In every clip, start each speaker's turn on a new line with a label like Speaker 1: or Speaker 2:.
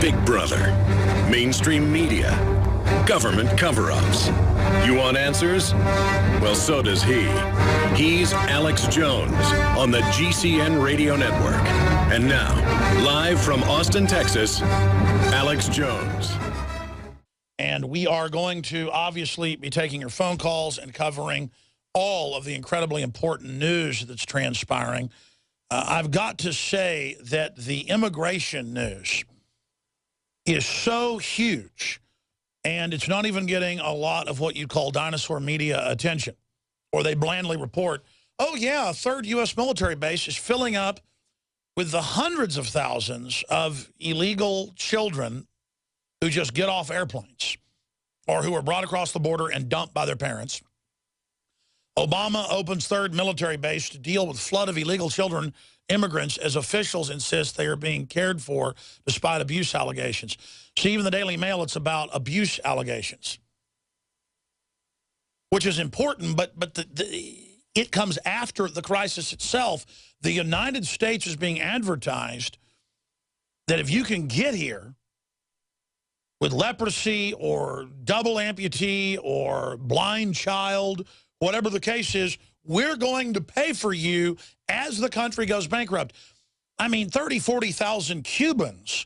Speaker 1: Big Brother, mainstream media, government cover-ups. You want answers? Well, so does he. He's Alex Jones on the GCN Radio Network. And now, live from Austin, Texas, Alex Jones.
Speaker 2: And we are going to obviously be taking your phone calls and covering all of the incredibly important news that's transpiring. I've got to say that the immigration news is so huge, and it's not even getting a lot of what you call dinosaur media attention, or they blandly report, oh yeah, a third U.S. military base is filling up with the hundreds of thousands of illegal children who just get off airplanes or who are brought across the border and dumped by their parents. Obama opens third military base to deal with flood of illegal children, immigrants, as officials insist they are being cared for despite abuse allegations. See, even the Daily Mail, it's about abuse allegations, which is important, but it comes after the crisis itself. The United States is being advertised that if you can get here with leprosy or double amputee or blind child, whatever the case is, we're going to pay for you as the country goes bankrupt. I mean, 30, 40,000 Cubans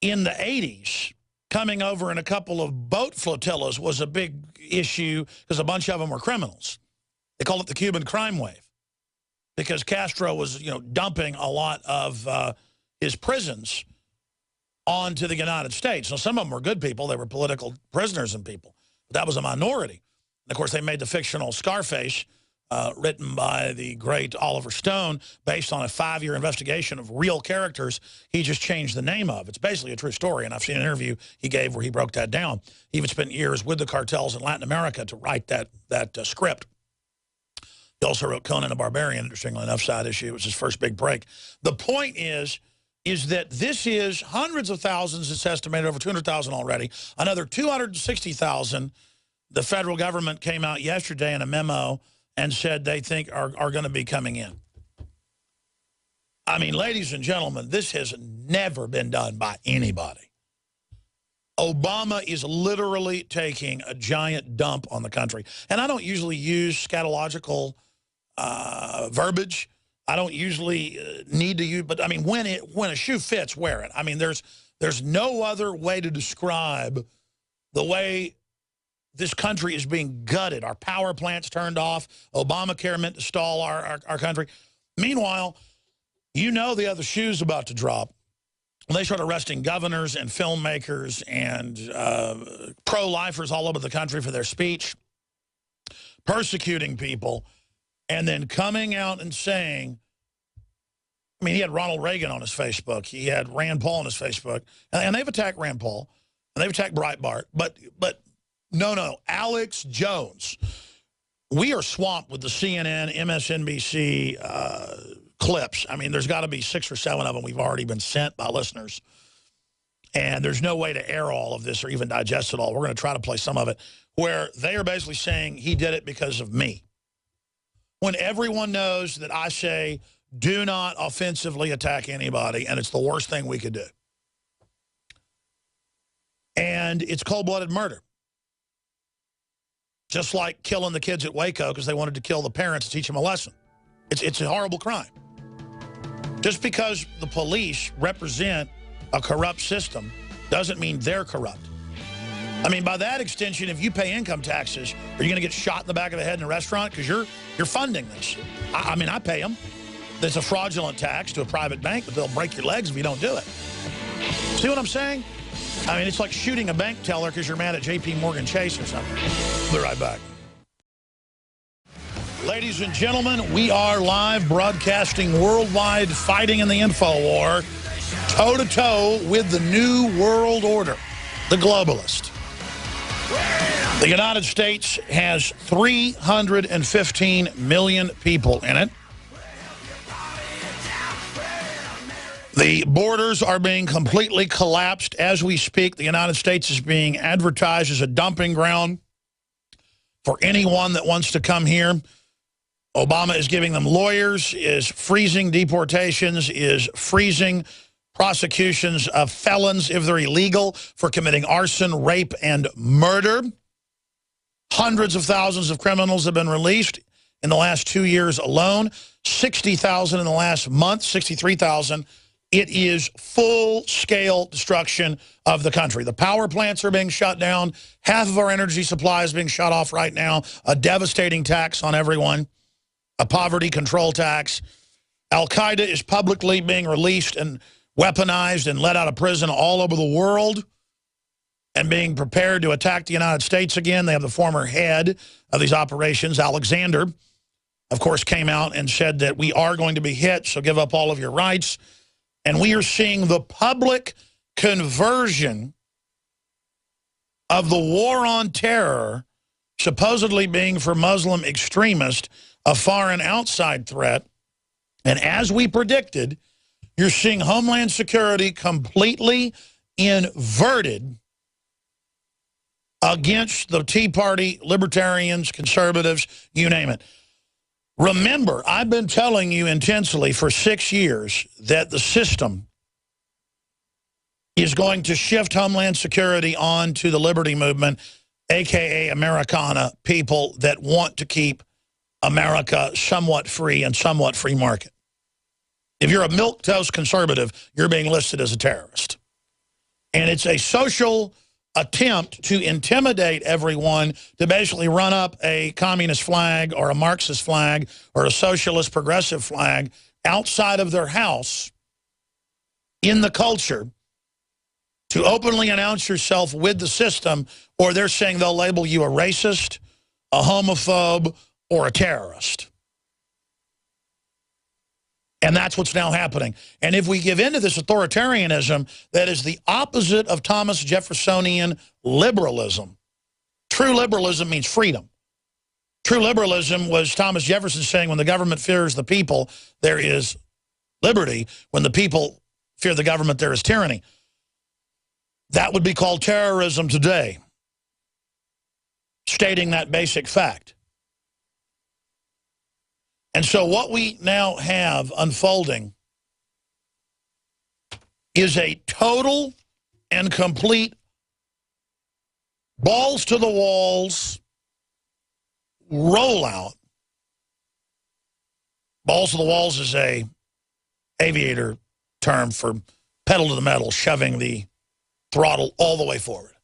Speaker 2: in the 80s coming over in a couple of boat flotillas was a big issue because a bunch of them were criminals. They call it the Cuban crime wave because Castro was, dumping a lot of his prisons onto the United States. Now, some of them were good people. They were political prisoners and people. But that was a minority. And of course, they made the fictional Scarface, written by the great Oliver Stone, based on a 5-year investigation of real characters he just changed the name of. It's basically a true story, and I've seen an interview he gave where he broke that down. He even spent years with the cartels in Latin America to write that script. He also wrote Conan the Barbarian, interestingly enough, side issue. It was his first big break. The point is that this is hundreds of thousands. It's estimated over 200,000 already. Another 260,000. The federal government came out yesterday in a memo and said they think are going to be coming in. I mean, ladies and gentlemen, this has never been done by anybody. Obama is literally taking a giant dump on the country. And I don't usually use scatological verbiage. I don't usually need to use, but I mean, when a shoe fits, wear it. I mean, there's no other way to describe the way this country is being gutted. Our power plants turned off. Obamacare meant to stall our country. Meanwhile, the other shoe's about to drop. When they start arresting governors and filmmakers and pro-lifers all over the country for their speech, persecuting people, and then coming out and saying, I mean, he had Ronald Reagan on his Facebook. He had Rand Paul on his Facebook. And they've attacked Rand Paul. And they've attacked Breitbart. But no, Alex Jones. We are swamped with the CNN, MSNBC clips. I mean, there's got to be 6 or 7 of them we've already been sent by listeners. And there's no way to air all of this or even digest it all. We're going to try to play some of it where they are basically saying he did it because of me. When everyone knows that I say, do not offensively attack anybody, and it's the worst thing we could do. And it's cold-blooded murder. Just like killing the kids at Waco because they wanted to kill the parents to teach them a lesson. It's a horrible crime. Just because the police represent a corrupt system doesn't mean they're corrupt. I mean, by that extension, if you pay income taxes, are you going to get shot in the back of the head in a restaurant? Because you're funding this. I mean, I pay them. That's a fraudulent tax to a private bank, but they'll break your legs if you don't do it. See what I'm saying? I mean, it's like shooting a bank teller because you're mad at J.P. Morgan Chase or something. We'll be right back. Ladies and gentlemen, we are live broadcasting worldwide, fighting in the info war, toe-to-toe with the new world order, the globalist. The United States has 315 million people in it. The borders are being completely collapsed as we speak. The United States is being advertised as a dumping ground for anyone that wants to come here. Obama is giving them lawyers, is freezing deportations, is freezing prosecutions of felons if they're illegal for committing arson, rape, and murder. Hundreds of thousands of criminals have been released in the last 2 years alone. 60,000 in the last month, 63,000. It is full-scale destruction of the country. The power plants are being shut down. Half of our energy supply is being shut off right now. A devastating tax on everyone. A poverty control tax. Al-Qaeda is publicly being released and weaponized and let out of prison all over the world and being prepared to attack the United States again. They have the former head of these operations, Alexander, of course, came out and said that we are going to be hit, so give up all of your rights. And we are seeing the public conversion of the war on terror, supposedly being for Muslim extremists, a foreign outside threat. And as we predicted, you're seeing Homeland Security completely inverted against the Tea Party, libertarians, conservatives, you name it. Remember, I've been telling you intensely for 6 years that the system is going to shift Homeland Security onto the liberty movement, a.k.a. Americana, people that want to keep America somewhat free and somewhat free market. If you're a milquetoast conservative, you're being listed as a terrorist. And it's a social attempt to intimidate everyone to basically run up a communist flag or a Marxist flag or a socialist progressive flag outside of their house in the culture to openly announce yourself with the system, or they're saying they'll label you a racist, a homophobe, or a terrorist. And that's what's now happening. And if we give in to this authoritarianism that is the opposite of Thomas Jeffersonian liberalism. True liberalism means freedom. True liberalism was Thomas Jefferson saying when the government fears the people, there is liberty. When the people fear the government, there is tyranny. That would be called terrorism today, stating that basic fact. And so what we now have unfolding is a total and complete balls to the walls rollout. Balls to the walls is a aviator term for pedal to the metal, shoving the throttle all the way forward.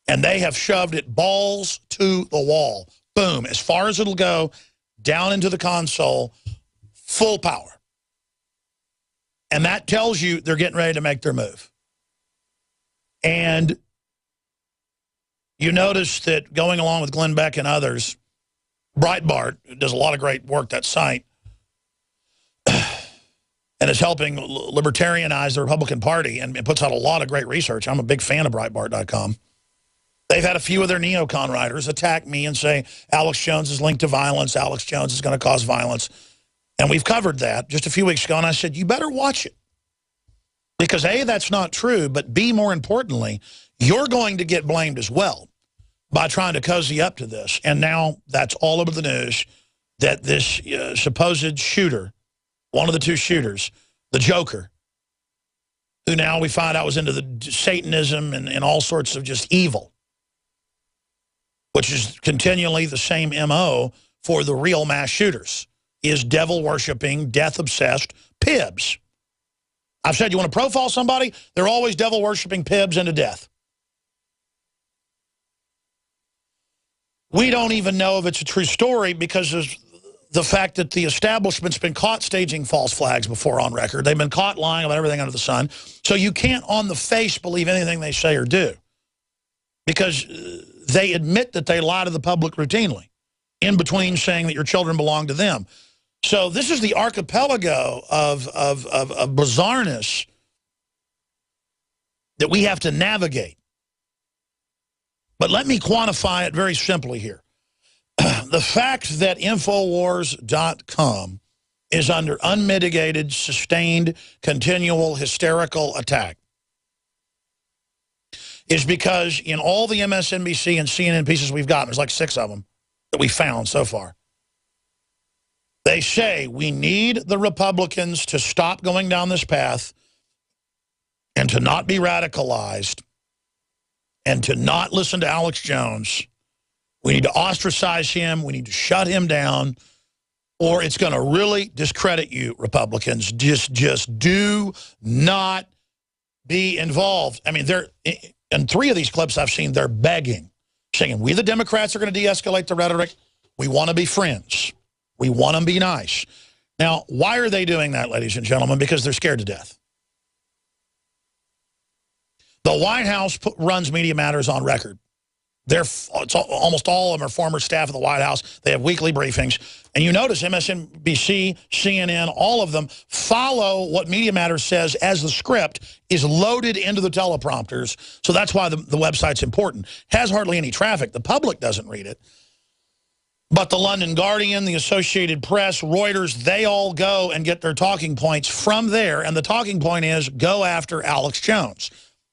Speaker 2: And they have shoved it balls to the wall. Boom, as far as it'll go, down into the console, full power. And that tells you they're getting ready to make their move. And you notice that going along with Glenn Beck and others, Breitbart does a lot of great work, that site, and is helping libertarianize the Republican Party and puts out a lot of great research. I'm a big fan of Breitbart.com. They've had a few of their neocon writers attack me and say, Alex Jones is linked to violence. Alex Jones is going to cause violence. And we've covered that just a few weeks ago. And I said, you better watch it. Because A, that's not true. But B, more importantly, you're going to get blamed as well by trying to cozy up to this. And now that's all over the news that this supposed shooter, one of the two shooters, the Joker, who now we find out was into the Satanism and all sorts of just evil, which is continually the same MO for the real mass shooters, is devil-worshipping, death-obsessed pibs. I've said you want to profile somebody, they're always devil-worshipping pibs into death. We don't even know if it's a true story because of the fact that the establishment's been caught staging false flags before on record. They've been caught lying about everything under the sun. So you can't on the face believe anything they say or do because they admit that they lie to the public routinely, in between saying that your children belong to them. So this is the archipelago of bizarreness that we have to navigate. But let me quantify it very simply here. The fact that Infowars.com is under unmitigated, sustained, continual, hysterical attack is because in all the MSNBC and CNN pieces we've gotten, there's like 6 of them that we found so far, they say we need the Republicans to stop going down this path and to not be radicalized and to not listen to Alex Jones. We need to ostracize him. We need to shut him down, or it's going to really discredit you, Republicans. Just do not be involved. I mean, in 3 of these clips I've seen, they're begging, saying, we the Democrats are going to de-escalate the rhetoric. We want to be friends. We want to be nice. Now, why are they doing that, ladies and gentlemen? Because they're scared to death. The White House runs Media Matters on record. Almost all of them are former staff of the White House. They have weekly briefings. And you notice MSNBC, CNN, all of them follow what Media Matters says as the script is loaded into the teleprompters. So that's why the website's important. Has hardly any traffic. The public doesn't read it. But the London Guardian, the Associated Press, Reuters, they all go and get their talking points from there. And the talking point is go after Alex Jones.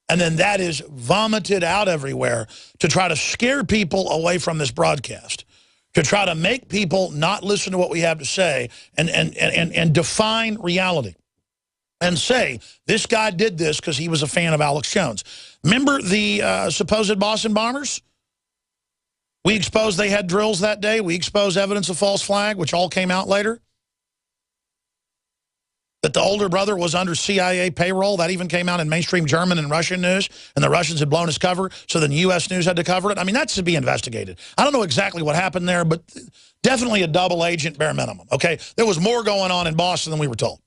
Speaker 2: And then that is vomited out everywhere to try to scare people away from this broadcast, to try to make people not listen to what we have to say and define reality and say, this guy did this because he was a fan of Alex Jones. Remember the supposed Boston bombers? We exposed they had drills that day. We exposed evidence of false flag, which all came out later. That the older brother was under CIA payroll. That even came out in mainstream German and Russian news, and the Russians had blown his cover, so then U.S. news had to cover it. I mean, that's to be investigated. I don't know exactly what happened there, but definitely a double agent bare minimum, okay? There was more going on in Boston than we were told.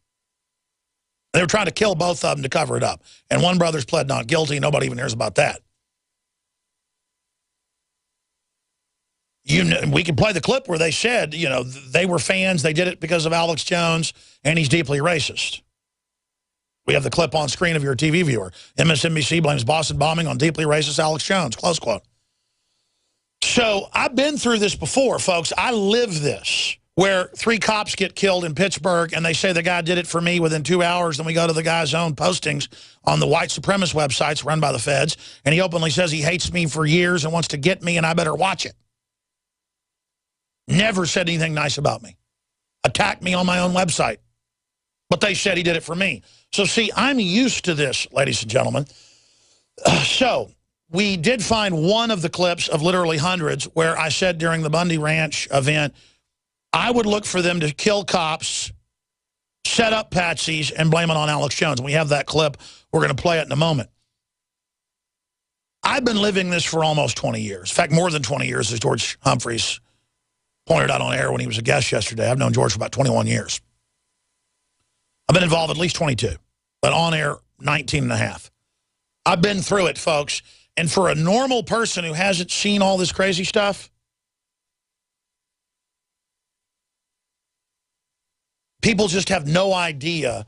Speaker 2: They were trying to kill both of them to cover it up, and one brother's pled not guilty. Nobody even hears about that. We can play the clip where they said, you know, they were fans. They did it because of Alex Jones, and he's deeply racist. We have the clip on screen of your TV viewer. MSNBC blames Boston bombing on deeply racist Alex Jones, close quote. So I've been through this before, folks. I live this, where 3 cops get killed in Pittsburgh, and they say the guy did it for me within 2 hours. Then we go to the guy's own postings on the white supremacist websites run by the feds, and he openly says he hates me for years and wants to get me, and I better watch it. Never said anything nice about me. Attacked me on my own website. But they said he did it for me. So, see, I'm used to this, ladies and gentlemen. So, we did find one of the clips of literally hundreds where I said during the Bundy Ranch event, I would look for them to kill cops, set up patsies, and blame it on Alex Jones. And we have that clip. We're going to play it in a moment. I've been living this for almost 20 years. In fact, more than 20 years, as George Humphreys pointed out on air when he was a guest yesterday. I've known George for about 21 years. I've been involved at least 22, but on air, 19 and a half. I've been through it, folks. And for a normal person who hasn't seen all this crazy stuff, people just have no idea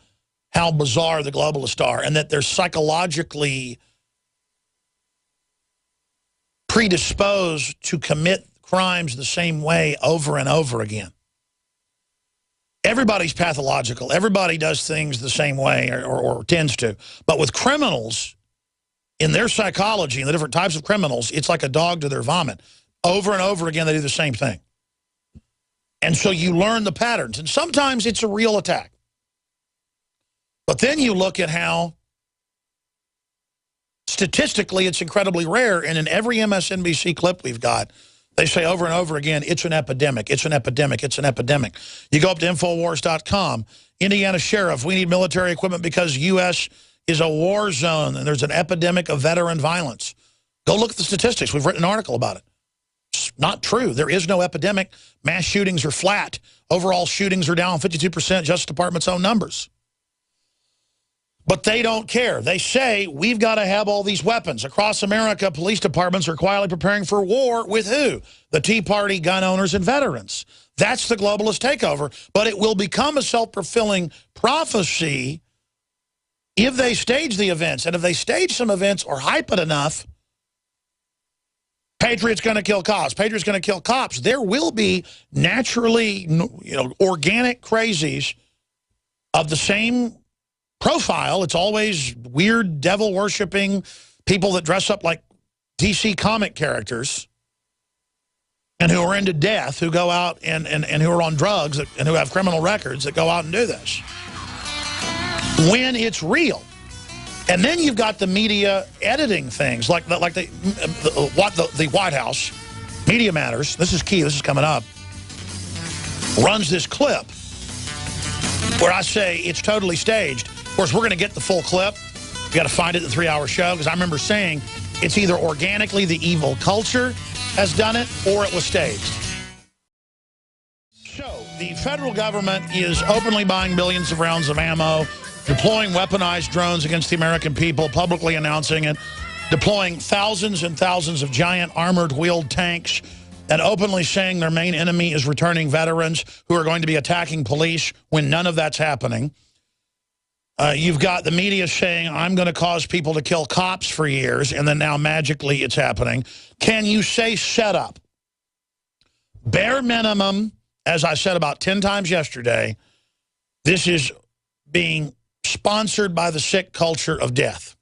Speaker 2: how bizarre the globalists are and that they're psychologically predisposed to commit crimes the same way over and over again. Everybody's pathological. Everybody does things the same way or tends to. But with criminals, in their psychology and the different types of criminals, it's like a dog to their vomit. Over and over again, they do the same thing. And so you learn the patterns. And sometimes it's a real attack. But then you look at how statistically it's incredibly rare. And in every MSNBC clip we've got, they say over and over again, it's an epidemic, it's an epidemic, it's an epidemic. You go up to Infowars.com, Indiana Sheriff, we need military equipment because U.S. is a war zone and there's an epidemic of veteran violence. Go look at the statistics. We've written an article about it. It's not true. There is no epidemic. Mass shootings are flat. Overall shootings are down 52%, Justice Department's own numbers. But they don't care. They say, we've got to have all these weapons. Across America, police departments are quietly preparing for war with who? The Tea Party, gun owners, and veterans. That's the globalist takeover. But it will become a self-fulfilling prophecy if they stage the events. And if they stage some events or hype it enough, Patriot's going to kill cops. Patriot's going to kill cops. There will be naturally, organic crazies of the same profile. It's always weird devil-worshipping people that dress up like DC comic characters and who are into death, who go out and who are on drugs and who have criminal records that go out and do this. When it's real. And then you've got the media editing things, like the White House, Media Matters, this is key, this is coming up, runs this clip where I say it's totally staged. Of course, we're going to get the full clip. You got to find it in the 3-hour show, because I remember saying it's either organically the evil culture has done it or it was staged. So the federal government is openly buying billions of rounds of ammo, deploying weaponized drones against the American people, publicly announcing it, deploying thousands and thousands of giant armored wheeled tanks, and openly saying their main enemy is returning veterans who are going to be attacking police when none of that's happening. You've got the media saying, I'm going to cause people to kill cops for years, and then now magically it's happening. Can you say set up? Bare minimum, as I said about 10 times yesterday, this is being sponsored by the sick culture of death.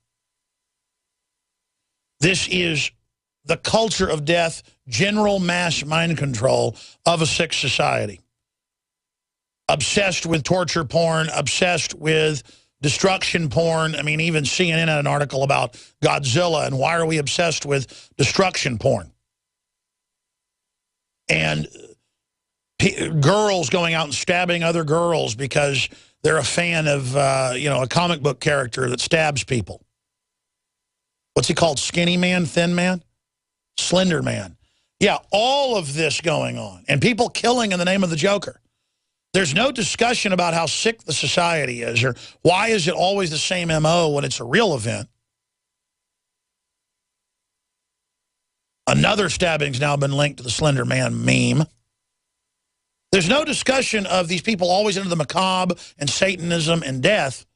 Speaker 2: This is the culture of death, general mass mind control of a sick society. Obsessed with torture porn, obsessed with destruction porn. I mean, even CNN had an article about Godzilla and why are we obsessed with destruction porn? And girls going out and stabbing other girls because they're a fan of, a comic book character that stabs people. What's he called? Skinny man, thin man? Slender man. Yeah, all of this going on. And people killing in the name of the Joker. There's no discussion about how sick the society is or why is it always the same MO when it's a real event. Another stabbing's now been linked to the Slender Man meme. There's no discussion of these people always into the macabre and Satanism and death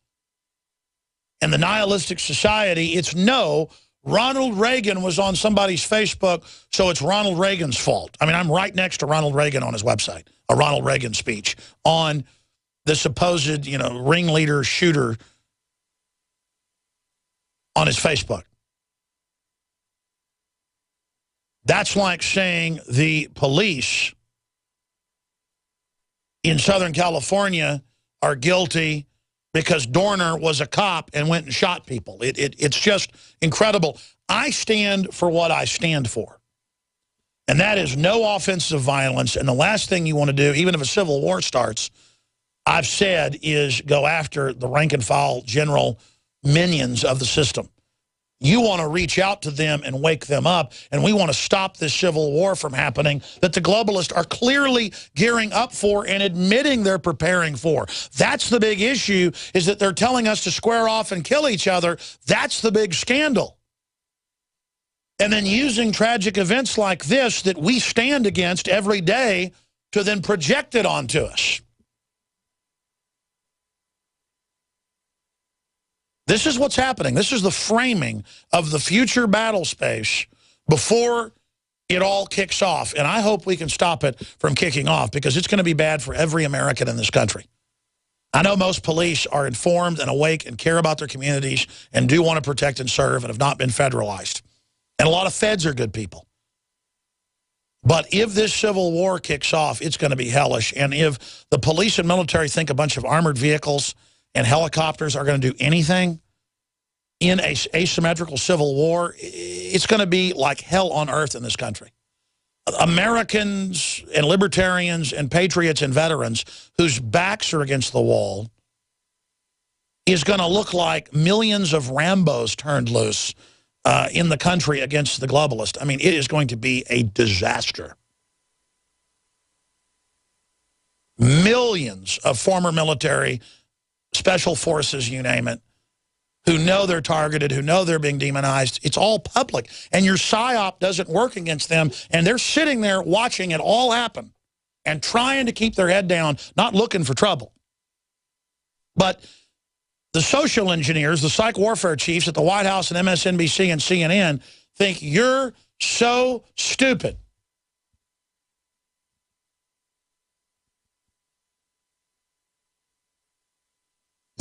Speaker 2: and the nihilistic society. It's no, Ronald Reagan was on somebody's Facebook, so it's Ronald Reagan's fault. I mean, I'm right next to Ronald Reagan on his website, a Ronald Reagan speech on the supposed, ringleader shooter on his Facebook. That's like saying the police in Southern California are guilty because Dorner was a cop and went and shot people. It's just incredible. I stand for what I stand for. And that is no offensive violence. And the last thing you want to do, even if a civil war starts, I've said, is go after the rank and file general minions of the system. You want to reach out to them and wake them up, and we want to stop this civil war from happening that the globalists are clearly gearing up for and admitting they're preparing for. That's the big issue, is that they're telling us to square off and kill each other. That's the big scandal. And then using tragic events like this that we stand against every day to then project it onto us. This is what's happening. This is the framing of the future battle space before it all kicks off. And I hope we can stop it from kicking off, because it's going to be bad for every American in this country. I know most police are informed and awake and care about their communities and do want to protect and serve and have not been federalized. And a lot of feds are good people. But if this civil war kicks off, it's going to be hellish. And if the police and military think a bunch of armored vehicles and helicopters are going to do anything in a asymmetrical civil war, it's going to be like hell on earth in this country. Americans and libertarians and patriots and veterans whose backs are against the wall is going to look like millions of Rambos turned loose in the country against the globalists. I mean, it is going to be a disaster. Millions of former military, special forces, you name it, who know they're targeted, who know they're being demonized. It's all public. And your PSYOP doesn't work against them. And they're sitting there watching it all happen and trying to keep their head down, not looking for trouble. But the social engineers, the psych warfare chiefs at the White House and MSNBC and CNN think you're so stupid.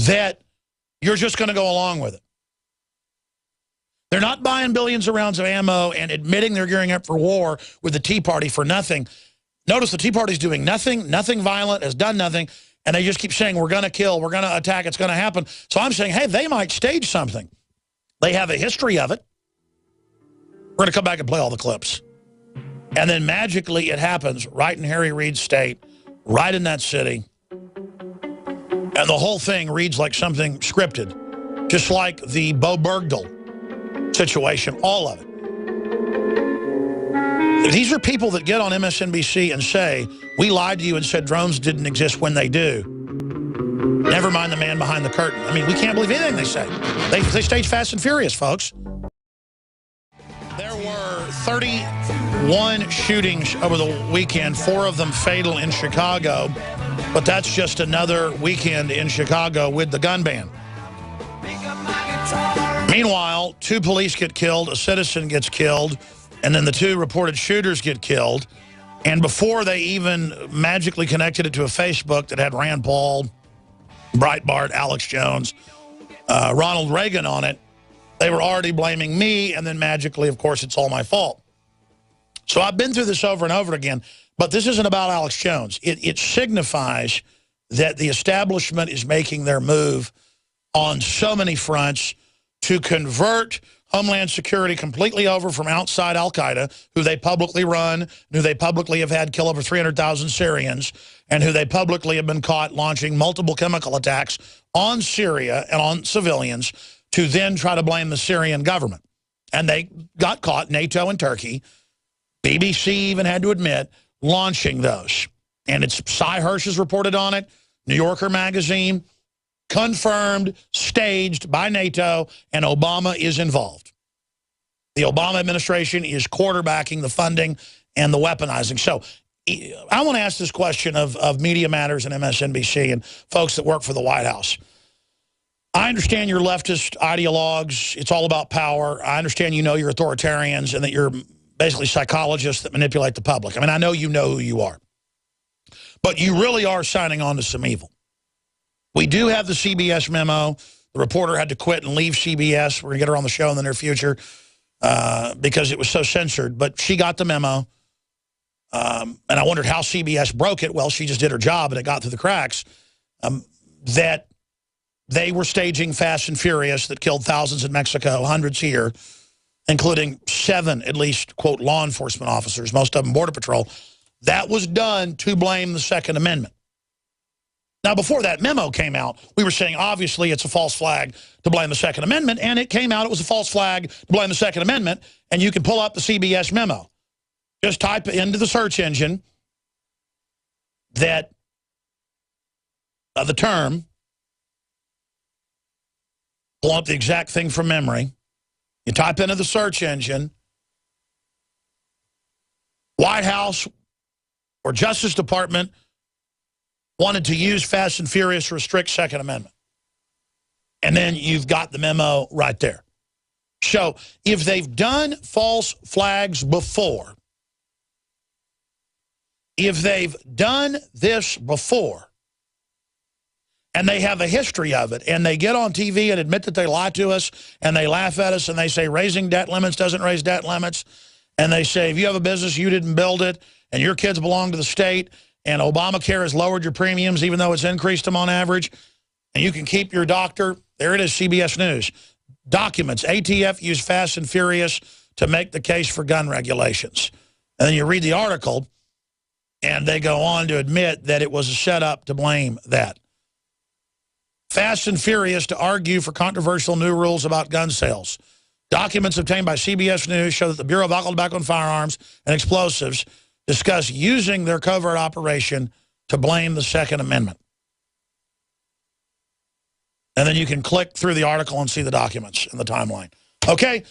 Speaker 2: That you're just going to go along with it. They're not buying billions of rounds of ammo and admitting they're gearing up for war with the Tea Party for nothing. Notice the Tea Party's doing nothing violent, has done nothing, and they just keep saying, we're going to kill, we're going to attack, it's going to happen. So I'm saying, hey, they might stage something. They have a history of it. We're going to come back and play all the clips. And then magically it happens right in Harry Reid's state, right in that city. And the whole thing reads like something scripted, just like the Bo Bergdahl situation, all of it. These are people that get on MSNBC and say, we lied to you and said drones didn't exist when they do. Never mind the man behind the curtain. I mean, we can't believe anything they say. They stage Fast and Furious, folks. There were 31 shootings over the weekend, 4 of them fatal in Chicago. But that's just another weekend in Chicago with the gun ban. Meanwhile, 2 police get killed, a citizen gets killed, and then the 2 reported shooters get killed. And before they even magically connected it to a Facebook that had Rand Paul, Breitbart, Alex Jones, Ronald Reagan on it, they were already blaming me, and then magically, of course, it's all my fault. So I've been through this over and over again, but this isn't about Alex Jones. It signifies that the establishment is making their move on so many fronts to convert Homeland Security completely over from outside al-Qaeda, who they publicly run, who they publicly have had kill over 300,000 Syrians, and who they publicly have been caught launching multiple chemical attacks on Syria and on civilians, to then try to blame the Syrian government. And they got caught, NATO and Turkey. BBC even had to admit, launching those. And it's Cy Hirsch has reported on it, New Yorker magazine, confirmed, staged by NATO, and Obama is involved. The Obama administration is quarterbacking the funding and the weaponizing. So I want to ask this question of Media Matters and MSNBC and folks that work for the White House. I understand you're leftist ideologues. It's all about power. I understand you know you're authoritarians and that you're basically psychologists that manipulate the public. I mean, I know you know who you are. But you really are signing on to some evil. We do have the CBS memo. The reporter had to quit and leave CBS. We're going to get her on the show in the near future because it was so censored. But she got the memo. And I wondered how CBS broke it. Well, she just did her job and it got through the cracks. That they were staging Fast and Furious that killed thousands in Mexico, hundreds here, including 7, at least, quote, law enforcement officers, most of them Border Patrol. That was done to blame the Second Amendment. Now, before that memo came out, we were saying, obviously, it's a false flag to blame the Second Amendment, and it came out it was a false flag to blame the Second Amendment, and you can pull up the CBS memo. Just type into the search engine that the term, pull up the exact thing from memory. You type into the search engine, White House or Justice Department wanted to use Fast and Furious to restrict Second Amendment. And then you've got the memo right there. So if they've done false flags before, if they've done this before, and they have a history of it, and they get on TV and admit that they lie to us, and they laugh at us, and they say raising debt limits doesn't raise debt limits, and they say if you have a business, you didn't build it, and your kids belong to the state, and Obamacare has lowered your premiums even though it's increased them on average, and you can keep your doctor. There it is, CBS News. Documents, ATF used Fast and Furious to make the case for gun regulations. And then you read the article, and they go on to admit that it was a setup to blame that. Fast and Furious to argue for controversial new rules about gun sales. Documents obtained by CBS News show that the Bureau of Alcohol, Tobacco, and Firearms and Explosives discuss using their covert operation to blame the Second Amendment. And then you can click through the article and see the documents in the timeline. Okay?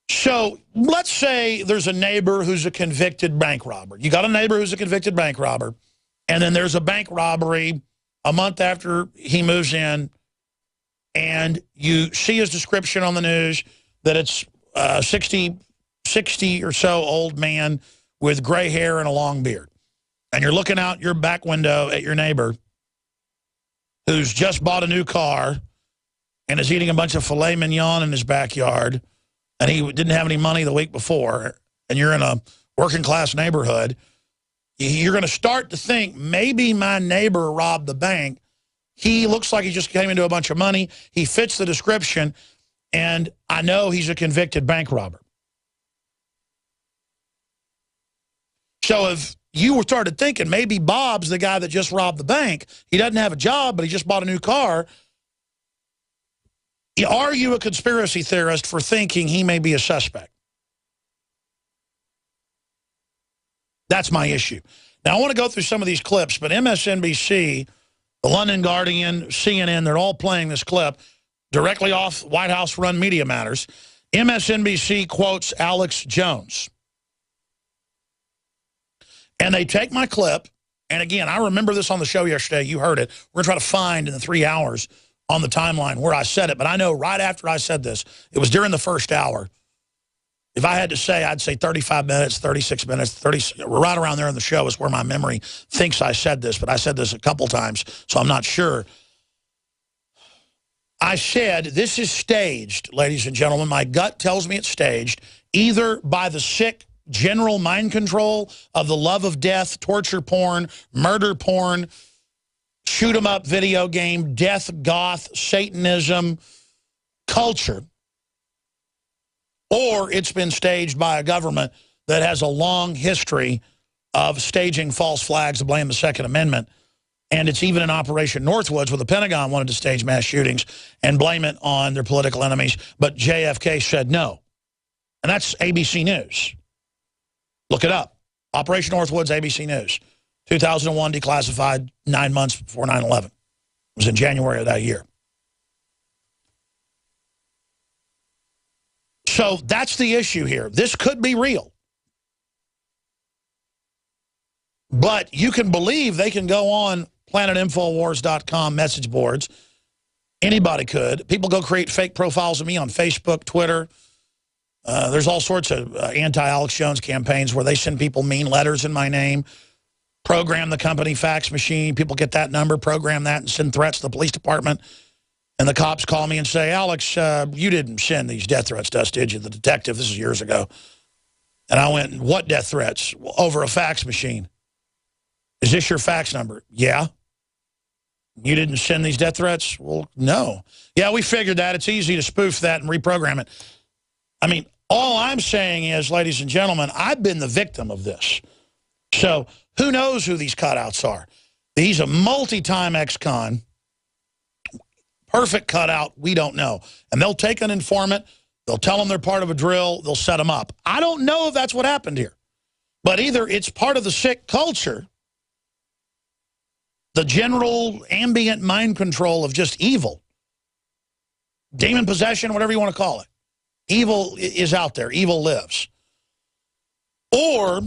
Speaker 2: So let's say there's a neighbor who's a convicted bank robber. You got a neighbor who's a convicted bank robber, and then there's a bank robbery a month after he moves in, and you see his description on the news that it's a 60 or so old man with gray hair and a long beard. And you're looking out your back window at your neighbor who's just bought a new car and is eating a bunch of filet mignon in his backyard, and he didn't have any money the week before, and you're in a working class neighborhood. You're going to start to think, maybe my neighbor robbed the bank. He looks like he just came into a bunch of money. He fits the description. And I know he's a convicted bank robber. So if you started thinking maybe Bob's the guy that just robbed the bank, he doesn't have a job, but he just bought a new car, are you a conspiracy theorist for thinking he may be a suspect? That's my issue. Now, I want to go through some of these clips, but MSNBC, the London Guardian, CNN, they're all playing this clip directly off White House-run Media Matters. MSNBC quotes Alex Jones. And they take my clip, and again, I remember this on the show yesterday. You heard it. We're going to try to find in the 3 hours on the timeline where I said it, but I know right after I said this, it was during the first hour. If I had to say, I'd say 35 minutes, 36 minutes, 30, right around there in the show is where my memory thinks I said this, but I said this a couple times, so I'm not sure. I said, this is staged, ladies and gentlemen. My gut tells me it's staged, either by the sick general mind control of the love of death, torture porn, murder porn, shoot 'em up video game, death, goth, Satanism culture, or it's been staged by a government that has a long history of staging false flags to blame the Second Amendment. And it's even in Operation Northwoods where the Pentagon wanted to stage mass shootings and blame it on their political enemies, but JFK said no. And that's ABC News. Look it up. Operation Northwoods, ABC News. 2001, declassified 9 months before 9/11. It was in January of that year. So that's the issue here. This could be real. But you can believe they can go on planetinfowars.com message boards. Anybody could. People go create fake profiles of me on Facebook, Twitter. There's all sorts of anti-Alex Jones campaigns where they send people mean letters in my name, program the company fax machine. People get that number, program that, and send threats to the police department. And the cops call me and say, Alex, you didn't send these death threats to us, did you? The detective, this is years ago. And I went, what death threats? Over a fax machine. Is this your fax number? Yeah. You didn't send these death threats? Well, no. Yeah, we figured that. It's easy to spoof that and reprogram it. I mean, all I'm saying is, ladies and gentlemen, I've been the victim of this. So who knows who these cutouts are? He's a multi-time ex-con. Perfect cutout, we don't know. And they'll take an informant, they'll tell them they're part of a drill, they'll set them up. I don't know if that's what happened here. But either it's part of the sick culture, the general ambient mind control of just evil, demon possession, whatever you want to call it. Evil is out there. Evil lives. Or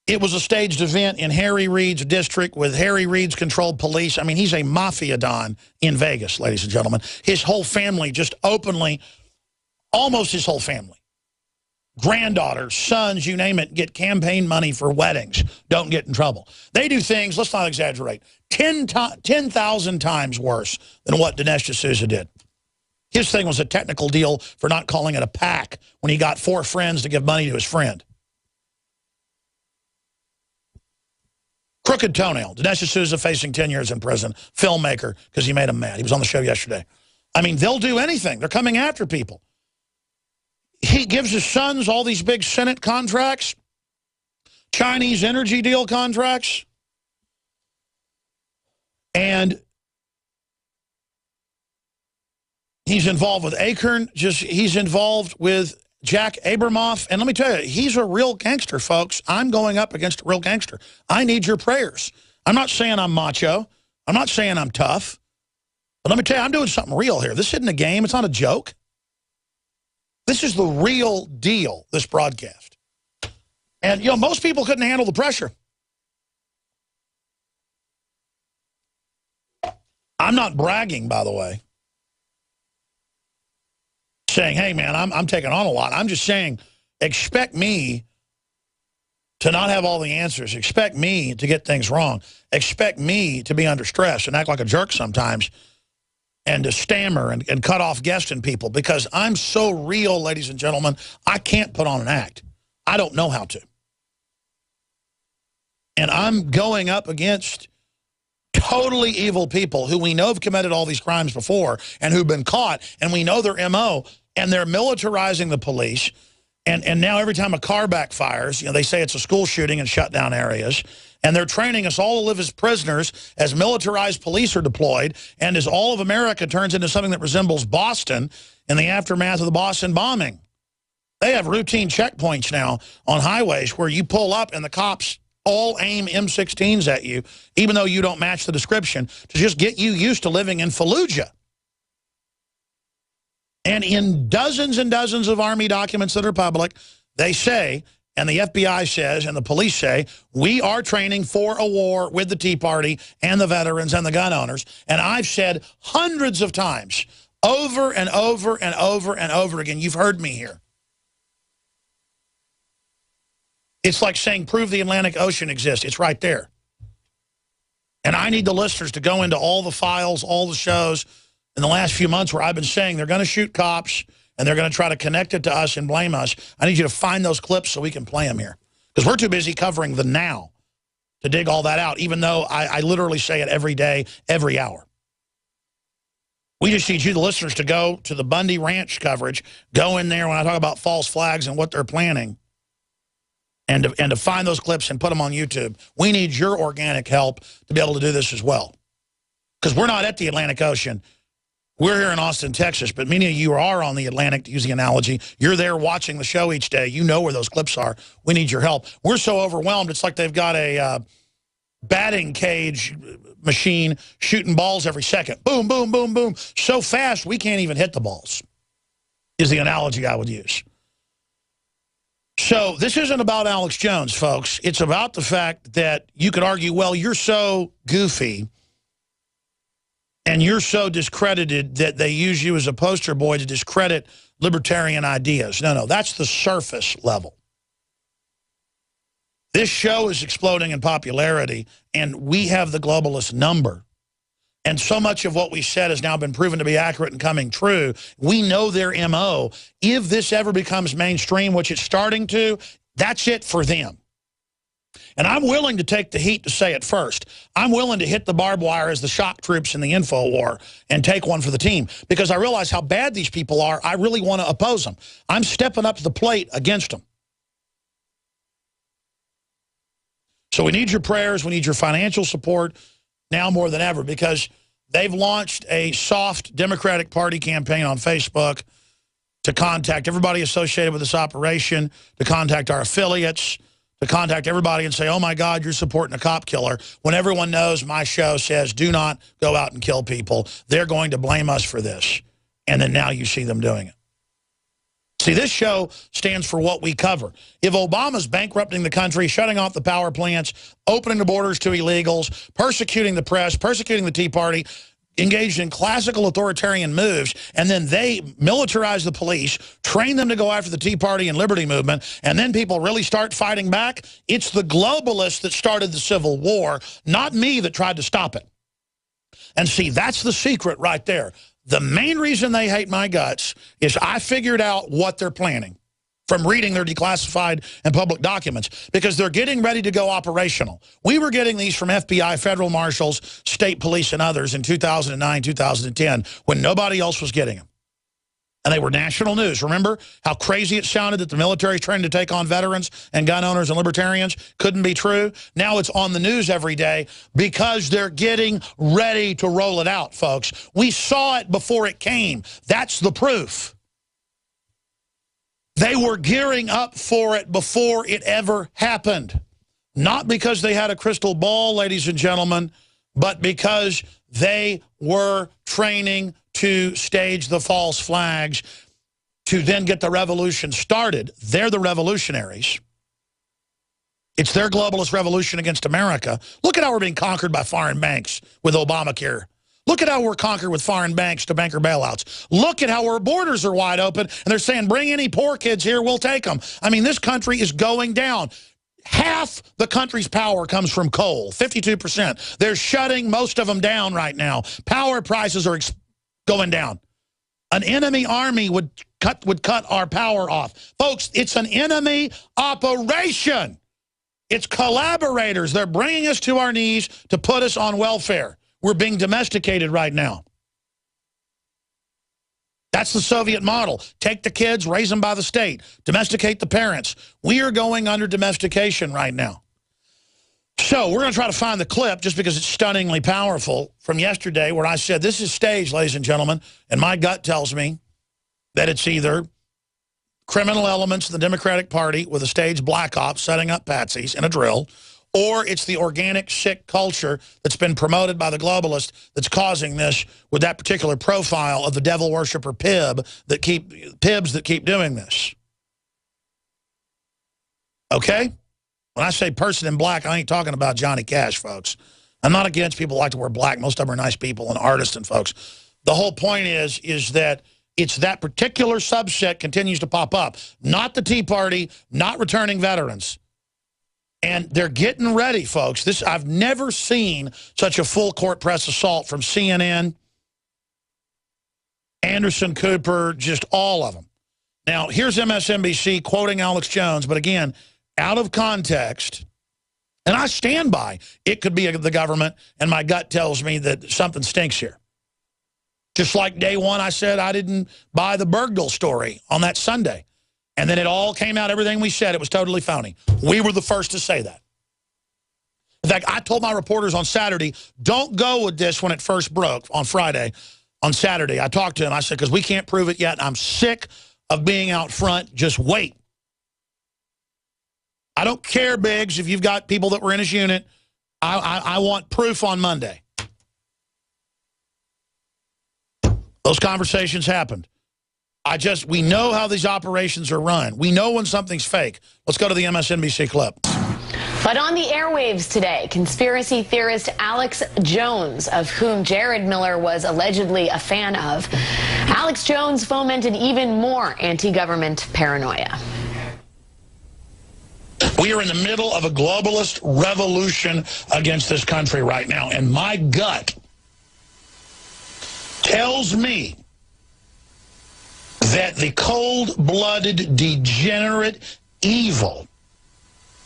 Speaker 2: it was a staged event in Harry Reid's district with Harry Reid's controlled police. I mean, he's a mafia don in Vegas, ladies and gentlemen. His whole family just openly, almost his whole family, granddaughters, sons, you name it, get campaign money for weddings. Don't get in trouble. They do things, let's not exaggerate, 10,000 times worse than what Dinesh D'Souza did. His thing was a technical deal for not calling it a PAC when he got 4 friends to give money to his friend. Crooked toenail. Dinesh D'Souza facing 10 years in prison. Filmmaker, because he made him mad. He was on the show yesterday. I mean, they'll do anything. They're coming after people. He gives his sons all these big Senate contracts, Chinese energy deal contracts, and he's involved with Acorn. He's involved with Jack Abramoff. And let me tell you, he's a real gangster, folks. I'm going up against a real gangster. I need your prayers. I'm not saying I'm macho. I'm not saying I'm tough. But let me tell you, I'm doing something real here. This isn't a game. It's not a joke. This is the real deal, this broadcast. And, you know, most people couldn't handle the pressure. I'm not bragging, by the way, saying, hey, man, I'm taking on a lot. I'm just saying, expect me to not have all the answers. Expect me to get things wrong. Expect me to be under stress and act like a jerk sometimes and to stammer and cut off guesting people because I'm so real, ladies and gentlemen, I can't put on an act. I don't know how to. And I'm going up against totally evil people who we know have committed all these crimes before and who've been caught, and we know their MO, and they're militarizing the police. And now every time a car backfires, you know, they say it's a school shooting and shut down areas. And they're training us all to live as prisoners as militarized police are deployed, and as all of America turns into something that resembles Boston in the aftermath of the Boston bombing. They have routine checkpoints now on highways where you pull up and the cops all aim M16s at you, even though you don't match the description, to just get you used to living in Fallujah. And in dozens and dozens of Army documents that are public, they say, and the FBI says, and the police say, we are training for a war with the Tea Party and the veterans and the gun owners. And I've said hundreds of times, over and over and over and over again, you've heard me here. It's like saying, prove the Atlantic Ocean exists. It's right there. And I need the listeners to go into all the files, all the shows in the last few months where I've been saying they're going to shoot cops and they're going to try to connect it to us and blame us. I need you to find those clips so we can play them here. Because we're too busy covering the now to dig all that out, even though I literally say it every day, every hour. We just need you, the listeners, to go to the Bundy Ranch coverage, go in there when I talk about false flags and what they're planning, and to find those clips and put them on YouTube. We need your organic help to be able to do this as well. Because we're not at the Atlantic Ocean. We're here in Austin, Texas, but many of you are on the Atlantic, to use the analogy. You're there watching the show each day. You know where those clips are. We need your help. We're so overwhelmed, it's like they've got a batting cage machine shooting balls every second. Boom, boom, boom, boom. So fast, we can't even hit the balls, is the analogy I would use. So this isn't about Alex Jones, folks. It's about the fact that you could argue, well, you're so goofy and you're so discredited that they use you as a poster boy to discredit libertarian ideas. No, that's the surface level. This show is exploding in popularity, and we have the globalist number. And so much of what we said has now been proven to be accurate and coming true. We know their MO. If this ever becomes mainstream, which it's starting to, that's it for them. And I'm willing to take the heat to say it first. I'm willing to hit the barbed wire as the shock troops in the info war and take one for the team, because I realize how bad these people are. I really want to oppose them. I'm stepping up to the plate against them. So we need your prayers. We need your financial support now more than ever, because they've launched a soft Democratic Party campaign on Facebook to contact everybody associated with this operation, to contact our affiliates, to contact everybody and say, oh, my God, you're supporting a cop killer, when everyone knows my show says do not go out and kill people. They're going to blame us for this. And then now you see them doing it. See, this show stands for what we cover. If Obama's bankrupting the country, shutting off the power plants, opening the borders to illegals, persecuting the press, persecuting the Tea Party, engaged in classical authoritarian moves, and then they militarize the police, train them to go after the Tea Party and Liberty Movement, and then people really start fighting back, it's the globalists that started the Civil War, not me that tried to stop it. And see, that's the secret right there. The main reason they hate my guts is I figured out what they're planning from reading their declassified and public documents, because they're getting ready to go operational. We were getting these from FBI, federal marshals, state police, and others in 2009, 2010, when nobody else was getting them. And they were national news. Remember how crazy it sounded that the military is trying to take on veterans and gun owners and libertarians? Couldn't be true. Now it's on the news every day because they're getting ready to roll it out, folks. We saw it before it came. That's the proof. They were gearing up for it before it ever happened. Not because they had a crystal ball, ladies and gentlemen, but because they were training to stage the false flags to then get the revolution started. They're the revolutionaries. It's their globalist revolution against America. Look at how we're being conquered by foreign banks with Obamacare. Look at how we're conquered with foreign banks to banker bailouts. Look at how our borders are wide open, and they're saying, bring any poor kids here, we'll take them. I mean, this country is going down. Half the country's power comes from coal, 52%. They're shutting most of them down right now. Power prices are going down. An enemy army would cut our power off. Folks, it's an enemy operation. It's collaborators. They're bringing us to our knees to put us on welfare. We're being domesticated right now. That's the Soviet model. Take the kids, raise them by the state, domesticate the parents. We are going under domestication right now. So we're going to try to find the clip, just because it's stunningly powerful, from yesterday, where I said, this is staged, ladies and gentlemen, and my gut tells me that it's either criminal elements of the Democratic Party with a staged black ops setting up patsies in a drill, or it's the organic, sick culture that's been promoted by the globalists that's causing this, with that particular profile of the devil worshiper pibs that keep doing this. Okay? When I say person in black, I ain't talking about Johnny Cash, folks. I'm not against people who like to wear black. Most of them are nice people and artists and folks. The whole point is that it's that particular subset continues to pop up. Not the Tea Party, not returning veterans. And they're getting ready, folks. I've never seen such a full court press assault from CNN, Anderson Cooper, just all of them. Now, here's MSNBC quoting Alex Jones, but again, out of context. And I stand by it could be the government, and my gut tells me that something stinks here. Just like day one, I said I didn't buy the Bergdahl story on that Sunday. And then it all came out, everything we said, it was totally phony. We were the first to say that. In fact, I told my reporters on Saturday, don't go with this when it first broke on Friday. On Saturday, I talked to him. I said, because we can't prove it yet. I'm sick of being out front. Just wait. I don't care, Biggs, if you've got people that were in his unit. I want proof on Monday. Those conversations happened. We know how these operations are run. We know when something's fake. Let's go to the MSNBC clip.
Speaker 3: But on the airwaves today, conspiracy theorist Alex Jones, of whom Jared Miller was allegedly a fan of, Alex Jones fomented even more anti-government paranoia.
Speaker 2: We are in the middle of a globalist revolution against this country right now, and my gut tells me that the cold-blooded, degenerate, evil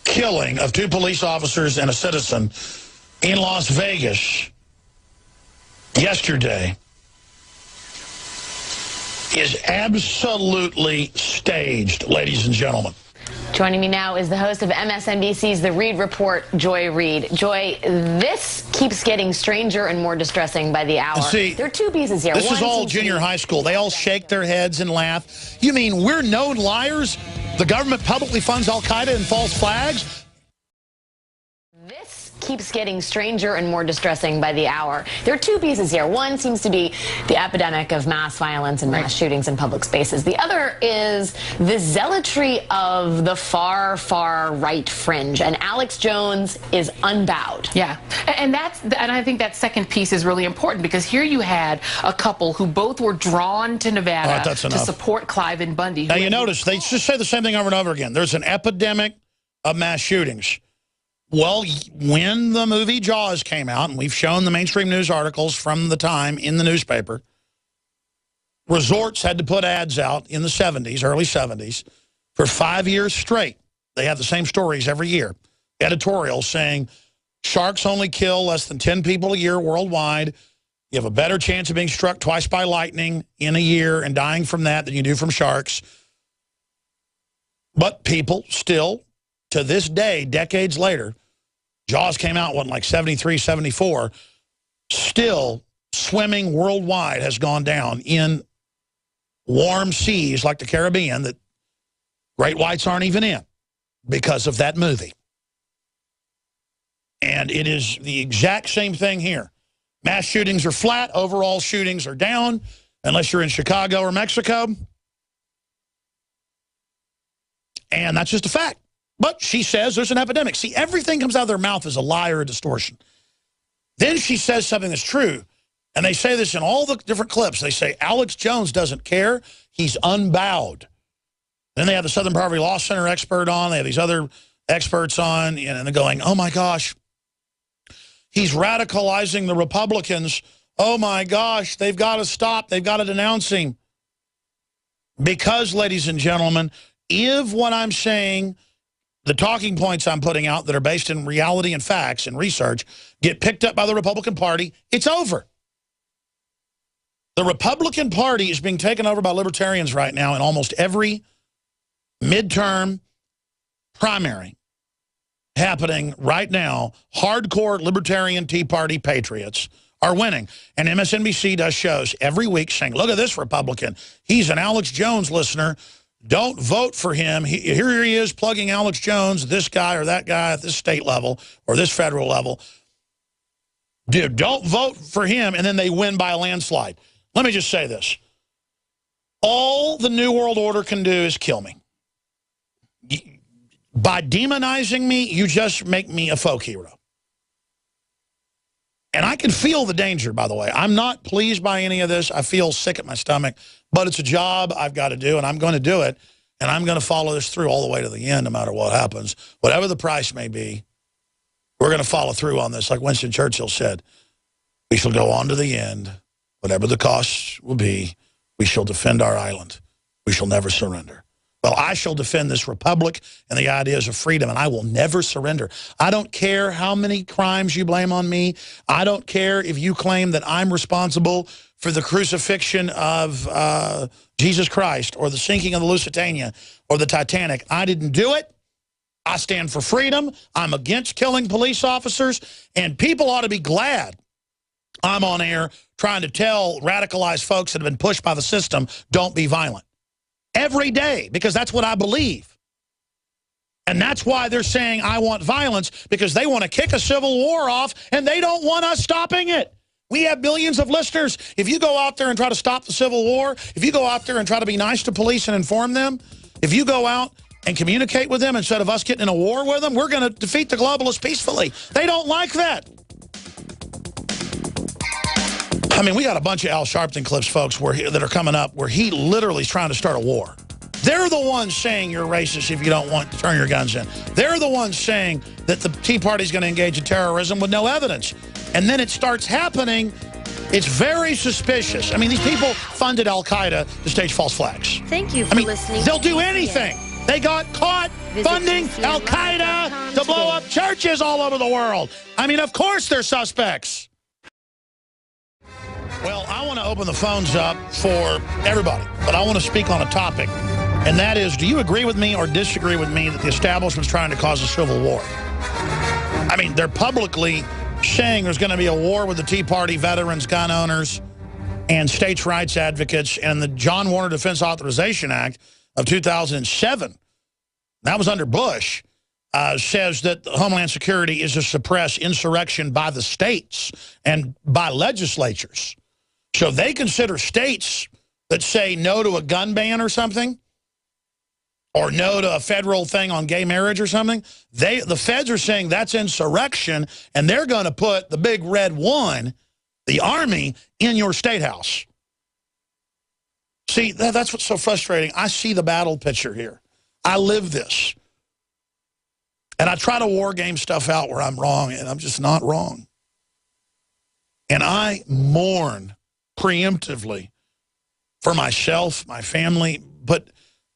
Speaker 2: killing of 2 police officers and a citizen in Las Vegas yesterday is absolutely staged, ladies and gentlemen.
Speaker 3: Joining me now is the host of MSNBC's The Reid Report, Joy Reid. Joy, this keeps getting stranger and more distressing by the hour.
Speaker 2: See,
Speaker 3: there are 2 pieces here.
Speaker 2: This is all junior high school. They all shake their heads and laugh. You mean we're known liars? The government publicly funds Al-Qaeda and false flags?
Speaker 3: This keeps getting stranger and more distressing by the hour. There are 2 pieces here. One seems to be the epidemic of mass violence and mass shootings in public spaces. The other is the zealotry of the far, far right fringe. And Alex Jones is unbowed.
Speaker 4: Yeah, and I think that second piece is really important, because here you had a couple who both were drawn to Nevada to support Cliven Bundy.
Speaker 2: Now you notice they just say the same thing over and over again. There's an epidemic of mass shootings. Well, when the movie Jaws came out, and we've shown the mainstream news articles from the time in the newspaper, resorts had to put ads out in the 70s, early 70s, for 5 years straight. They have the same stories every year. Editorials saying, sharks only kill less than 10 people a year worldwide. You have a better chance of being struck twice by lightning in a year and dying from that than you do from sharks. But people still, to this day, decades later, Jaws came out, like 73, 74, still swimming worldwide has gone down in warm seas like the Caribbean that great whites aren't even in because of that movie. And it is the exact same thing here. Mass shootings are flat. Overall shootings are down, unless you're in Chicago or Mexico. And that's just a fact. But she says there's an epidemic. See, everything comes out of their mouth as a lie or a distortion. Then she says something that's true. And they say this in all the different clips. They say, Alex Jones doesn't care. He's unbowed. Then they have the Southern Poverty Law Center expert on. They have these other experts on. And they're going, oh, my gosh, he's radicalizing the Republicans. Oh, my gosh, they've got to stop. They've got to denounce him. Because, ladies and gentlemen, if what I'm saying the talking points I'm putting out that are based in reality and facts and research get picked up by the Republican Party, it's over. The Republican Party is being taken over by libertarians right now in almost every midterm primary happening right now. Hardcore libertarian Tea Party patriots are winning. And MSNBC does shows every week saying, look at this Republican. He's an Alex Jones listener. Don't vote for him. Here he is plugging Alex Jones, this guy or that guy at this state level or this federal level. Dude, don't vote for him, and then they win by a landslide. Let me just say this. All the New World Order can do is kill me. By demonizing me, you just make me a folk hero. And I can feel the danger, by the way. I'm not pleased by any of this. I feel sick at my stomach. But it's a job I've got to do, and I'm going to do it. And I'm going to follow this through all the way to the end, no matter what happens. Whatever the price may be, we're going to follow through on this. Like Winston Churchill said, we shall go on to the end. Whatever the cost will be, we shall defend our island. We shall never surrender. Well, I shall defend this republic and the ideas of freedom, and I will never surrender. I don't care how many crimes you blame on me. I don't care if you claim that I'm responsible for the crucifixion of Jesus Christ or the sinking of the Lusitania or the Titanic. I didn't do it. I stand for freedom. I'm against killing police officers, and people ought to be glad I'm on air trying to tell radicalized folks that have been pushed by the system, don't be violent. Every day, because that's what I believe. And that's why they're saying I want violence, because they want to kick a civil war off, and they don't want us stopping it. We have billions of listeners. If you go out there and try to stop the Civil War, if you go out there and try to be nice to police and inform them, if you go out and communicate with them instead of us getting in a war with them, we're going to defeat the globalists peacefully. They don't like that. I mean, we got a bunch of Al Sharpton clips, folks, that are coming up where he literally is trying to start a war. They're the ones saying you're racist if you don't want to turn your guns in. They're the ones saying that the Tea Party is going to engage in terrorism with no evidence. And then it starts happening. It's very suspicious. I mean, these people funded Al-Qaeda to stage false flags.
Speaker 5: Thank you for listening.
Speaker 2: They'll do anything. They got caught funding Al-Qaeda to blow up churches all over the world. I mean, of course they're suspects. Well, I want to open the phones up for everybody, but I want to speak on a topic, and that is, do you agree with me or disagree with me that the establishment's trying to cause a civil war? I mean, they're publicly saying there's going to be a war with the Tea Party veterans, gun owners, and states' rights advocates, and the John Warner Defense Authorization Act of 2007, that was under Bush, says that Homeland Security is to suppress insurrection by the states and by legislatures. So they consider states that say no to a gun ban or something, or no to a federal thing on gay marriage or something. The feds are saying that's insurrection, and they're going to put the big red one, the Army, in your state house. See, that's what's so frustrating. I see the battle picture here. I live this. And I try to war game stuff out where I'm wrong, and I'm just not wrong. And I mourn preemptively for myself, my family, but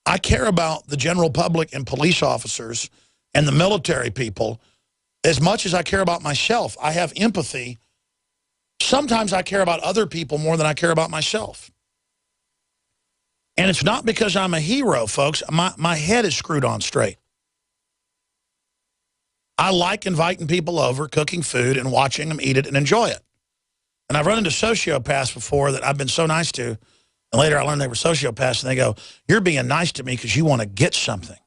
Speaker 2: I care about the general public and police officers and the military people as much as I care about myself. I have empathy. Sometimes I care about other people more than I care about myself. And it's not because I'm a hero, folks. My head is screwed on straight. I like inviting people over, cooking food, and watching them eat it and enjoy it. And I've run into sociopaths before that I've been so nice to, and later I learned they were sociopaths, and they go, you're being nice to me because you want to get something.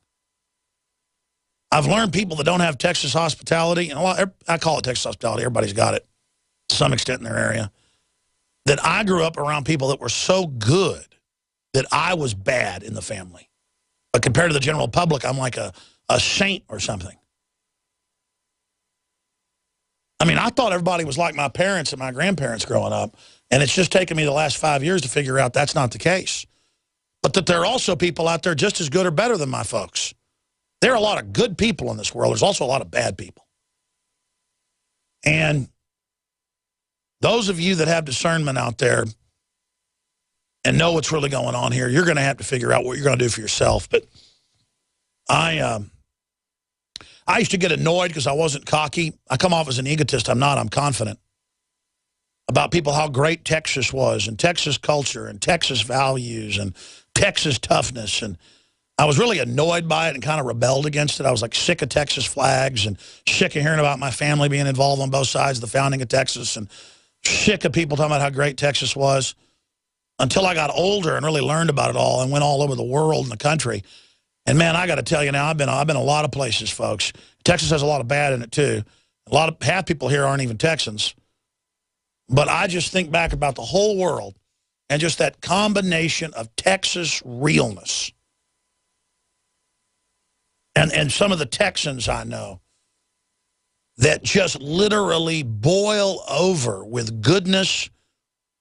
Speaker 2: I've learned people that don't have Texas hospitality, and I call it Texas hospitality, everybody's got it to some extent in their area, that I grew up around people that were so good that I was bad in the family. But compared to the general public, I'm like a saint or something. I mean, I thought everybody was like my parents and my grandparents growing up, and it's just taken me the last 5 years to figure out that's not the case. But that there are also people out there just as good or better than my folks. There are a lot of good people in this world. There's also a lot of bad people. And those of you that have discernment out there and know what's really going on here, you're going to have to figure out what you're going to do for yourself. But I I used to get annoyed because I wasn't cocky. I come off as an egotist. I'm not. I'm confident. About people, how great Texas was, and Texas culture, and Texas values, and Texas toughness. And I was really annoyed by it and kind of rebelled against it. I was like sick of Texas flags and sick of hearing about my family being involved on both sides of the founding of Texas, and sick of people talking about how great Texas was, until I got older and really learned about it all and went all over the world and the country. And man, I got to tell you now, I've been a lot of places, folks. Texas has a lot of bad in it too. Half people here aren't even Texans. But I just think back about the whole world and just that combination of Texas realness. And some of the Texans I know that just literally boil over with goodness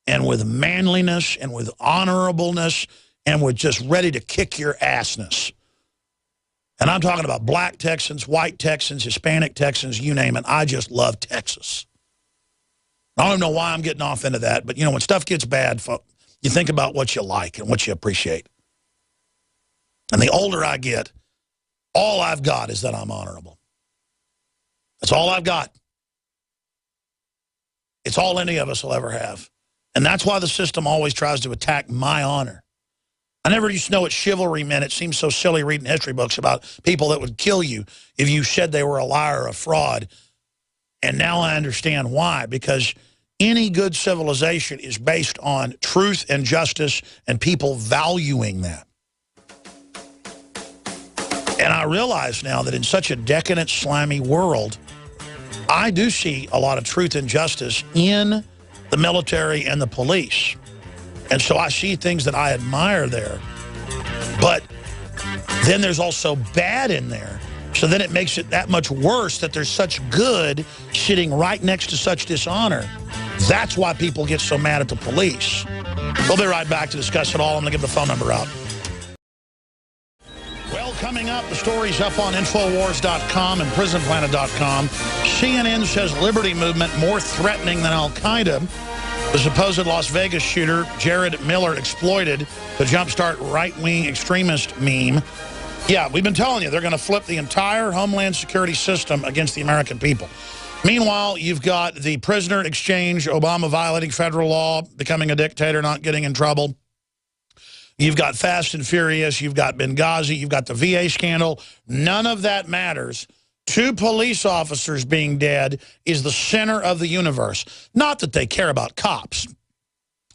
Speaker 2: and with manliness and with honorableness and with just ready to kick your assness. And I'm talking about black Texans, white Texans, Hispanic Texans, you name it. I just love Texas. I don't know why I'm getting off into that, but, you know, when stuff gets bad, you think about what you like and what you appreciate. And the older I get, all I've got is that I'm honorable. That's all I've got. It's all any of us will ever have. And that's why the system always tries to attack my honor. I never used to know what chivalry meant. It seems so silly reading history books about people that would kill you if you said they were a liar or a fraud. And now I understand why, because any good civilization is based on truth and justice and people valuing that. And I realize now that in such a decadent, slimy world, I do see a lot of truth and justice in the military and the police. And so I see things that I admire there. But then there's also bad in there. So then it makes it that much worse that there's such good sitting right next to such dishonor. That's why people get so mad at the police. We'll be right back to discuss it all. I'm going to give the phone number out. Well, coming up, the story's up on Infowars.com and PrisonPlanet.com. CNN says Liberty Movement more threatening than Al-Qaeda. The supposed Las Vegas shooter, Jared Miller, exploited the jumpstart right-wing extremist meme. Yeah, we've been telling you, they're going to flip the entire Homeland Security system against the American people. Meanwhile, you've got the prisoner exchange, Obama violating federal law, becoming a dictator, not getting in trouble. You've got Fast and Furious, you've got Benghazi, you've got the VA scandal. None of that matters. 2 police officers being dead is the center of the universe. Not that they care about cops.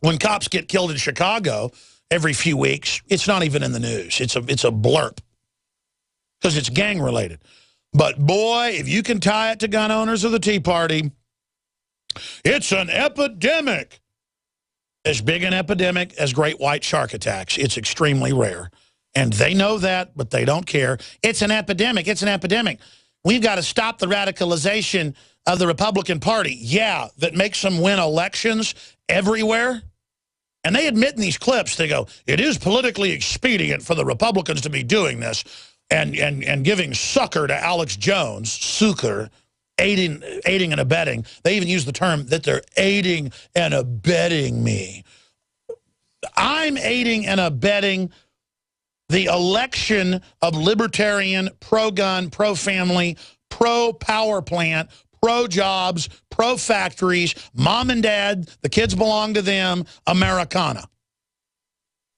Speaker 2: When cops get killed in Chicago every few weeks, it's not even in the news. It's a blurb because it's gang-related. But, boy, if you can tie it to gun owners of the Tea Party, it's an epidemic. As big an epidemic as great white shark attacks. It's extremely rare. And they know that, but they don't care. It's an epidemic. It's an epidemic. We've got to stop the radicalization of the Republican Party. Yeah, that makes them win elections everywhere. And they admit in these clips, they go, it is politically expedient for the Republicans to be doing this and giving succor to Alex Jones, succor, aiding and abetting. They even use the term that they're aiding and abetting me. I'm aiding and abetting the election of libertarian, pro-gun, pro-family, pro-power plant, pro-jobs, pro-factories, mom and dad, the kids belong to them, Americana.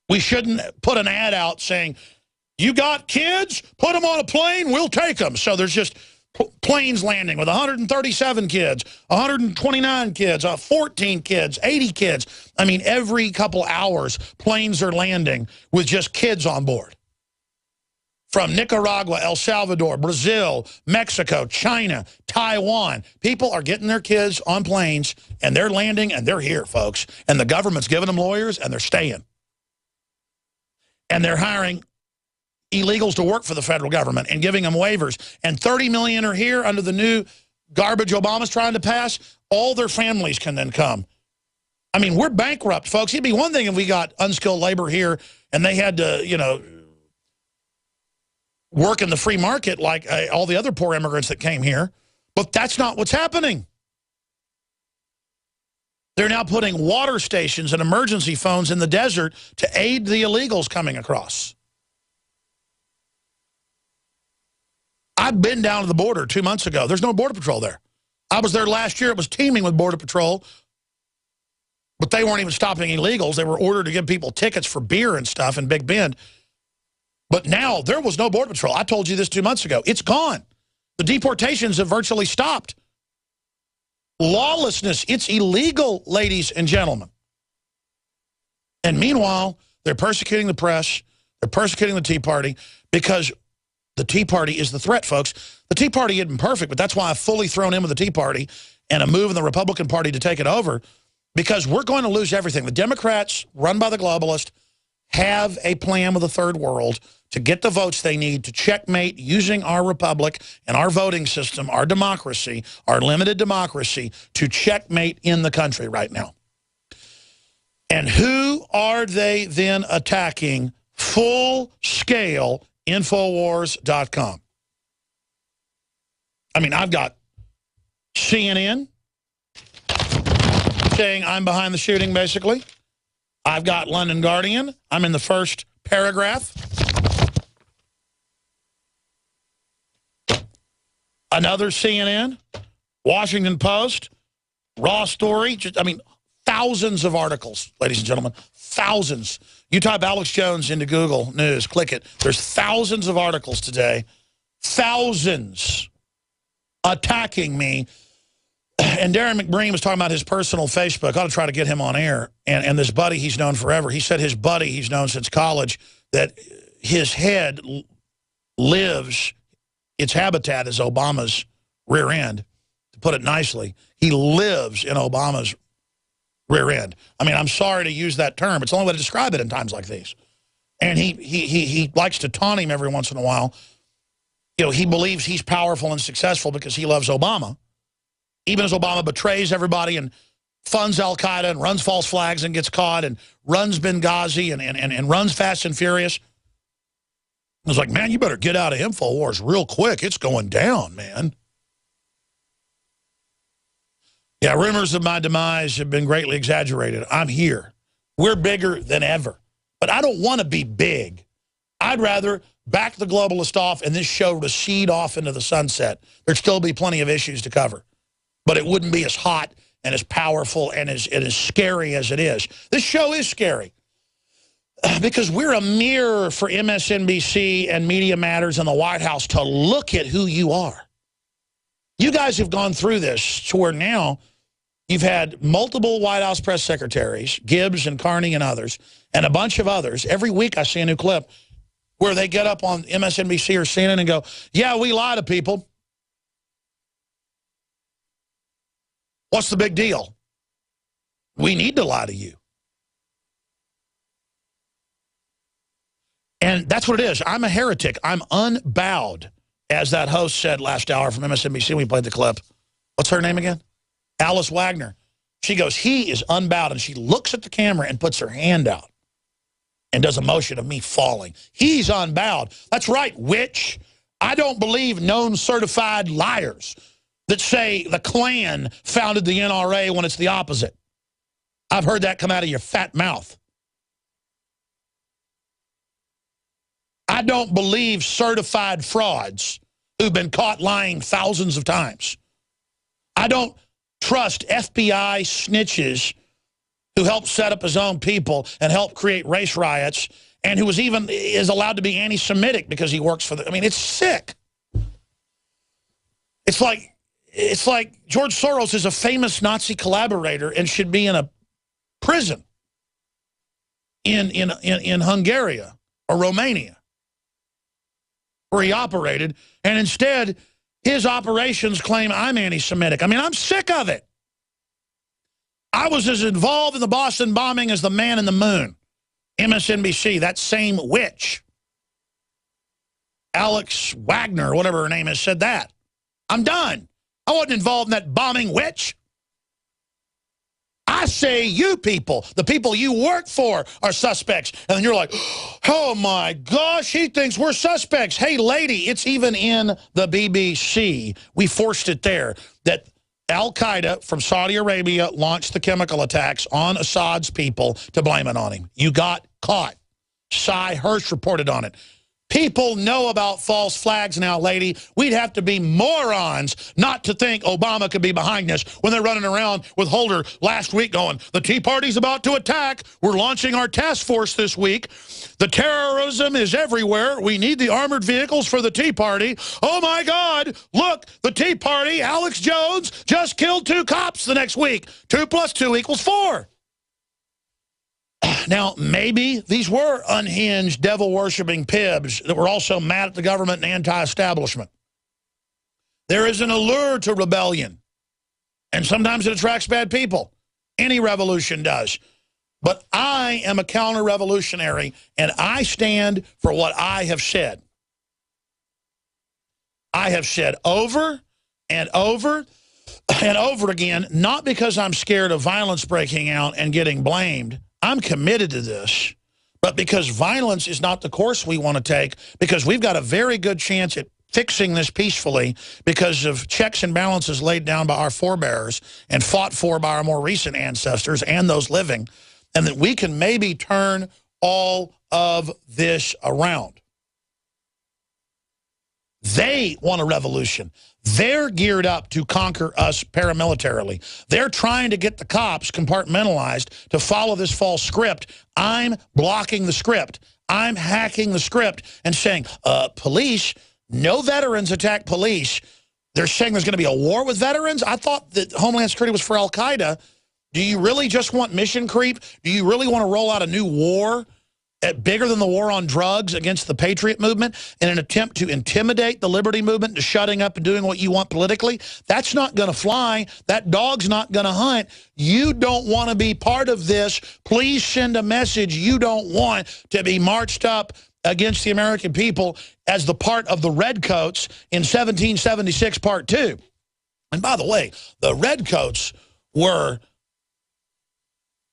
Speaker 2: We shouldn't put an ad out saying, you got kids? Put them on a plane, we'll take them. So there's just planes landing with 137 kids, 129 kids, 14 kids, 80 kids. I mean, every couple hours, planes are landing with just kids on board. From Nicaragua, El Salvador, Brazil, Mexico, China, Taiwan. People are getting their kids on planes, and they're landing, and they're here, folks. And the government's giving them lawyers, and they're staying. And they're hiring illegals to work for the federal government and giving them waivers. And 30 million are here under the new garbage Obama's trying to pass. All their families can then come. I mean, we're bankrupt, folks. It'd be one thing if we got unskilled labor here and they had to, you know, work in the free market like all the other poor immigrants that came here. But that's not what's happening. They're now putting water stations and emergency phones in the desert to aid the illegals coming across. I've been down to the border 2 months ago. There's no Border Patrol there. I was there last year. It was teeming with Border Patrol. But they weren't even stopping illegals. They were ordered to give people tickets for beer and stuff in Big Bend. But now there was no Border Patrol. I told you this 2 months ago. It's gone. The deportations have virtually stopped. Lawlessness. It's illegal, ladies and gentlemen. And meanwhile, they're persecuting the press. They're persecuting the Tea Party because the Tea Party is the threat, folks. The Tea Party isn't perfect, but that's why I've fully thrown in with the Tea Party and a move in the Republican Party to take it over. Because we're going to lose everything. The Democrats, run by the globalists, have a plan with the third world to get the votes they need to checkmate using our republic and our voting system, our democracy, our limited democracy, to checkmate in the country right now. And who are they then attacking? Full-scale Infowars.com. I mean, I've got CNN saying I'm behind the shooting, basically. I've got London Guardian. I'm in the first paragraph. Another CNN, Washington Post, Raw Story. I mean, thousands of articles, ladies and gentlemen, thousands. You type Alex Jones into Google News, click it. There's thousands of articles today, thousands attacking me. And Darren McBreen was talking about his personal Facebook. I ought to try to get him on air. And this buddy he's known forever. He said his buddy he's known since college, that his head lives, its habitat is Obama's rear end, to put it nicely. He lives in Obama's rear end. I mean, I'm sorry to use that term. It's the only way to describe it in times like these. And he likes to taunt him every once in a while. You know, he believes he's powerful and successful because he loves Obama. Even as Obama betrays everybody and funds al-Qaeda and runs false flags and gets caught and runs Benghazi and runs Fast and Furious. I was like, man, you better get out of InfoWars real quick. It's going down, man. Yeah, rumors of my demise have been greatly exaggerated. I'm here. We're bigger than ever. But I don't want to be big. I'd rather back the globalist off and this show recede off into the sunset. There'd still be plenty of issues to cover. But it wouldn't be as hot and as powerful and as scary as it is. This show is scary because we're a mirror for MSNBC and Media Matters and the White House to look at who you are. You guys have gone through this to where now you've had multiple White House press secretaries, Gibbs and Carney and others, and a bunch of others. Every week I see a new clip where they get up on MSNBC or CNN and go, yeah, we lie to people. What's the big deal? We need to lie to you. And that's what it is. I'm a heretic. I'm unbowed, as that host said last hour from MSNBC when we played the clip. What's her name again? Alice Wagner. She goes, he is unbowed. And she looks at the camera and puts her hand out and does a motion of me falling. He's unbowed. That's right, witch. I don't believe known certified liars that say the Klan founded the NRA when it's the opposite. I've heard that come out of your fat mouth. I don't believe certified frauds who've been caught lying thousands of times. I don't trust FBI snitches who helped set up his own people and helped create race riots and who is allowed to be anti-Semitic because he works for the... I mean, it's sick. It's like George Soros is a famous Nazi collaborator and should be in a prison in Hungary or Romania where he operated, and instead his operations claim I'm anti-Semitic. I mean, I'm sick of it. I was as involved in the Boston bombing as the man in the moon. MSNBC, that same witch. Alex Wagner, whatever her name is, said that. I'm done. I wasn't involved in that bombing, witch. I say you people, the people you work for, are suspects. And then you're like, oh my gosh, he thinks we're suspects. Hey, lady, it's even in the BBC. We forced it there that al-Qaeda from Saudi Arabia launched the chemical attacks on Assad's people to blame it on him. You got caught. Cy Hirsch reported on it. People know about false flags now, lady. We'd have to be morons not to think Obama could be behind this when they're running around with Holder last week going, the Tea Party's about to attack. We're launching our task force this week. The terrorism is everywhere. We need the armored vehicles for the Tea Party. Oh, my God. Look, the Tea Party, Alex Jones, just killed 2 cops the next week. 2 + 2 = 4. Now, maybe these were unhinged, devil-worshipping pibs that were also mad at the government and anti-establishment. There is an allure to rebellion, and sometimes it attracts bad people. Any revolution does. But I am a counter-revolutionary, and I stand for what I have said. I have said over and over and over again, not because I'm scared of violence breaking out and getting blamed. I'm committed to this, but because violence is not the course we want to take, because we've got a very good chance at fixing this peacefully because of checks and balances laid down by our forebears and fought for by our more recent ancestors and those living, and that we can maybe turn all of this around. They want a revolution. They're geared up to conquer us paramilitarily. They're trying to get the cops compartmentalized to follow this false script. I'm blocking the script. I'm hacking the script and saying, police, no veterans attack police. They're saying there's going to be a war with veterans? I thought that Homeland Security was for Al-Qaeda. Do you really just want mission creep? Do you really want to roll out a new war bigger than the war on drugs against the Patriot movement in an attempt to intimidate the Liberty movement into shutting up and doing what you want politically? That's not going to fly. That dog's not going to hunt. You don't want to be part of this. Please send a message. You don't want to be marched up against the American people as the part of the Redcoats in 1776 Part 2. And by the way, the Redcoats were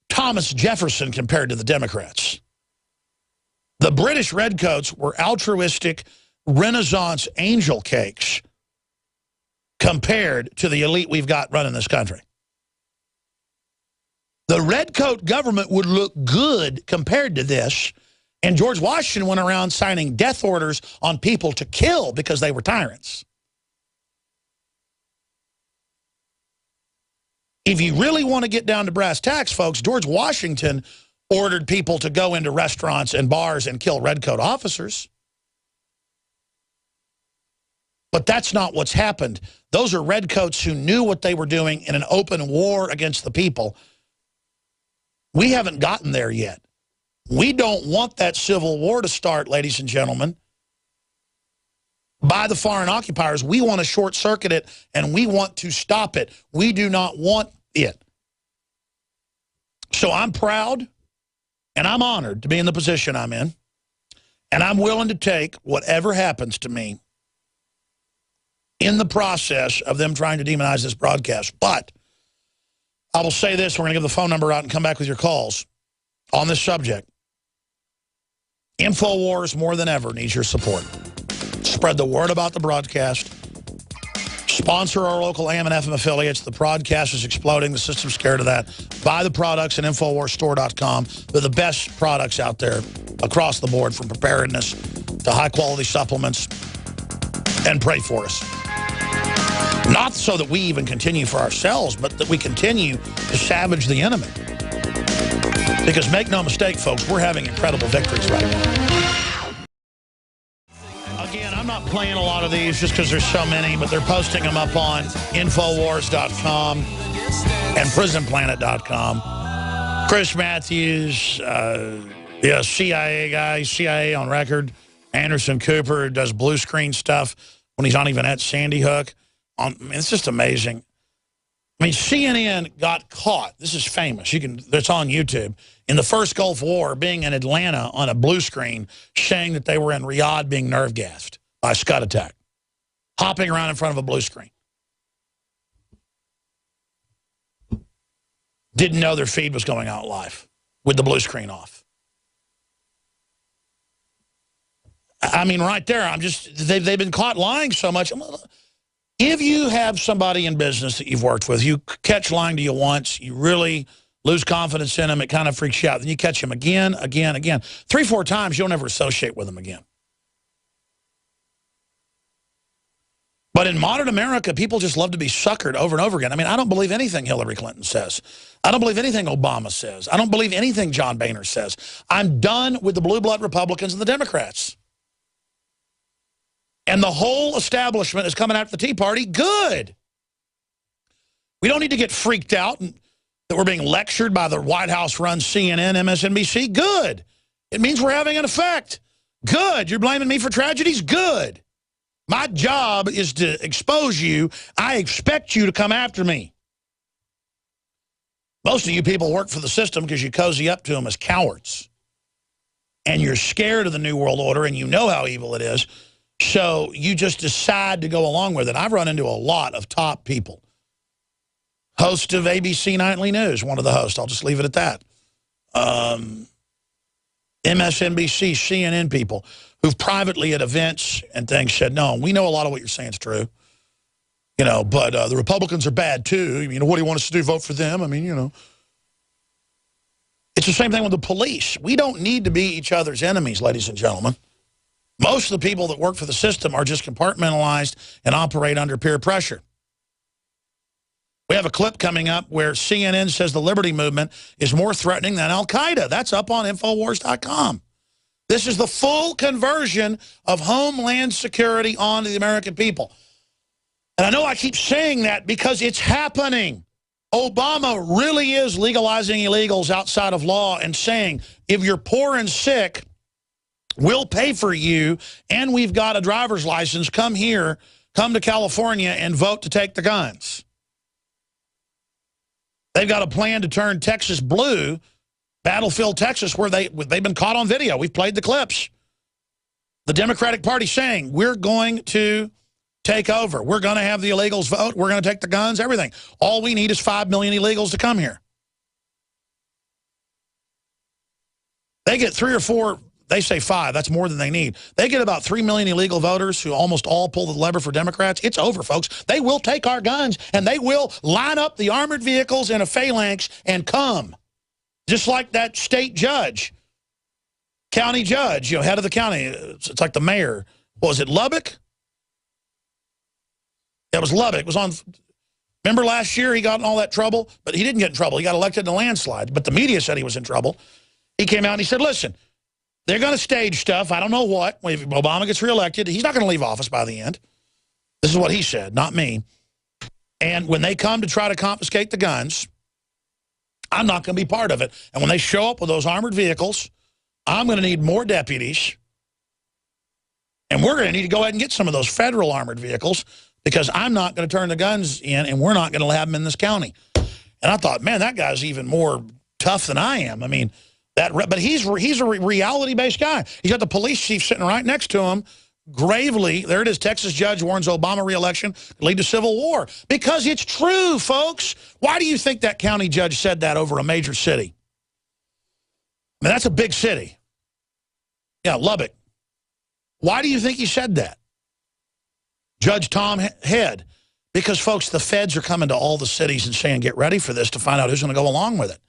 Speaker 2: Thomas Jefferson compared to the Democrats. The British Redcoats were altruistic Renaissance angel cakes compared to the elite we've got running this country. The Redcoat government would look good compared to this, and George Washington went around signing death orders on people to kill because they were tyrants. If you really want to get down to brass tacks, folks, George Washington ordered people to go into restaurants and bars and kill Redcoat officers. But that's not what's happened. Those are Redcoats who knew what they were doing in an open war against the people. We haven't gotten there yet. We don't want that civil war to start, ladies and gentlemen, by the foreign occupiers. We want to short-circuit it, and we want to stop it. We do not want it. So I'm proud. And I'm honored to be in the position I'm in. And I'm willing to take whatever happens to me in the process of them trying to demonize this broadcast. But I will say this. We're going to give the phone number out and come back with your calls on this subject. InfoWars, more than ever, needs your support. Spread the word about the broadcast. Sponsor our local AM and FM affiliates. The broadcast is exploding. The system's scared of that. Buy the products at InfoWarsStore.com. They're the best products out there across the board, from preparedness to high-quality supplements. And pray for us. Not so that we even continue for ourselves, but that we continue to savage the enemy. Because make no mistake, folks, we're having incredible victories right now. Again, I'm not playing a lot of these just because there's so many, but they're posting them up on Infowars.com and PrisonPlanet.com. Chris Matthews, CIA guy, CIA on record. Anderson Cooper does blue screen stuff when he's not even at Sandy Hook. It's just amazing. I mean, CNN got caught. This is famous. It's on YouTube. In the first Gulf War, being in Atlanta on a blue screen, saying that they were in Riyadh being nerve gassed by a Scud attack, hopping around in front of a blue screen. Didn't know their feed was going out live with the blue screen off. I mean, right there, they've been caught lying so much. If you have somebody in business that you've worked with, you catch lying to you once, you really lose confidence in them, it kind of freaks you out. Then you catch them again. 3-4 times, you'll never associate with them again. But in modern America, people just love to be suckered over and over again. I mean, I don't believe anything Hillary Clinton says. I don't believe anything Obama says. I don't believe anything John Boehner says. I'm done with the blue blood Republicans and the Democrats. And the whole establishment is coming after the Tea Party. Good. We don't need to get freaked out that we're being lectured by the White House-run CNN, MSNBC. Good. It means we're having an effect. Good. You're blaming me for tragedies? Good. My job is to expose you. I expect you to come after me. Most of you people work for the system because you cozy up to them as cowards. And you're scared of the New World Order, and you know how evil it is. So you just decide to go along with it. I've run into a lot of top people. Host of ABC Nightly News, one of the hosts. I'll just leave it at that. MSNBC, CNN people who've privately at events and things said, no, we know a lot of what you're saying is true. You know, but the Republicans are bad too. You know, what do you want us to do, vote for them? I mean, you know. It's the same thing with the police. We don't need to be each other's enemies, ladies and gentlemen. Most of the people that work for the system are just compartmentalized and operate under peer pressure. We have a clip coming up where CNN says the Liberty Movement is more threatening than Al-Qaeda. That's up on Infowars.com. This is the full conversion of Homeland Security onto the American people. And I know I keep saying that because it's happening. Obama really is legalizing illegals outside of law and saying, if you're poor and sick, we'll pay for you, and we've got a driver's license. Come here, come to California, and vote to take the guns. They've got a plan to turn Texas blue, Battlefield, Texas, where they've been caught on video. We've played the clips. The Democratic Party saying, we're going to take over. We're going to have the illegals vote. We're going to take the guns, everything. All we need is 5 million illegals to come here. They get 3 or 4, they say 5. That's more than they need. They get about 3 million illegal voters who almost all pull the lever for Democrats. It's over, folks. They will take our guns, and they will line up the armored vehicles in a phalanx and come. Just like that state judge, county judge, you know, head of the county. It's like the mayor. What was it, Lubbock? It was Lubbock. It was on. Remember last year he got in all that trouble? But he didn't get in trouble. He got elected in a landslide. But the media said he was in trouble. He came out and he said, listen, they're going to stage stuff. I don't know what. If Obama gets reelected, he's not going to leave office by the end. This is what he said, not me. And when they come to try to confiscate the guns, I'm not going to be part of it. And when they show up with those armored vehicles, I'm going to need more deputies. And we're going to need to go ahead and get some of those federal armored vehicles because I'm not going to turn the guns in, and we're not going to have them in this county. And I thought, man, that guy's even more tough than I am. I mean, but he's a reality-based guy. He's got the police chief sitting right next to him, gravely. There it is. Texas judge warns Obama re-election could lead to civil war. Because it's true, folks. Why do you think that county judge said that over a major city? I mean, that's a big city. Yeah, Lubbock. Why do you think he said that? Judge Tom Head. Because, folks, the feds are coming to all the cities and saying, get ready for this, to find out who's going to go along with it.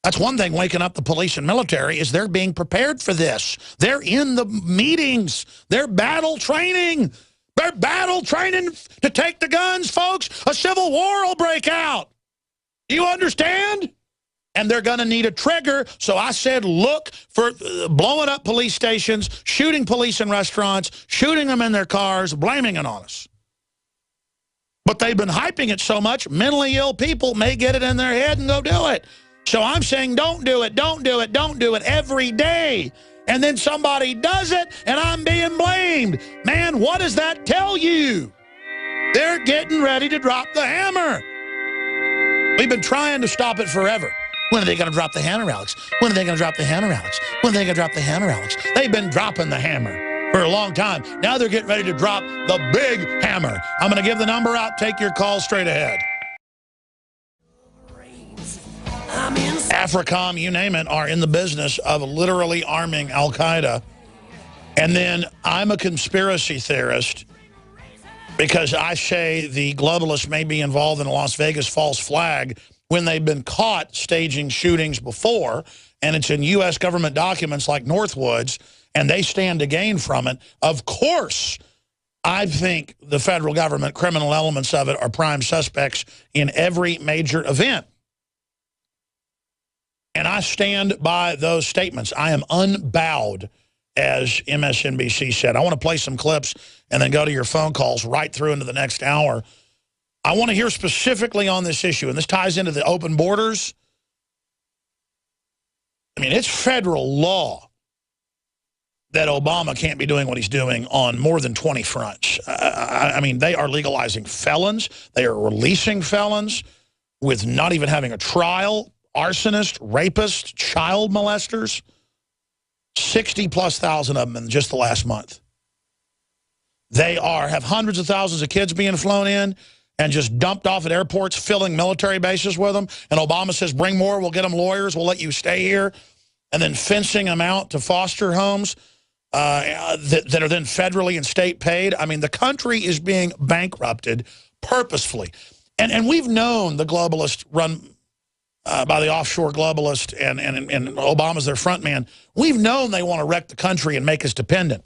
Speaker 2: That's one thing waking up the police and military is they're being prepared for this. They're in the meetings. They're battle training. They're battle training to take the guns, folks. A civil war will break out. Do you understand? And they're going to need a trigger. So I said, look for blowing up police stations, shooting police in restaurants, shooting them in their cars, blaming it on us. But they've been hyping it so much, mentally ill people may get it in their head and go do it. So I'm saying don't do it, don't do it, don't do it every day. And then somebody does it, and I'm being blamed. Man, what does that tell you? They're getting ready to drop the hammer. We've been trying to stop it forever. When are they going to drop the hammer, Alex? When are they going to drop the hammer, Alex? When are they going to drop the hammer, Alex? They've been dropping the hammer for a long time. Now they're getting ready to drop the big hammer. I'm going to give the number out. Take your call straight ahead. AFRICOM, you name it, are in the business of literally arming Al-Qaeda. And then I'm a conspiracy theorist because I say the globalists may be involved in a Las Vegas false flag when they've been caught staging shootings before, and it's in U.S. government documents like Northwoods, and they stand to gain from it. Of course, I think the federal government, criminal elements of it, are prime suspects in every major event. And I stand by those statements. I am unbowed, as MSNBC said. I want to play some clips and then go to your phone calls right through into the next hour. I want to hear specifically on this issue, and this ties into the open borders. I mean, it's federal law that Obama can't be doing what he's doing on more than 20 fronts. I mean, they are legalizing felons. They are releasing felons with not even having a trial. Arsonists, rapists, child molesters. 60,000+ of them in just the last month. They have hundreds of thousands of kids being flown in and just dumped off at airports, filling military bases with them. And Obama says, bring more, we'll get them lawyers, we'll let you stay here. And then fencing them out to foster homes that are then federally and state paid. I mean, the country is being bankrupted purposefully. And we've known the globalists run by the offshore globalist and Obama's their front man. We've known they want to wreck the country and make us dependent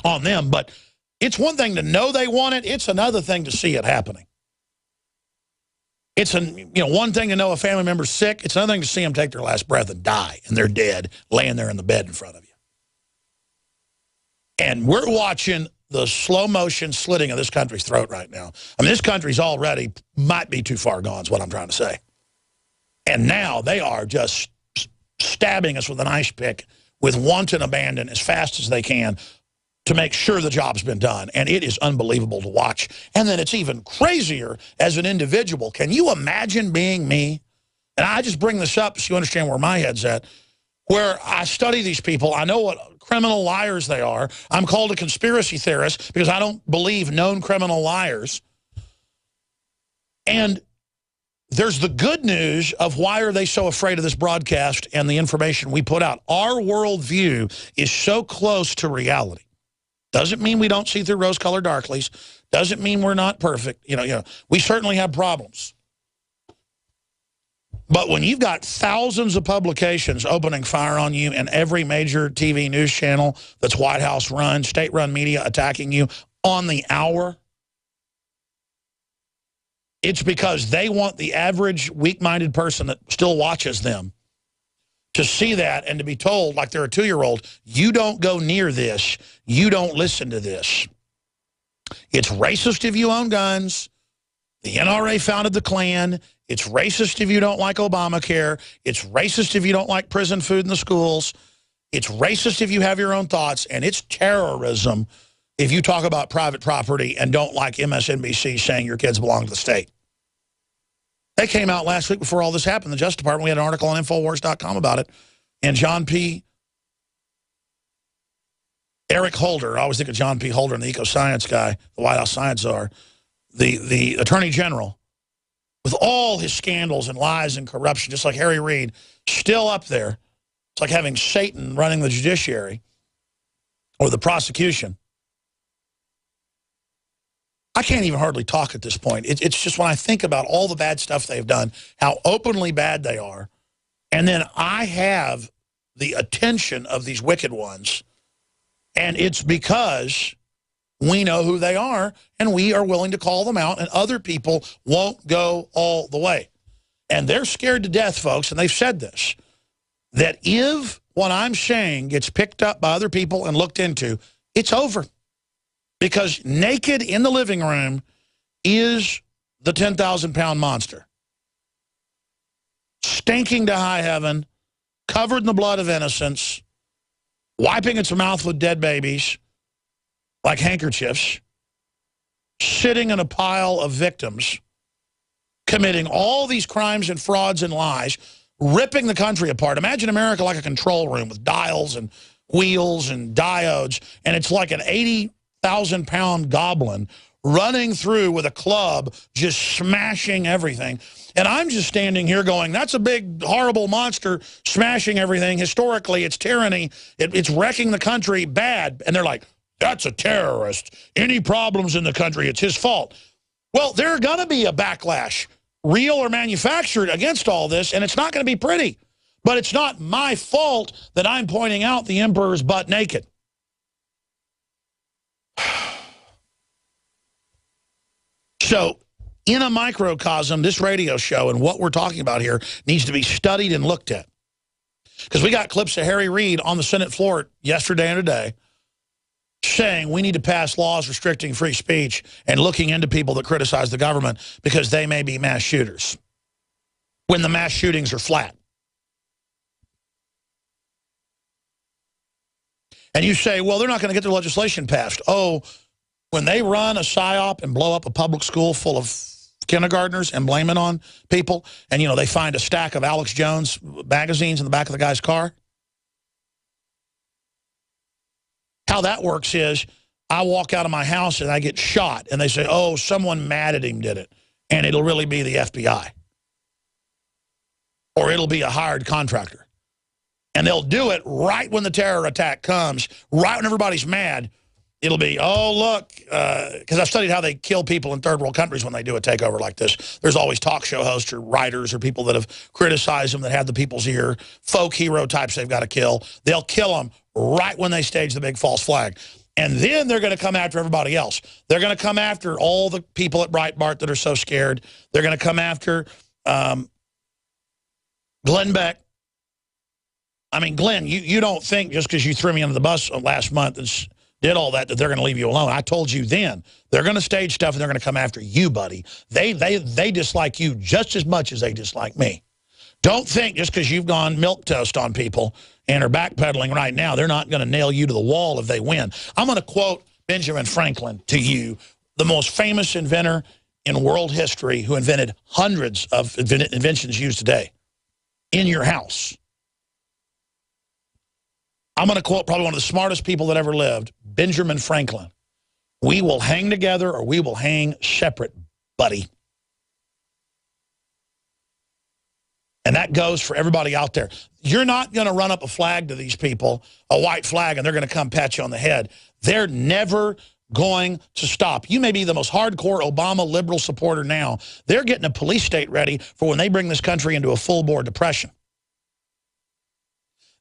Speaker 2: on them. But it's one thing to know they want it. It's another thing to see it happening. It's one thing to know a family member's sick. It's another thing to see them take their last breath and die, and they're dead, laying there in the bed in front of you. And we're watching the slow motion slitting of this country's throat right now. I mean, this country's already might be too far gone is what I'm trying to say. And now they are just stabbing us with an ice pick with wanton abandon as fast as they can to make sure the job's been done. And it is unbelievable to watch. And then it's even crazier as an individual. Can you imagine being me? And I just bring this up so you understand where my head's at. Where I study these people, I know what criminal liars they are. I'm called a conspiracy theorist because I don't believe known criminal liars. And there's the good news of why are they so afraid of this broadcast and the information we put out. Our worldview is so close to reality. Doesn't mean we don't see through rose-colored darklies. Doesn't mean we're not perfect. We certainly have problems. But when you've got thousands of publications opening fire on you and every major TV news channel that's White House run, state-run media attacking you on the hour, it's because they want the average weak-minded person that still watches them to see that and to be told, like they're a 2-year-old, you don't go near this. You don't listen to this. It's racist if you own guns. The NRA founded the Klan. It's racist if you don't like Obamacare. It's racist if you don't like prison food in the schools. It's racist if you have your own thoughts. And it's terrorism if you talk about private property and don't like MSNBC saying your kids belong to the state. They came out last week before all this happened. The Justice Department, we had an article on Infowars.com about it. And Eric Holder, I always think of John P. Holder and the eco-science guy, the White House science czar, the Attorney General, with all his scandals and lies and corruption, just like Harry Reid, still up there. It's like having Satan running the judiciary or the prosecution. I can't even hardly talk at this point. It's just when I think about all the bad stuff they've done, how openly bad they are, and then I have the attention of these wicked ones, and it's because we know who they are, and we are willing to call them out, and other people won't go all the way. And they're scared to death, folks, and they've said this, that if what I'm saying gets picked up by other people and looked into, it's over. Because naked in the living room is the 10,000-pound monster. Stinking to high heaven, covered in the blood of innocents, wiping its mouth with dead babies like handkerchiefs, sitting in a pile of victims, committing all these crimes and frauds and lies, ripping the country apart. Imagine America like a control room with dials and wheels and diodes, and it's like an 80,000-pound goblin running through with a club, just smashing everything. And I'm just standing here going, that's a big, horrible monster smashing everything. Historically, it's tyranny. It's wrecking the country bad. And they're like, that's a terrorist. Any problems in the country, it's his fault. Well, there's going to be a backlash, real or manufactured, against all this, and it's not going to be pretty. But it's not my fault that I'm pointing out the emperor's butt naked. So in a microcosm, this radio show and what we're talking about here needs to be studied and looked at. Because we got clips of Harry Reid on the Senate floor yesterday and today saying we need to pass laws restricting free speech and looking into people that criticize the government because they may be mass shooters when the mass shootings are flat. And you say, well, they're not going to get their legislation passed. Oh, when they run a PSYOP and blow up a public school full of kindergartners and blame it on people, and, you know, they find a stack of Alex Jones magazines in the back of the guy's car. How that works is I walk out of my house and I get shot, and they say, oh, someone mad at him did it, and it'll really be the FBI. Or it'll be a hired contractor. And they'll do it right when the terror attack comes, right when everybody's mad. It'll be, oh, look, because I've studied how they kill people in third world countries when they do a takeover like this. There's always talk show hosts or writers or people that have criticized them that have the people's ear, folk hero types they've got to kill. They'll kill them right when they stage the big false flag. And then they're going to come after everybody else. They're going to come after all the people at Breitbart that are so scared. They're going to come after Glenn Beck. I mean, Glenn, you don't think just because you threw me under the bus last month and did all that they're going to leave you alone. I told you then. They're going to stage stuff and they're going to come after you, buddy. They dislike you just as much as they dislike me. Don't think just because you've gone milquetoast on people and are backpedaling right now, they're not going to nail you to the wall if they win. I'm going to quote Benjamin Franklin to you, the most famous inventor in world history who invented hundreds of inventions used today in your house. I'm going to quote probably one of the smartest people that ever lived, Benjamin Franklin. We will hang together or we will hang separate, buddy. And that goes for everybody out there. You're not going to run up a flag to these people, a white flag, and they're going to come pat you on the head. They're never going to stop. You may be the most hardcore Obama liberal supporter now. They're getting a police state ready for when they bring this country into a full-bore depression.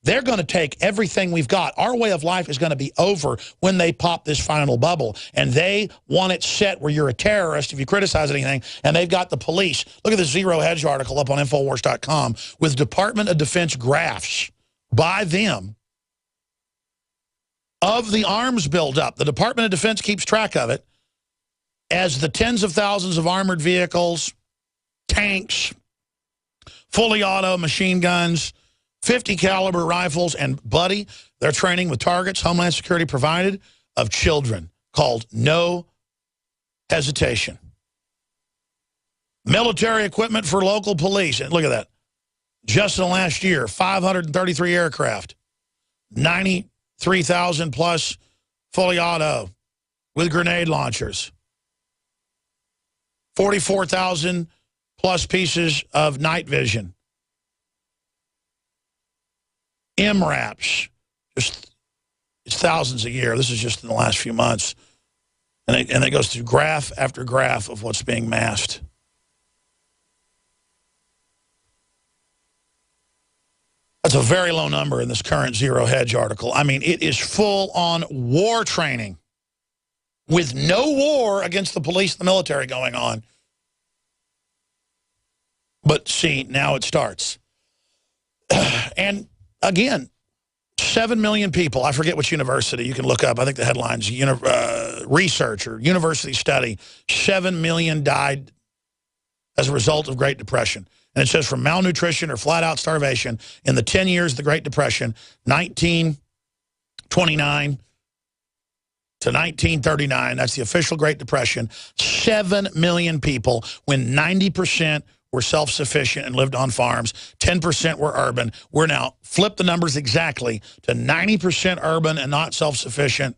Speaker 2: They're going to take everything we've got. Our way of life is going to be over when they pop this final bubble. And they want it set where you're a terrorist if you criticize anything. And they've got the police. Look at the Zero Hedge article up on Infowars.com with Department of Defense graphs by them of the arms buildup. The Department of Defense keeps track of it as the tens of thousands of armored vehicles, tanks, fully auto machine guns, 50 caliber rifles, and, buddy, they're training with targets Homeland Security provided of children called No Hesitation. Military equipment for local police. And look at that. Just in the last year, 533 aircraft, 93,000 plus fully auto with grenade launchers, 44,000 plus pieces of night vision. MRAPs, just it's thousands a year. This is just in the last few months. And it goes through graph after graph of what's being masked. That's a very low number in this current Zero Hedge article. I mean, it is full-on war training with no war against the police and the military going on. But see, now it starts. And again, 7 million people. I forget which university. You can look up. I think the headline's research or university study. 7 million died as a result of Great Depression. And it says from malnutrition or flat-out starvation in the 10 years of the Great Depression, 1929 to 1939. That's the official Great Depression. 7 million people when 90% were self-sufficient and lived on farms. 10% were urban. We're now flip the numbers exactly to 90% urban and not self-sufficient,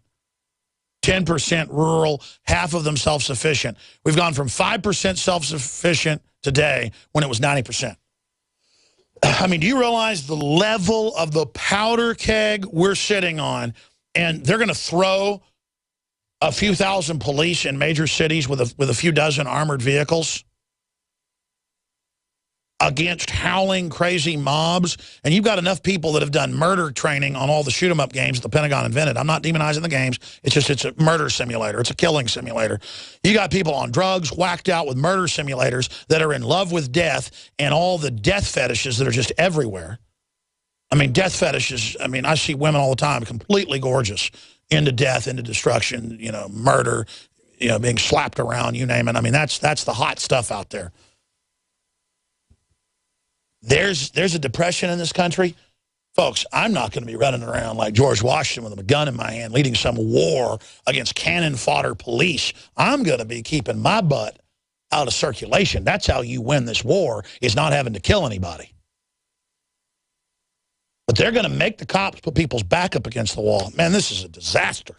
Speaker 2: 10% rural, half of them self-sufficient. We've gone from 5% self-sufficient today when it was 90%. I mean, do you realize the level of the powder keg we're sitting on? And they're going to throw a few thousand police in major cities with a few dozen armored vehicles. against howling, crazy mobs, and you've got enough people that have done murder training on all the shoot-'em-up games that the Pentagon invented. I'm not demonizing the games. It's just it's a murder simulator. It's a killing simulator. You got people on drugs, whacked out with murder simulators that are in love with death and all the death fetishes that are just everywhere. I mean, death fetishes, I mean, I see women all the time completely gorgeous, into death, into destruction, you know, murder, you know, being slapped around, you name it. I mean, that's the hot stuff out there. There's a depression in this country. Folks, I'm not going to be running around like George Washington with a gun in my hand leading some war against cannon fodder police. I'm going to be keeping my butt out of circulation. That's how you win this war, is not having to kill anybody. But they're going to make the cops put people's back up against the wall. Man, this is a disaster.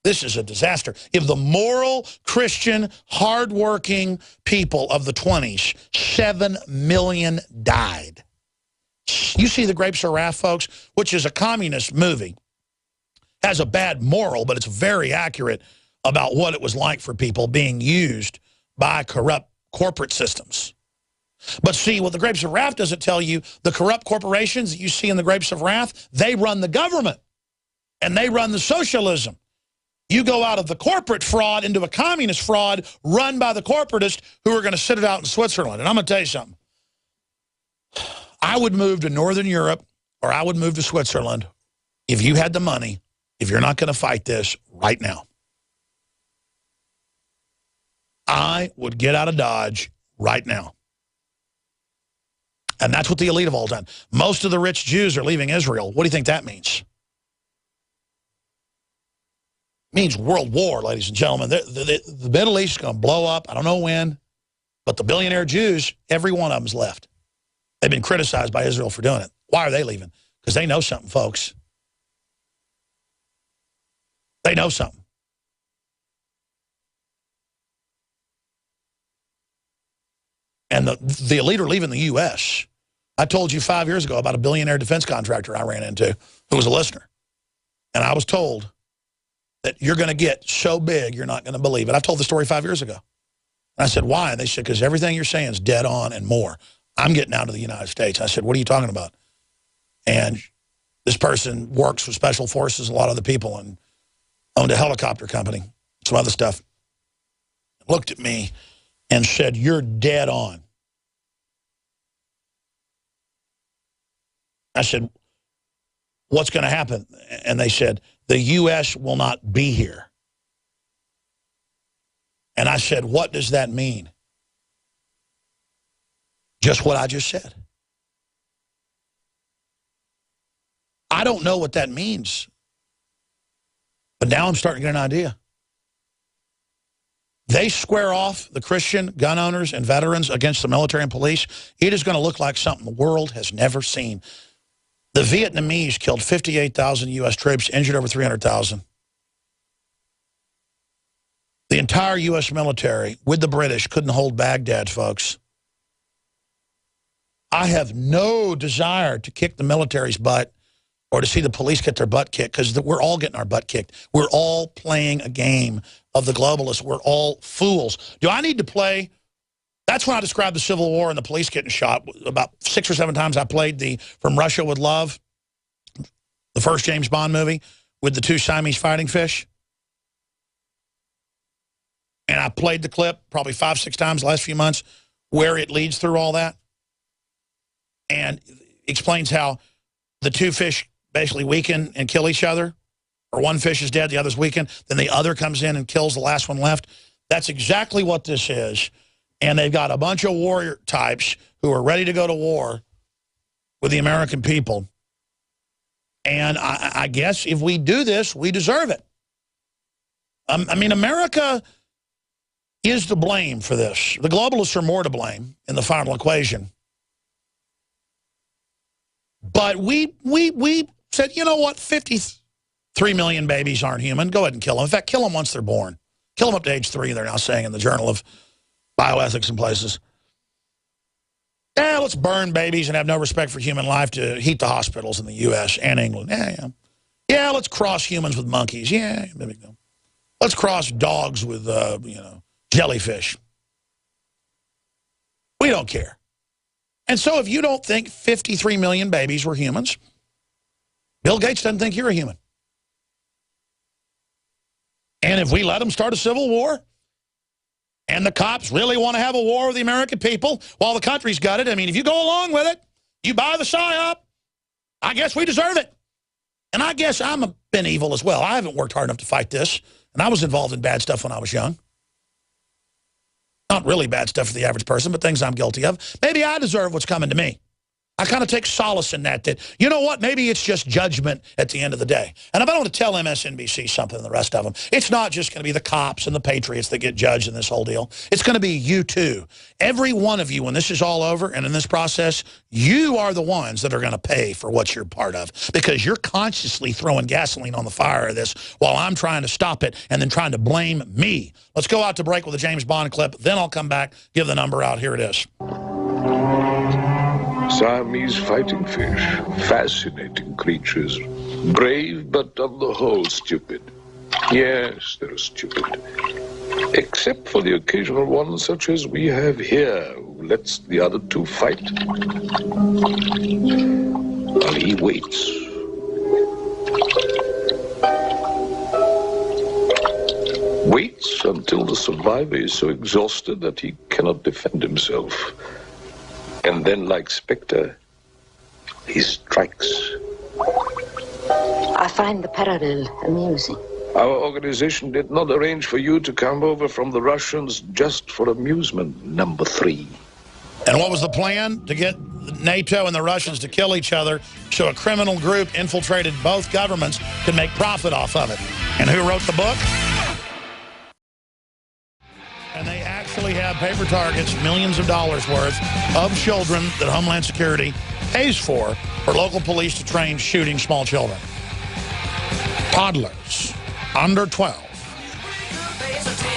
Speaker 2: This is a disaster. If the moral, Christian, hardworking people of the 20s, 7 million died. You see The Grapes of Wrath, folks, which is a communist movie. Has a bad moral, but it's very accurate about what it was like for people being used by corrupt corporate systems. But see, what The Grapes of Wrath doesn't tell you, the corrupt corporations that you see in The Grapes of Wrath, they run the government. And they run the socialism. You go out of the corporate fraud into a communist fraud run by the corporatists who are going to sit it out in Switzerland. And I'm going to tell you something. I would move to Northern Europe, or I would move to Switzerland if you had the money, if you're not going to fight this right now. I would get out of Dodge right now. And that's what the elite have all done. Most of the rich Jews are leaving Israel. What do you think that means? Means world war, ladies and gentlemen. The Middle East is going to blow up. I don't know when. But the billionaire Jews, every one of them's left. They've been criticized by Israel for doing it. Why are they leaving? Because they know something, folks. They know something. And the elite are leaving the U.S. I told you 5 years ago about a billionaire defense contractor I ran into who was a listener. And I was told that you're going to get so big, you're not going to believe it. I told the story 5 years ago. And I said, why? And they said, because everything you're saying is dead on and more. I'm getting out of the United States. I said, what are you talking about? And this person works with special forces, a lot of other people, and owned a helicopter company, some other stuff. Looked at me and said, you're dead on. I said, what's going to happen? And they said, the U.S. will not be here. And I said, what does that mean? Just what I just said. I don't know what that means. But now I'm starting to get an idea. They square off the Christian gun owners and veterans against the military and police. It is going to look like something the world has never seen. The Vietnamese killed 58,000 U.S. troops, injured over 300,000. The entire U.S. military, with the British, couldn't hold Baghdad, folks. I have no desire to kick the military's butt or to see the police get their butt kicked, because we're all getting our butt kicked. We're all playing a game of the globalists. We're all fools. Do I need to play? That's when I described the Civil War and the police getting shot. About 6 or 7 times I played the From Russia with Love, the first James Bond movie with the 2 Siamese fighting fish. And I played the clip probably 5, 6 times the last few months where it leads through all that. And explains how the 2 fish basically weaken and kill each other. Or one fish is dead, the other's weakened. Then the other comes in and kills the last one left. That's exactly what this is. And they've got a bunch of warrior types who are ready to go to war with the American people. And I guess if we do this, we deserve it. I mean, America is to blame for this. The globalists are more to blame in the final equation. But we said, you know what, 53 million babies aren't human. Go ahead and kill them. In fact, kill them once they're born. Kill them up to age 3, they're now saying in the Journal of Bioethics and places. Yeah, let's burn babies and have no respect for human life to heat the hospitals in the U.S. and England. Yeah, let's cross humans with monkeys. Yeah, there we go. Let's cross dogs with, jellyfish. We don't care. And so if you don't think 53 million babies were humans, Bill Gates doesn't think you're a human. And if we let them start a civil war, and the cops really want to have a war with the American people while the country's got it, I mean, if you go along with it, you buy the psyop, I guess we deserve it. And I guess I'm been evil as well. I haven't worked hard enough to fight this, and I was involved in bad stuff when I was young. Not really bad stuff for the average person, but things I'm guilty of. Maybe I deserve what's coming to me. I kind of take solace in that, you know what, maybe it's just judgment at the end of the day. And if I don't want to tell MSNBC something and the rest of them, it's not just going to be the cops and the patriots that get judged in this whole deal. It's going to be you too. Every one of you, when this is all over and in this process, you are the ones that are going to pay for what you're part of, because you're consciously throwing gasoline on the fire of this while I'm trying to stop it and then trying to blame me. Let's go out to break with a James Bond clip. Then I'll come back, give the number out. Here it is.
Speaker 5: Siamese fighting fish, fascinating creatures, brave but on the whole stupid. Yes, they're stupid. Except for the occasional one such as we have here, who lets the other two fight. While he waits. Waits until the survivor is so exhausted that he cannot defend himself. And then, like Spectre, he strikes.
Speaker 6: I find the parallel amusing.
Speaker 5: Our organization did not arrange for you to come over from the Russians just for amusement, number 3.
Speaker 2: And what was the plan? To get NATO and the Russians to kill each other so a criminal group infiltrated both governments could make profit off of it. And who wrote the book? And they actually have paper targets, millions of dollars worth, of children that Homeland Security pays for local police to train shooting small children. Toddlers, under 12.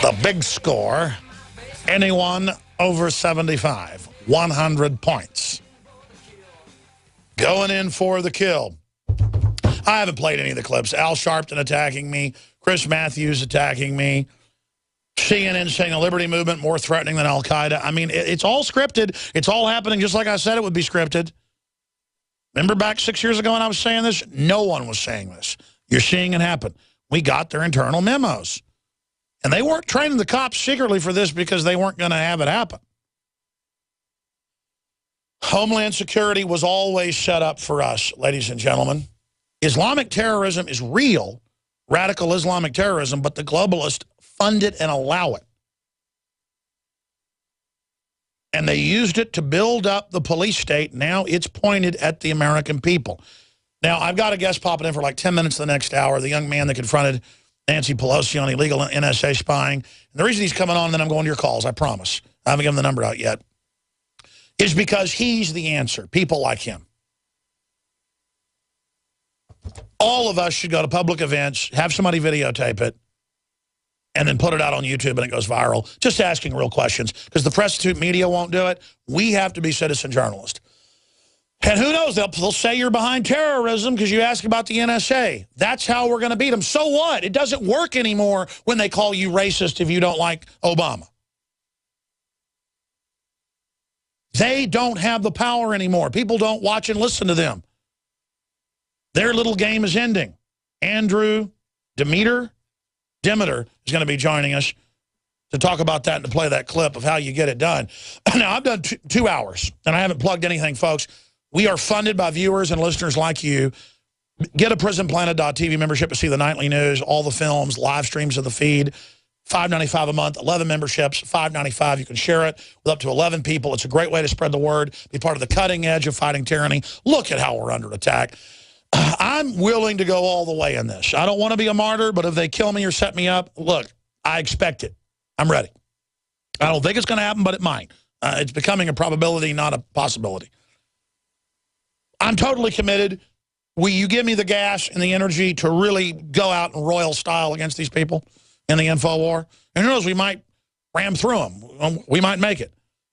Speaker 2: The big score, anyone over 75, 100 points. Going in for the kill. I haven't played any of the clips. Al Sharpton attacking me, Chris Matthews attacking me, CNN saying the Liberty Movement more threatening than Al-Qaeda. I mean, it's all scripted. It's all happening just like I said it would be scripted. Remember back 6 years ago when I was saying this? No one was saying this. You're seeing it happen. We got their internal memos. And they weren't training the cops secretly for this because they weren't going to have it happen. Homeland Security was always set up for us, ladies and gentlemen. Islamic terrorism is real, radical Islamic terrorism, but the globalists fund it and allow it. And they used it to build up the police state. Now it's pointed at the American people. Now, I've got a guest popping in for like 10 minutes the next hour, the young man that confronted Nancy Pelosi on illegal NSA spying. And the reason he's coming on, and then I'm going to your calls, I promise. I haven't given the number out yet, is because he's the answer. People like him. All of us should go to public events, have somebody videotape it, and then put it out on YouTube and it goes viral, just asking real questions. Because the prostitute media won't do it. We have to be citizen journalists. And who knows, they'll say you're behind terrorism because you ask about the NSA. That's how we're going to beat them. So what? It doesn't work anymore when they call you racist if you don't like Obama. They don't have the power anymore. People don't watch and listen to them. Their little game is ending. Demeter is going to be joining us to talk about that and to play that clip of how you get it done. Now, I've done 2 hours, and I haven't plugged anything, folks. We are funded by viewers and listeners like you. Get a PrisonPlanet.tv membership to see the nightly news, all the films, live streams of the feed. $5.95 a month, 11 memberships, $5.95. You can share it with up to 11 people. It's a great way to spread the word, be part of the cutting edge of fighting tyranny. Look at how we're under attack. I'm willing to go all the way in this. I don't want to be a martyr, but if they kill me or set me up, look, I expect it. I'm ready. I don't think it's going to happen, but it might. It's becoming a probability, not a possibility. I'm totally committed. Will you give me the gas and the energy to really go out in royal style against these people in the info war? And who knows, we might ram through them. We might make it.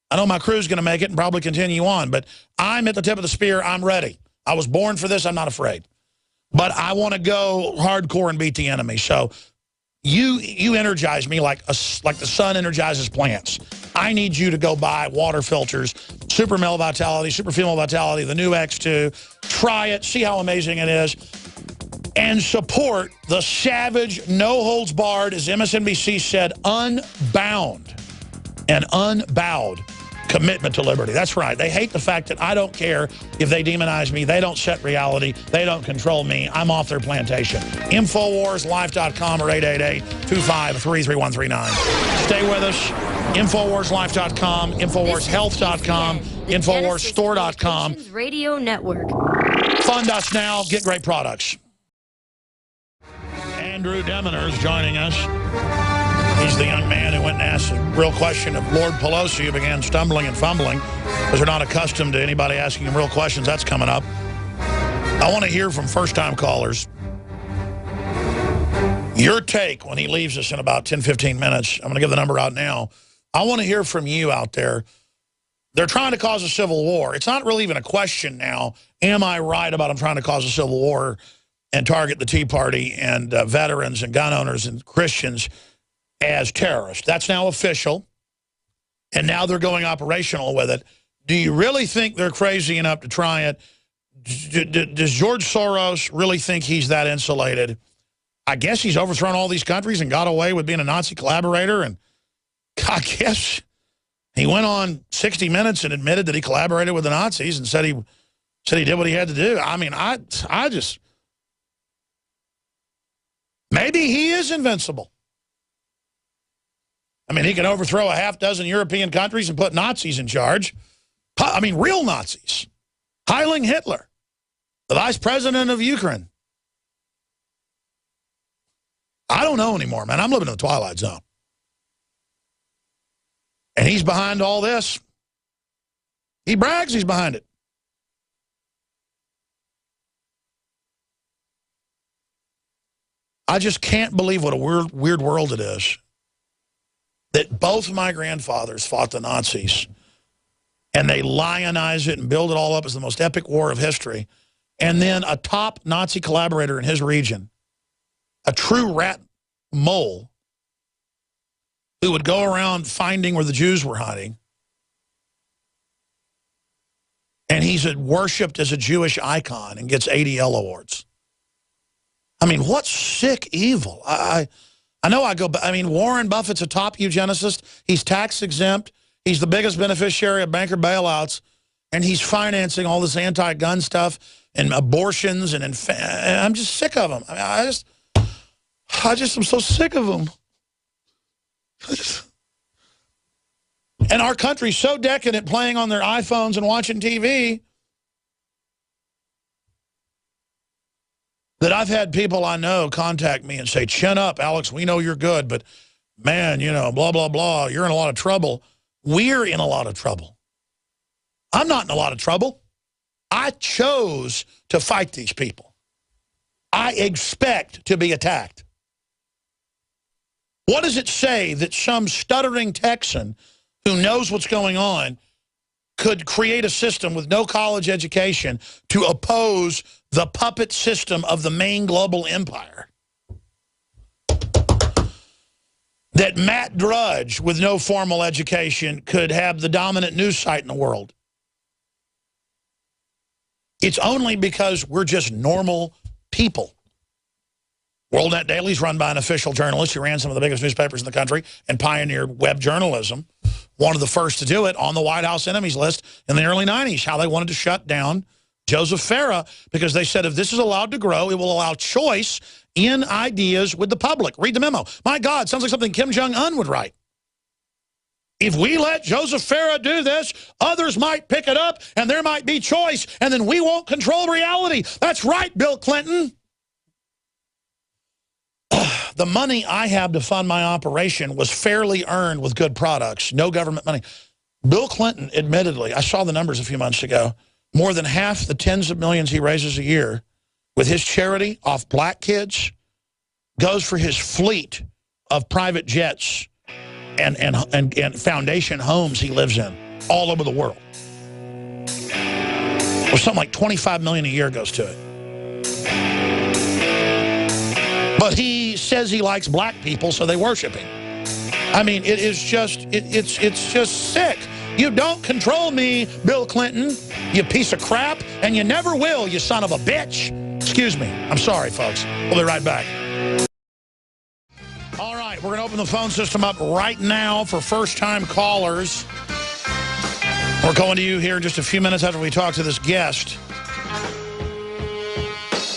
Speaker 2: I know my crew's going to make it and probably continue on, but I'm at the tip of the spear. I'm ready. I was born for this. I'm not afraid. But I want to go hardcore and beat the enemy. So you energize me like the sun energizes plants. I need you to go buy water filters, Super Male Vitality, Super Female Vitality, the new X2. Try it, see how amazing it is, and support the savage, no-holds-barred, as MSNBC said, unbound and unbowed commitment to liberty. That's right. They hate the fact that I don't care if they demonize me. They don't set reality. They don't control me. I'm off their plantation. InfoWarsLife.com or 888-253-3139. Stay with us. InfoWarsLife.com, InfoWarsHealth.com, InfoWarsStore.com.
Speaker 7: Radio Network.
Speaker 2: Fund us now. Get great products. Andrew Demeter is joining us. He's the young man who went and asked a real question of Lord Pelosi, who began stumbling and fumbling because they're not accustomed to anybody asking him real questions. That's coming up. I want to hear from first-time callers your take when he leaves us in about 10, 15 minutes. I'm going to give the number out now. I want to hear from you out there. They're trying to cause a civil war. It's not really even a question now. Am I right about them trying to cause a civil war and target the Tea Party and veterans and gun owners and Christians as terrorists? That's now official, and now they're going operational with it. Do you really think they're crazy enough to try it? Does George Soros really think he's that insulated? I guess he's overthrown all these countries and got away with being a Nazi collaborator, and I guess he went on 60 Minutes and admitted that he collaborated with the Nazis and said he did what he had to do. I mean, I just... Maybe he is invincible. I mean, he can overthrow a half dozen European countries and put Nazis in charge. I mean, real Nazis. Heiling Hitler, the vice president of Ukraine. I don't know anymore, man. I'm living in the Twilight Zone. And he's behind all this. He brags he's behind it. I just can't believe what a weird world it is that both of my grandfathers fought the Nazis, and they lionize it and build it all up as the most epic war of history. And then a top Nazi collaborator in his region, a true rat mole, who would go around finding where the Jews were hiding, and he's worshipped as a Jewish icon and gets ADL awards. I mean, what sick evil. I know I mean, Warren Buffett's a top eugenicist. He's tax exempt. He's the biggest beneficiary of banker bailouts, and he's financing all this anti-gun stuff and abortions, and I'm just sick of him. I mean, I just am so sick of him. And our country's so decadent, playing on their iPhones and watching TV, that I've had people I know contact me and say, chin up, Alex, we know you're good, but man, you know, blah, blah, blah, you're in a lot of trouble. We're in a lot of trouble. I'm not in a lot of trouble. I chose to fight these people. I expect to be attacked. What does it say that some stuttering Texan who knows what's going on could create a system with no college education to oppose the puppet system of the main global empire? That Matt Drudge, with no formal education, could have the dominant news site in the world. It's only because we're just normal people. WorldNet Daily is run by an official journalist who ran some of the biggest newspapers in the country and pioneered web journalism. One of the first to do it on the White House enemies list in the early 90s, how they wanted to shut down Joseph Farah because they said if this is allowed to grow, it will allow choice in ideas with the public. Read the memo. My God, sounds like something Kim Jong-un would write. If we let Joseph Farah do this, others might pick it up and there might be choice, and then we won't control reality. That's right, Bill Clinton. The money I have to fund my operation was fairly earned with good products, no government money. Bill Clinton, admittedly, I saw the numbers a few months ago, more than half the tens of millions he raises a year with his charity off black kids goes for his fleet of private jets and foundation homes he lives in all over the world. Or something like $25 million a year goes to it. But he says he likes black people, so they worship him. I mean, it is just, it's just sick. You don't control me, Bill Clinton, you piece of crap, and you never will, you son of a bitch. Excuse me. I'm sorry, folks. We'll be right back. All right, we're going to open the phone system up right now for first-time callers. We're going to you here in just a few minutes after we talk to this guest.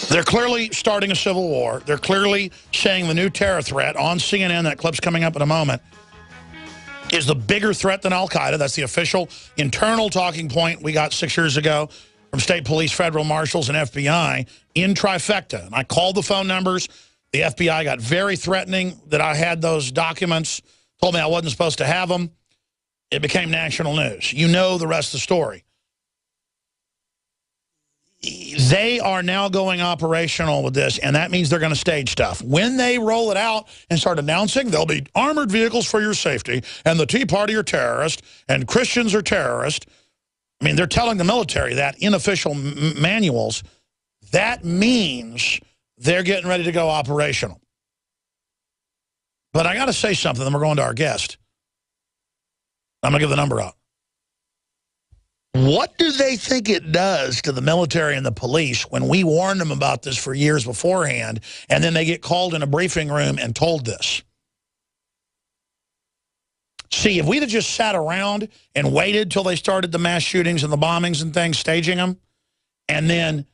Speaker 2: They're clearly starting a civil war. They're clearly saying the new terror threat on CNN, that clip's coming up in a moment, is the bigger threat than Al-Qaeda. That's the official internal talking point we got 6 years ago from state police, federal marshals, and FBI in trifecta. And I called the phone numbers. The FBI got very threatening that I had those documents, told me I wasn't supposed to have them. It became national news. You know the rest of the story. They are now going operational with this, and that means they're going to stage stuff. When they roll it out and start announcing there'll be armored vehicles for your safety, and the Tea Party are terrorists, and Christians are terrorists, I mean, they're telling the military that in official manuals. That means they're getting ready to go operational. But I got to say something, then we're going to our guest. I'm going to give the number out. What do they think it does to the military and the police when we warn them about this for years beforehand, and then they get called in a briefing room and told this? See, if we'd have just sat around and waited till they started the mass shootings and the bombings and things, staging them, and then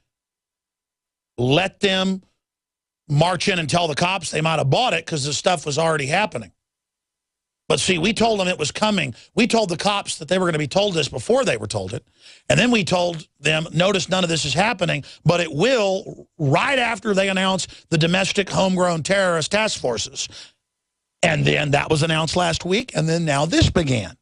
Speaker 2: let them march in and tell the cops, they might have bought it because the stuff was already happening. But see, we told them it was coming. We told the cops that they were going to be told this before they were told it. And then we told them, notice none of this is happening, but it will right after they announce the domestic homegrown terrorist task forces. And then that was announced last week, and then now this began.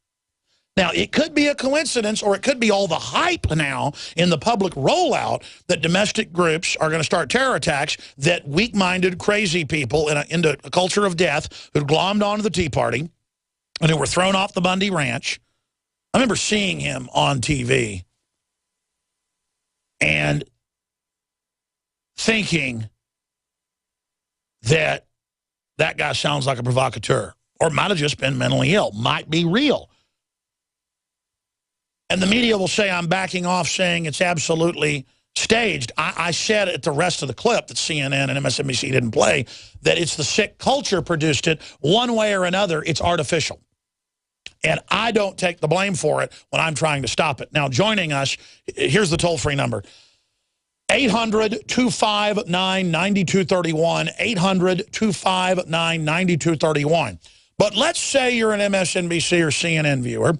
Speaker 2: Now, it could be a coincidence, or it could be all the hype now in the public rollout that domestic groups are going to start terror attacks, that weak-minded, crazy people into a culture of death who glommed onto the Tea Party and who were thrown off the Bundy Ranch. I remember seeing him on TV and thinking that that guy sounds like a provocateur, or might have just been mentally ill, might be real. And the media will say I'm backing off, saying it's absolutely staged. I said at the rest of the clip that CNN and MSNBC didn't play that it's the sick culture produced it. One way or another, it's artificial. And I don't take the blame for it when I'm trying to stop it. Now, joining us, here's the toll-free number. 800-259-9231, 800-259-9231. But let's say you're an MSNBC or CNN viewer,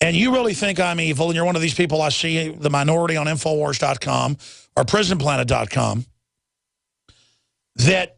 Speaker 2: and you really think I'm evil, and you're one of these people I see, the minority on Infowars.com or PrisonPlanet.com, that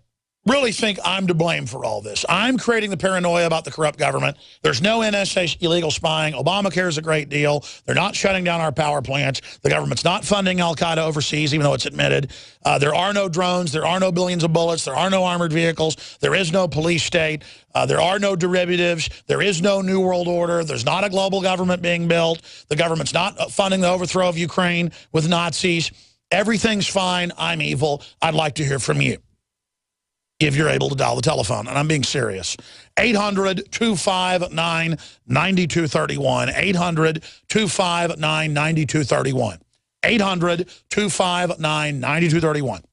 Speaker 2: really think I'm to blame for all this. I'm creating the paranoia about the corrupt government. There's no NSA illegal spying. Obamacare is a great deal. They're not shutting down our power plants. The government's not funding Al-Qaeda overseas, even though it's admitted. There are no drones. There are no billions of bullets. There are no armored vehicles. There is no police state. There are no derivatives. There is no New World Order. There's not a global government being built. The government's not funding the overthrow of Ukraine with Nazis. Everything's fine. I'm evil. I'd like to hear from you, if you're able to dial the telephone. And I'm being serious. 800-259-9231. 800-259-9231. 800-259-9231.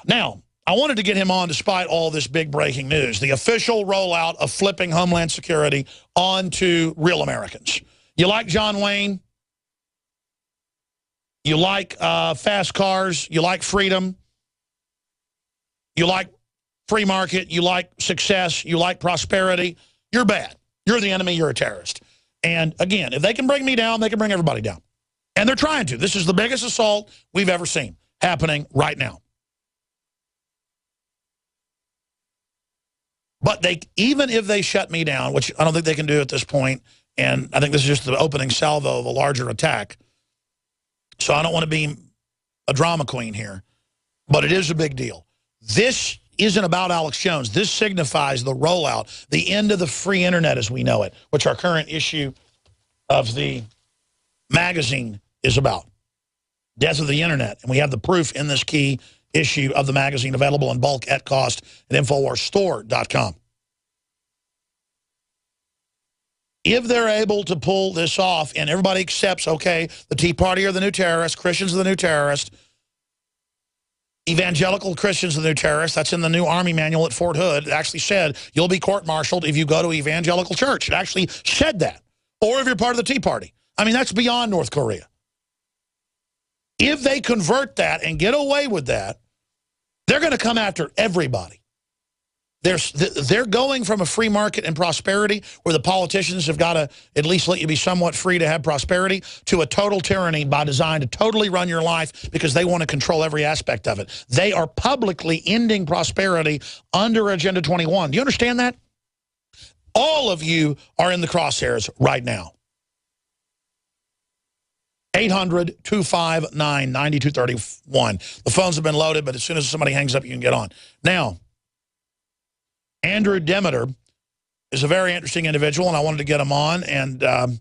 Speaker 2: Now, I wanted to get him on despite all this big breaking news. The official rollout of flipping Homeland Security onto real Americans. You like John Wayne? You like fast cars? You like freedom? You like free market, you like success, you like prosperity, you're bad. You're the enemy, you're a terrorist. And again, if they can bring me down, they can bring everybody down. And they're trying to. This is the biggest assault we've ever seen happening right now. But even if they shut me down, which I don't think they can do at this point, and I think this is just the opening salvo of a larger attack, so I don't want to be a drama queen here, but it is a big deal. This isn't about Alex Jones. This signifies the rollout, the end of the free internet as we know it, which our current issue of the magazine is about. Death of the internet. And we have the proof in this key issue of the magazine available in bulk at cost at InfoWarsStore.com. if they're able to pull this off and everybody accepts, okay, the Tea Party are the new terrorists, Christians are the new terrorists, evangelical Christians are the new terrorists, that's in the new Army manual at Fort Hood. It actually said you'll be court-martialed if you go to evangelical church. It actually said that. Or if you're part of the Tea Party. I mean, that's beyond North Korea. If they convert that and get away with that, they're going to come after everybody. They're going from a free market and prosperity where the politicians have got to at least let you be somewhat free to have prosperity to a total tyranny by design to totally run your life because they want to control every aspect of it. They are publicly ending prosperity under Agenda 21. Do you understand that? All of you are in the crosshairs right now. 800-259-9231. The phones have been loaded, but as soon as somebody hangs up, you can get on. Now, Andrew Demeter is a very interesting individual, and I wanted to get him on, and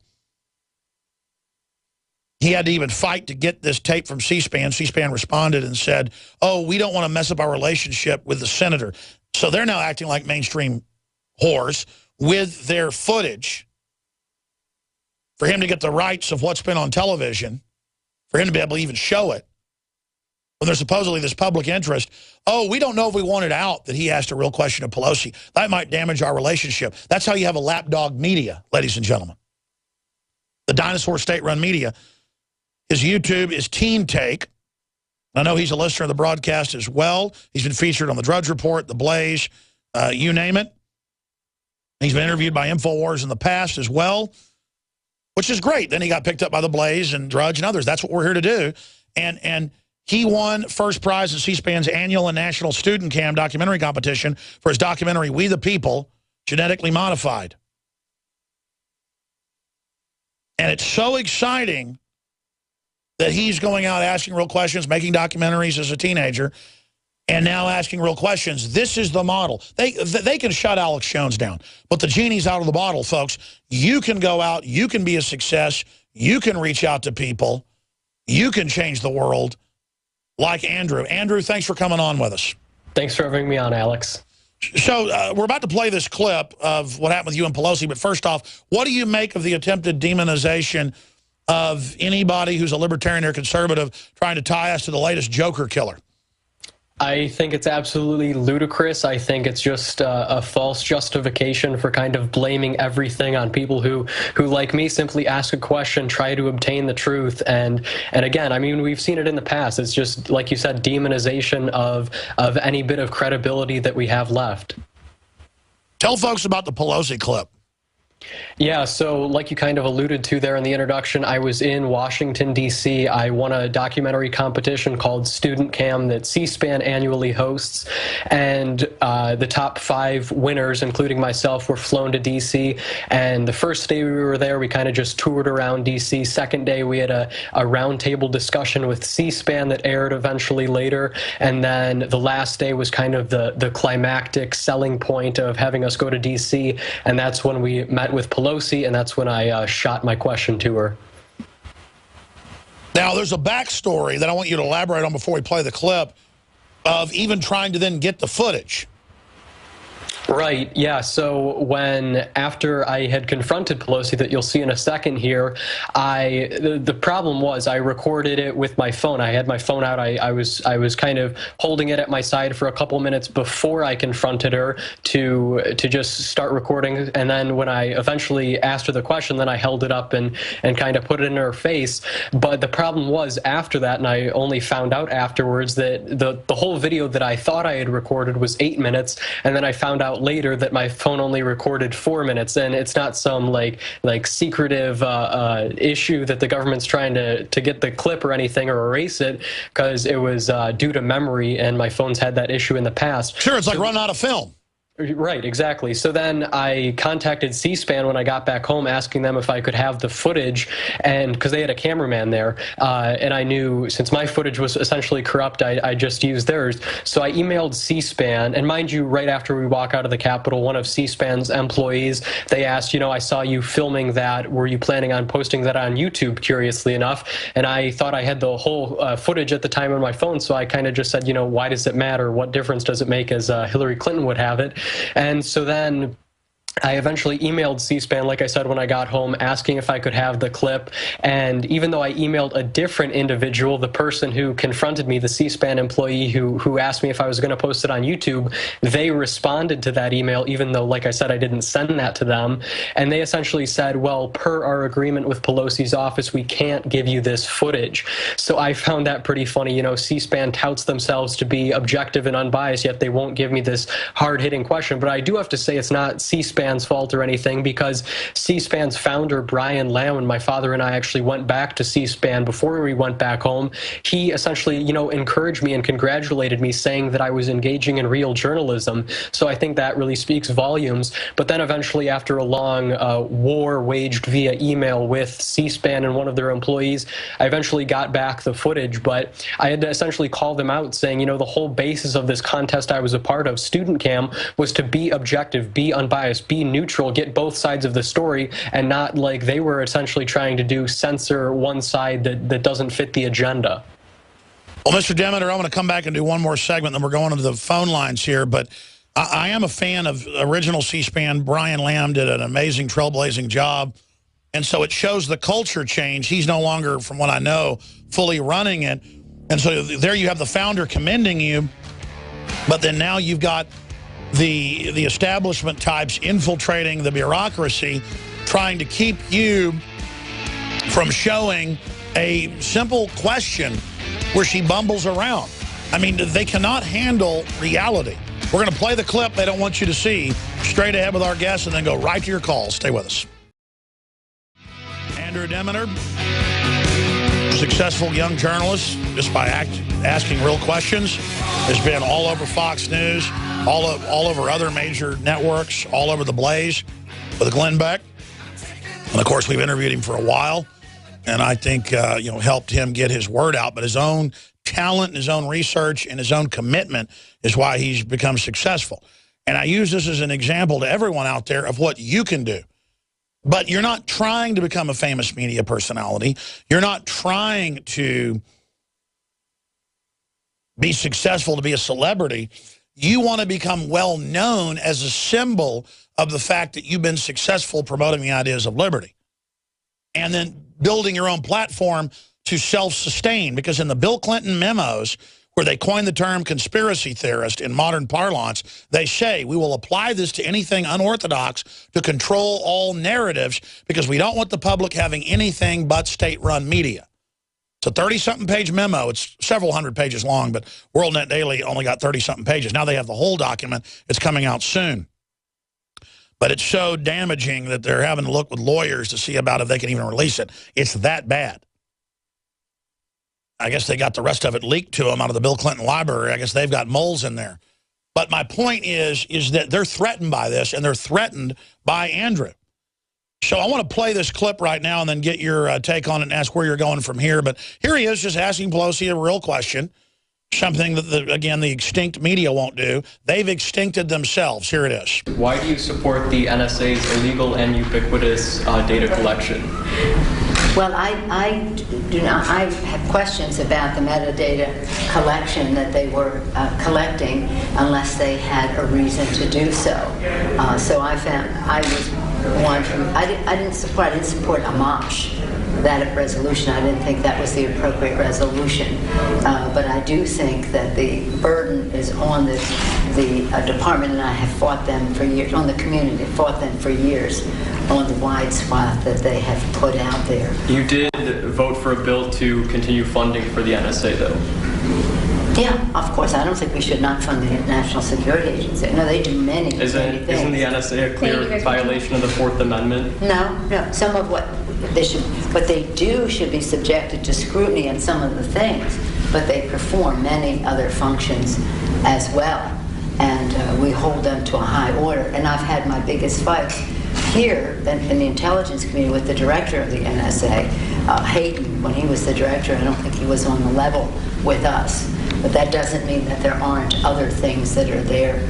Speaker 2: he had to even fight to get this tape from C-SPAN. C-SPAN responded and said, oh, we don't want to mess up our relationship with the senator. So they're now acting like mainstream whores with their footage for him to get the rights of what's been on television, for him to be able to even show it. When there's supposedly this public interest, oh, we don't know if we want it out that he asked a real question of Pelosi. That might damage our relationship. That's how you have a lapdog media, ladies and gentlemen. The dinosaur state-run media. His YouTube is Teen Take. I know he's a listener of the broadcast as well. He's been featured on the Drudge Report, The Blaze, you name it. He's been interviewed by InfoWars in the past as well, which is great. Then he got picked up by The Blaze and Drudge and others. That's what we're here to do. And he won first prize in C-SPAN's annual and national student cam documentary competition for his documentary, We the People, Genetically Modified. And it's so exciting that he's going out asking real questions, making documentaries as a teenager, and now asking real questions. This is the model. They can shut Alex Jones down, but the genie's out of the bottle, folks. You can go out. You can be a success. You can reach out to people. You can change the world like Andrew. Andrew, thanks for coming on with us.
Speaker 7: Thanks for having me on, Alex.
Speaker 2: So we're about to play this clip of what happened with you and Pelosi, but first off, what do you make of the attempted demonization of anybody who's a libertarian or conservative trying to tie us to the latest Joker killer?
Speaker 7: I think it's absolutely ludicrous. I think it's just a false justification for kind of blaming everything on people who like me, simply ask a question, try to obtain the truth. And again, I mean, we've seen it in the past. It's just, like you said, demonization of any bit of credibility that we have left.
Speaker 2: Tell folks about the Pelosi clip.
Speaker 7: Yeah, so like you kind of alluded to there in the introduction, I was in Washington, D.C. I won a documentary competition called Student Cam that C-SPAN annually hosts, and the top 5 winners, including myself, were flown to D.C. And the first day we were there, we kind of just toured around D.C. Second day, we had a roundtable discussion with C-SPAN that aired eventually later, and then the last day was kind of the climactic selling point of having us go to D.C., and that's when we met with Pelosi, and that's when I shot my question to her.
Speaker 2: Now, there's a backstory that I want you to elaborate on before we play the clip of even trying to then get the footage.
Speaker 7: Right, yeah, so after I had confronted Pelosi, that you'll see in a second here, the problem was I recorded it with my phone. I had my phone out. I was kind of holding it at my side for a couple minutes before I confronted her to just start recording, and then when I eventually asked her the question, then I held it up and kind of put it in her face. But the problem was after that, and I only found out afterwards, that the whole video that I thought I had recorded was 8 minutes, and then I found out later that my phone only recorded 4 minutes, and it's not some like secretive issue that the government's trying to get the clip or anything or erase it, because it was due to memory, and my phone's had that issue in the past.
Speaker 2: Sure, it's like running out of film.
Speaker 7: Right, exactly. So then I contacted C-SPAN when I got back home, asking them if I could have the footage, and because they had a cameraman there, and I knew since my footage was essentially corrupt, I just used theirs. So I emailed C-SPAN, and mind you, right after we walk out of the Capitol, one of C-SPAN's employees, they asked, you know, I saw you filming that. Were you planning on posting that on YouTube, curiously enough? And I thought I had the whole footage at the time on my phone, so I kind of just said, you know, why does it matter? What difference does it make, as Hillary Clinton would have it? And so then I eventually emailed C-SPAN, like I said, when I got home, asking if I could have the clip. And even though I emailed a different individual, the person who confronted me, the C-SPAN employee who asked me if I was going to post it on YouTube, they responded to that email, even though, like I said, I didn't send that to them. And they essentially said, well, per our agreement with Pelosi's office, we can't give you this footage. So I found that pretty funny. You know, C-SPAN touts themselves to be objective and unbiased, yet they won't give me this hard-hitting question. But I do have to say it's not C-SPAN's fault or anything, because C-SPAN's founder, Brian Lamb, and my father and I actually went back to C-SPAN before we went back home. He essentially, you know, encouraged me and congratulated me, saying that I was engaging in real journalism. So I think that really speaks volumes. But then eventually, after a long war waged via email with C-SPAN and one of their employees, I eventually got back the footage. But I had to essentially call them out, saying, you know, the whole basis of this contest I was a part of, Student Cam, was to be objective, be unbiased, be neutral, get both sides of the story, and not like they were essentially trying to do, censor one side that doesn't fit the agenda.
Speaker 2: Well, Mr. Demeter, I'm going to come back and do one more segment, then we're going into the phone lines here, but I am a fan of original C-SPAN. Brian Lamb did an amazing, trailblazing job, and so it shows the culture change. He's no longer, from what I know, fully running it, and so there you have the founder commending you, but then now you've got the establishment types infiltrating the bureaucracy, trying to keep you from showing a simple question where she bumbles around. I mean, they cannot handle reality. We're going to play the clip they don't want you to see straight ahead with our guests and then go right to your calls. Stay with us. Andrew Demeter, successful young journalist, just by asking real questions, has been all over Fox News, all over other major networks, all over the Blaze with Glenn Beck. And, of course, we've interviewed him for a while, and I think, you know, helped him get his word out. But his own talent and his own research and his own commitment is why he's become successful. And I use this as an example to everyone out there of what you can do. But you're not trying to become a famous media personality. You're not trying to be successful, to be a celebrity. You want to become well known as a symbol of the fact that you've been successful promoting the ideas of liberty. And then building your own platform to self-sustain. Because in the Bill Clinton memos, where they coined the term conspiracy theorist in modern parlance, they say, we will apply this to anything unorthodox to control all narratives because we don't want the public having anything but state-run media. It's a 30-something page memo. It's several hundred pages long, but WorldNet Daily only got 30-something pages. Now they have the whole document. It's coming out soon. But it's so damaging that they're having to look with lawyers to see about if they can even release it. It's that bad. I guess they got the rest of it leaked to them out of the Bill Clinton library. I guess they've got moles in there. But my point is that they're threatened by this, and they're threatened by Andrew. So I want to play this clip right now and then get your take on it and ask where you're going from here. But here he is just asking Pelosi a real question, something that, again, the extinct media won't do. They've extincted themselves. Here it is.
Speaker 7: Why do you support the NSA's illegal and ubiquitous data collection?
Speaker 6: Well, I do not. I have questions about the metadata collection that they were collecting, unless they had a reason to do so. So I was one who I didn't support Amash, that resolution. I didn't think that was the appropriate resolution. But I do think that the burden is on the department, and I have fought them for years, on the community, fought them for years on the wide swath that they have put out there.
Speaker 7: You did vote for a bill to continue funding for the NSA, though.
Speaker 6: Yeah, of course. I don't think we should not fund the National Security Agency. No, they do many things.
Speaker 7: Isn't the NSA a clear violation of the Fourth Amendment?
Speaker 6: No. Some of what they do should be subjected to scrutiny in some of the things, but they perform many other functions as well, and we hold them to a high order. And I've had my biggest fights here in the intelligence community with the director of the NSA, Hayden. When he was the director, I don't think he was on the level with us. But that doesn't mean that there aren't other things that are there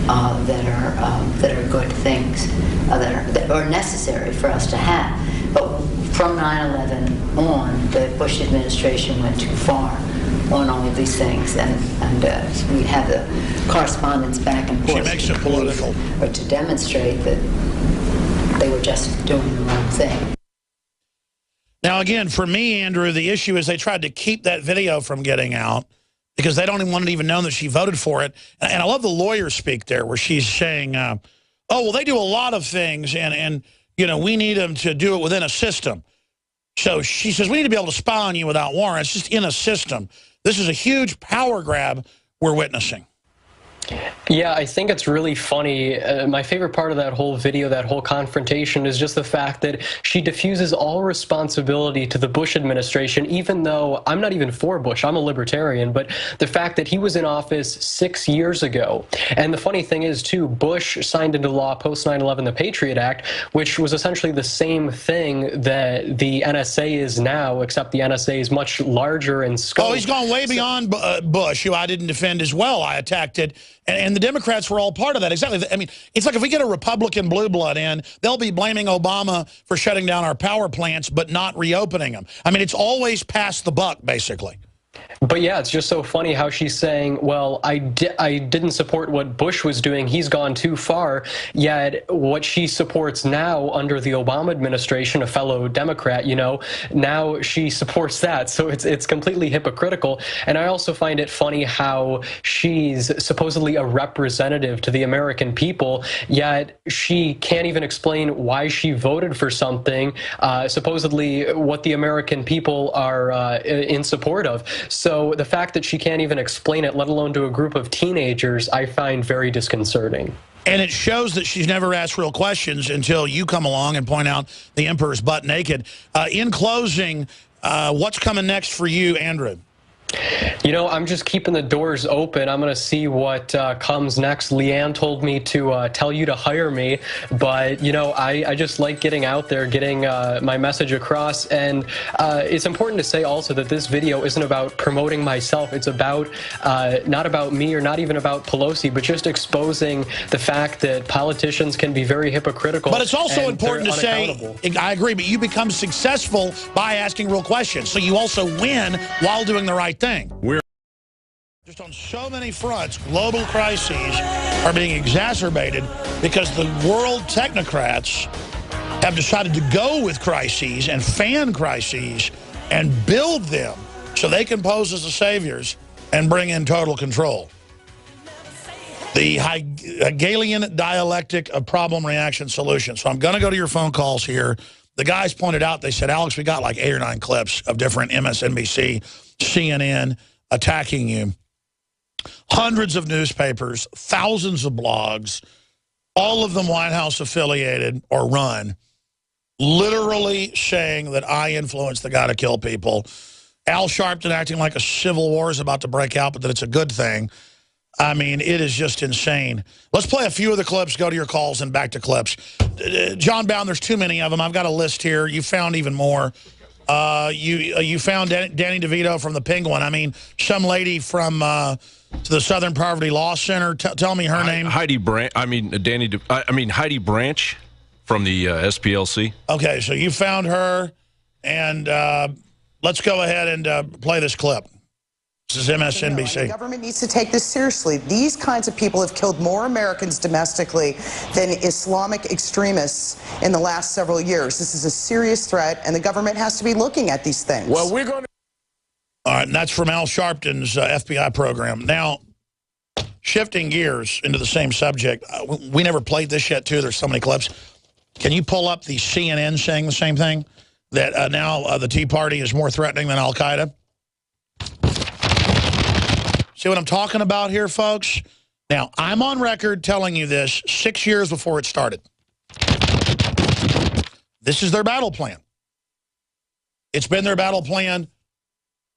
Speaker 6: that are good things that are necessary for us to have. But from 9/11 on, the Bush administration went too far on all of these things, and we have the correspondence back and forth.
Speaker 2: She makes it political.
Speaker 6: Or to demonstrate that they were just doing the wrong thing.
Speaker 2: Now, again, for me, Andrew, the issue is they tried to keep that video from getting out because they don't even want it even known that she voted for it. And I love the lawyer speak there where she's saying, oh, well, they do a lot of things, and you know, we need them to do it within a system. So she says, we need to be able to spy on you without warrants, just in a system. This is a huge power grab we're witnessing.
Speaker 7: Yeah, I think it's really funny. My favorite part of that whole video, that whole confrontation, is just the fact that she diffuses all responsibility to the Bush administration, even though I'm not even for Bush. I'm a libertarian, but the fact that he was in office 6 years ago. And the funny thing is, too, Bush signed into law post 9/11 the Patriot Act, which was essentially the same thing that the NSA is now, except the NSA is much larger in scope.
Speaker 2: Oh, he's gone way beyond Bush, who I didn't defend as well. I attacked it. And the Democrats were all part of that. Exactly. I mean, it's like if we get a Republican blue blood in, they'll be blaming Obama for shutting down our power plants but not reopening them. I mean, it's always passed the buck, basically.
Speaker 7: But yeah, it's just so funny how she's saying, well, I didn't support what Bush was doing. He's gone too far. Yet what she supports now under the Obama administration, a fellow Democrat, you know, now she supports that. So it's completely hypocritical. And I also find it funny how she's supposedly a representative to the American people, yet she can't even explain why she voted for something, supposedly what the American people are in support of. So the fact that she can't even explain it, let alone to a group of teenagers, I find very disconcerting.
Speaker 2: And it shows that she's never asked real questions until you come along and point out the emperor's butt naked. In closing, what's coming next for you, Andrew?
Speaker 7: You know, I'm just keeping the doors open. I'm going to see what comes next. Leanne told me to tell you to hire me, but, you know, I just like getting out there, getting my message across. And it's important to say also that this video isn't about promoting myself. It's about not about me or not even about Pelosi, but just exposing the fact that politicians can be very hypocritical.
Speaker 2: But it's also important to say, I agree, but you become successful by asking real questions. So you also win while doing the right thing. We're just on so many fronts, global crises are being exacerbated because the world technocrats have decided to go with crises and fan crises and build them so they can pose as the saviors and bring in total control. The Hegelian dialectic of problem, reaction, solution. So I'm going to go to your phone calls here. The guys pointed out, they said, Alex, we got like 8 or 9 clips of different MSNBC, CNN attacking you. Hundreds of newspapers, thousands of blogs, all of them White House affiliated or run, literally saying that I influenced the guy to kill people. Al Sharpton acting like a civil war is about to break out, but that it's a good thing. I mean, it is just insane. Let's play a few of the clips, go to your calls, and back to clips. John Bound, there's too many of them. I've got a list here. You found even more. You found Danny DeVito from the Penguin. I mean, some lady from to the Southern Poverty Law Center. Tell me her name.
Speaker 8: Heidi Branch. I mean, Heidi Branch from the SPLC.
Speaker 2: Okay, so you found her, and let's go ahead and play this clip. This is MSNBC.
Speaker 9: The government needs to take this seriously. These kinds of people have killed more Americans domestically than Islamic extremists in the last several years. This is a serious threat, and the government has to be looking at these things.
Speaker 8: Well, we're going to...
Speaker 2: All right, and that's from Al Sharpton's FBI program. Now, shifting gears into the same subject, we never played this yet, too. There's so many clips. Can you pull up the CNN saying the same thing? That now the Tea Party is more threatening than Al-Qaeda? See what I'm talking about here, folks? Now, I'm on record telling you this 6 years before it started. This is their battle plan. It's been their battle plan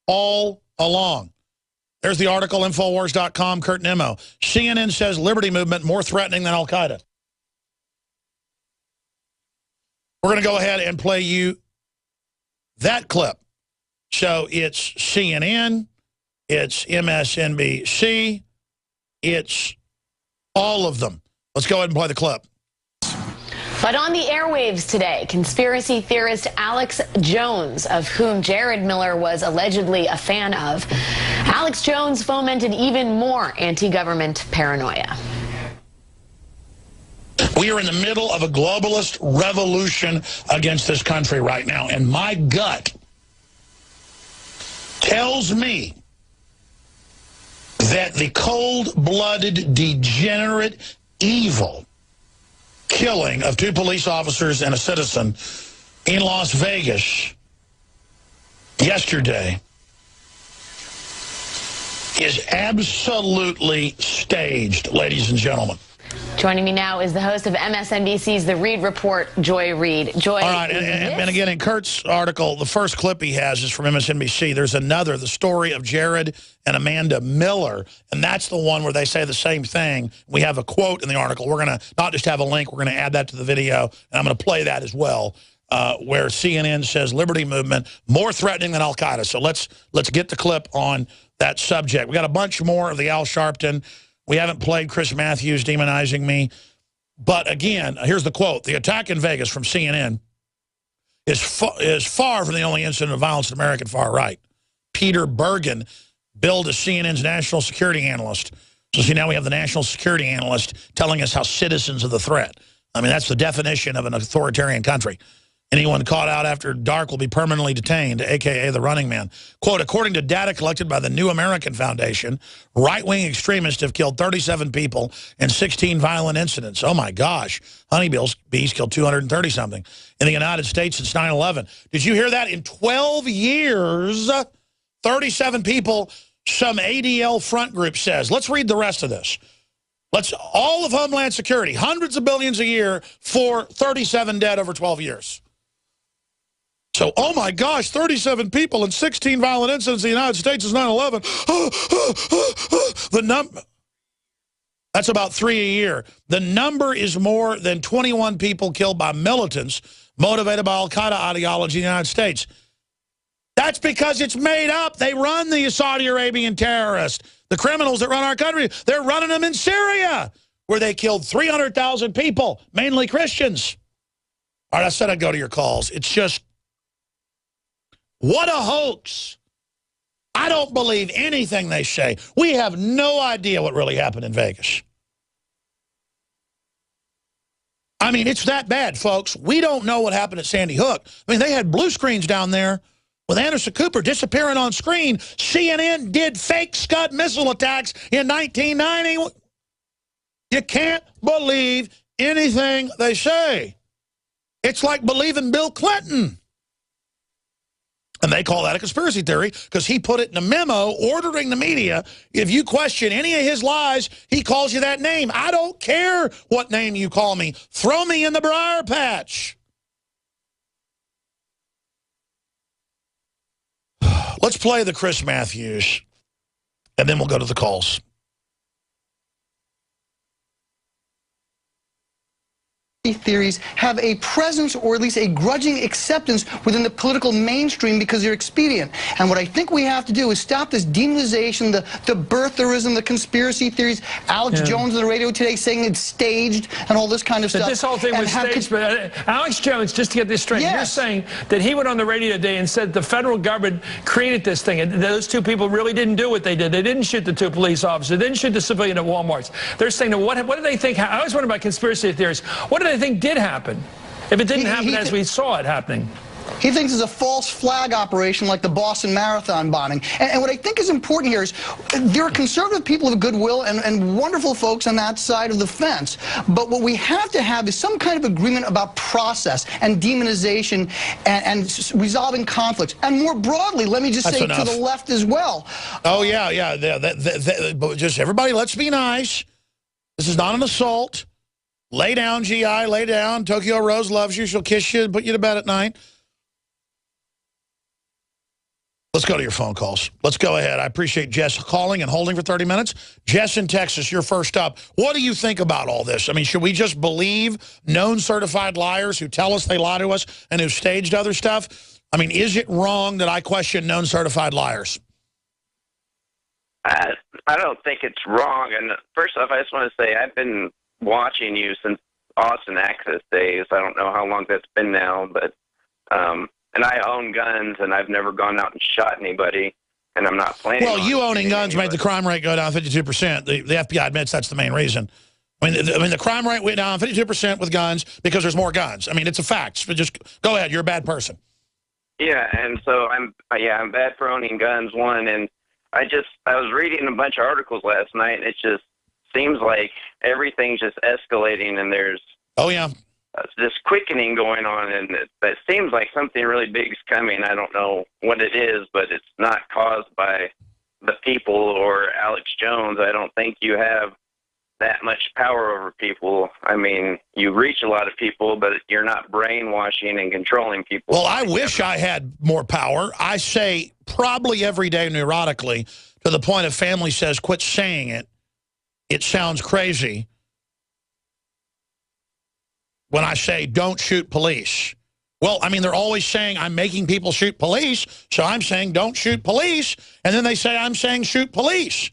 Speaker 2: all along. There's the article, Infowars.com, Kurt Nimmo. CNN says Liberty Movement more threatening than Al-Qaeda. We're going to go ahead and play you that clip. So it's CNN, it's MSNBC, it's all of them. Let's go ahead and play the clip.
Speaker 3: But on the airwaves today, conspiracy theorist Alex Jones, of whom Jared Miller was allegedly a fan of, Alex Jones fomented even more anti-government paranoia.
Speaker 2: We are in the middle of a globalist revolution against this country right now, and my gut tells me that the cold-blooded, degenerate, evil killing of 2 police officers and a citizen in Las Vegas yesterday is absolutely staged, ladies and gentlemen.
Speaker 3: Joining me now is the host of MSNBC's The Reid Report, Joy Reid. Joy,
Speaker 2: all right, and again, in Kurt's article, the first clip he has is from MSNBC. There's another, the story of Jared and Amanda Miller, and that's the one where they say the same thing. We have a quote in the article. We're going to not just have a link, we're going to add that to the video, and I'm going to play that as well, where CNN says Liberty Movement more threatening than Al-Qaeda. So let's get the clip on that subject. We got a bunch more of the Al Sharpton. We haven't played Chris Matthews demonizing me. But again, here's the quote. The attack in Vegas from CNN is far from the only incident of violence in American far right. Peter Bergen billed as CNN's national security analyst. So see, now we have the national security analyst telling us how citizens are the threat. I mean, that's the definition of an authoritarian country. Anyone caught out after dark will be permanently detained, a.k.a. the Running Man. Quote, according to data collected by the New American Foundation, right-wing extremists have killed 37 people in 16 violent incidents. Oh, my gosh. Honeybees killed 230-something in the United States since 9/11. Did you hear that? In 12 years, 37 people, some ADL front group says. Let's read the rest of this. All of Homeland Security, hundreds of billions a year for 37 dead over 12 years. So, oh my gosh, 37 people and 16 violent incidents in the United States is 9/11. The number, that's about 3 a year. The number is more than 21 people killed by militants motivated by Al-Qaeda ideology in the United States. That's because it's made up. They run the Saudi Arabian terrorists. The criminals that run our country, they're running them in Syria, where they killed 300,000 people, mainly Christians. All right, I said I'd go to your calls. It's just, what a hoax. I don't believe anything they say. We have no idea what really happened in Vegas. I mean, it's that bad, folks. We don't know what happened at Sandy Hook. I mean, they had blue screens down there with Anderson Cooper disappearing on screen. CNN did fake Scud missile attacks in 1990. You can't believe anything they say. It's like believing Bill Clinton. And they call that a conspiracy theory because he put it in a memo ordering the media. If you question any of his lies, he calls you that name. I don't care what name you call me. Throw me in the briar patch. Let's play the Chris Matthews, and then we'll go to the calls.
Speaker 10: Theories have a presence or at least a grudging acceptance within the political mainstream because they're expedient. And what I think we have to do is stop this demonization, the birtherism, the conspiracy theories. Alex Jones on the radio today saying it's staged and all this kind of stuff.
Speaker 11: This whole thing was staged, but Alex Jones, just to get this straight, you're saying that he went on the radio today and said the federal government created this thing, and those 2 people really didn't do what they did. They didn't shoot the 2 police officers. They didn't shoot the civilian at Walmart's. They're saying, what do they think? I always wonder about conspiracy theories. What do they think did happen if it didn't happen as we saw it happening?
Speaker 10: He thinks it's a false flag operation like the Boston Marathon bombing. And what I think is important here is there are conservative people of goodwill and wonderful folks on that side of the fence. But what we have to have is some kind of agreement about process and demonization and resolving conflicts. And more broadly, let me just say to the left as well.
Speaker 2: Oh, yeah. Just everybody, let's be nice. This is not an assault. Lay down, GI, lay down. Tokyo Rose loves you. She'll kiss you and put you to bed at night. Let's go to your phone calls. Let's go ahead. I appreciate Jess calling and holding for 30 minutes. Jess in Texas, you're first up. What do you think about all this? I mean, should we just believe known certified liars who tell us they lie to us and who staged other stuff? I mean, is it wrong that I question known certified liars?
Speaker 12: I don't think it's wrong. And first off, I just want to say I've been watching you since Austin access days. I don't know how long that's been now, but and I own guns, and I've never gone out and shot anybody, and I'm not planning.
Speaker 2: Well, you owning guns made the crime rate go down 52%. The FBI admits that's the main reason. I mean, the crime rate went down 52% with guns because there's more guns. I mean, it's a fact. But just go ahead. You're a bad person.
Speaker 12: Yeah, and so I'm bad for owning guns, one, and I was reading a bunch of articles last night, and it just seems like everything's just escalating, and there's this quickening going on, and it seems like something really big is coming. I don't know what it is, but it's not caused by the people or Alex Jones. I don't think you have that much power over people. I mean, you reach a lot of people, but you're not brainwashing and controlling people.
Speaker 2: Well, I wish I had more power. I say probably every day neurotically, to the point if family says, quit saying it, it sounds crazy. When I say, don't shoot police. Well, I mean, they're always saying I'm making people shoot police, so I'm saying don't shoot police, and then they say I'm saying shoot police.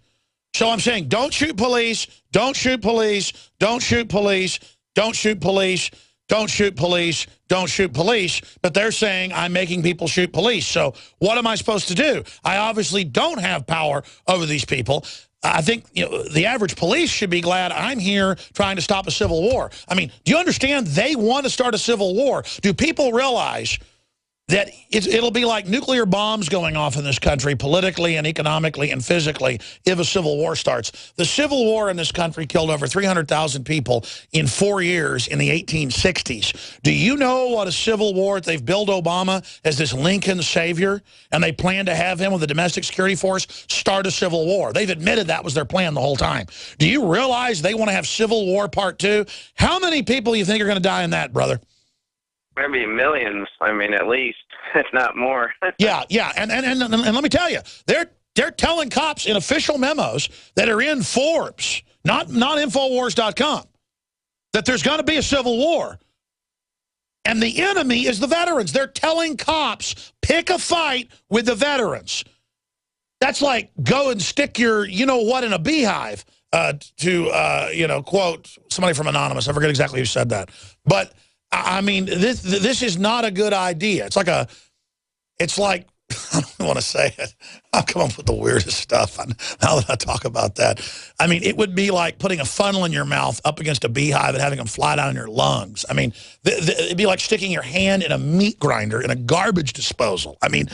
Speaker 2: So I'm saying don't shoot police, don't shoot police, don't shoot police, don't shoot police, don't shoot police, don't shoot police, but they're saying I'm making people shoot police. So what am I supposed to do? I obviously don't have power over these people. I think the average police should be glad I'm here trying to stop a civil war. I mean, do you understand they want to start a civil war? Do people realize that it'll be like nuclear bombs going off in this country politically and economically and physically if a civil war starts? The Civil War in this country killed over 300,000 people in 4 years in the 1860s. Do you know what a civil war, they've billed Obama as this Lincoln savior, and they plan to have him with the domestic security force start a civil war. They've admitted that was their plan the whole time. Do you realize they want to have Civil War Part 2? How many people do you think are going to die in that, brother?
Speaker 12: Maybe millions. I mean, at least, if not more.
Speaker 2: Yeah. And let me tell you, they're telling cops in official memos that are in Forbes, not Infowars.com, that there's going to be a civil war. And the enemy is the veterans. They're telling cops, pick a fight with the veterans. That's like go and stick your you-know-what in a beehive, to quote somebody from Anonymous. I forget exactly who said that. But I mean, this is not a good idea. It's like I don't want to say it. I'll come up with the weirdest stuff now that I talk about that. I mean, it would be like putting a funnel in your mouth up against a beehive and having them fly down in your lungs. I mean, it'd be like sticking your hand in a meat grinder in a garbage disposal. I mean,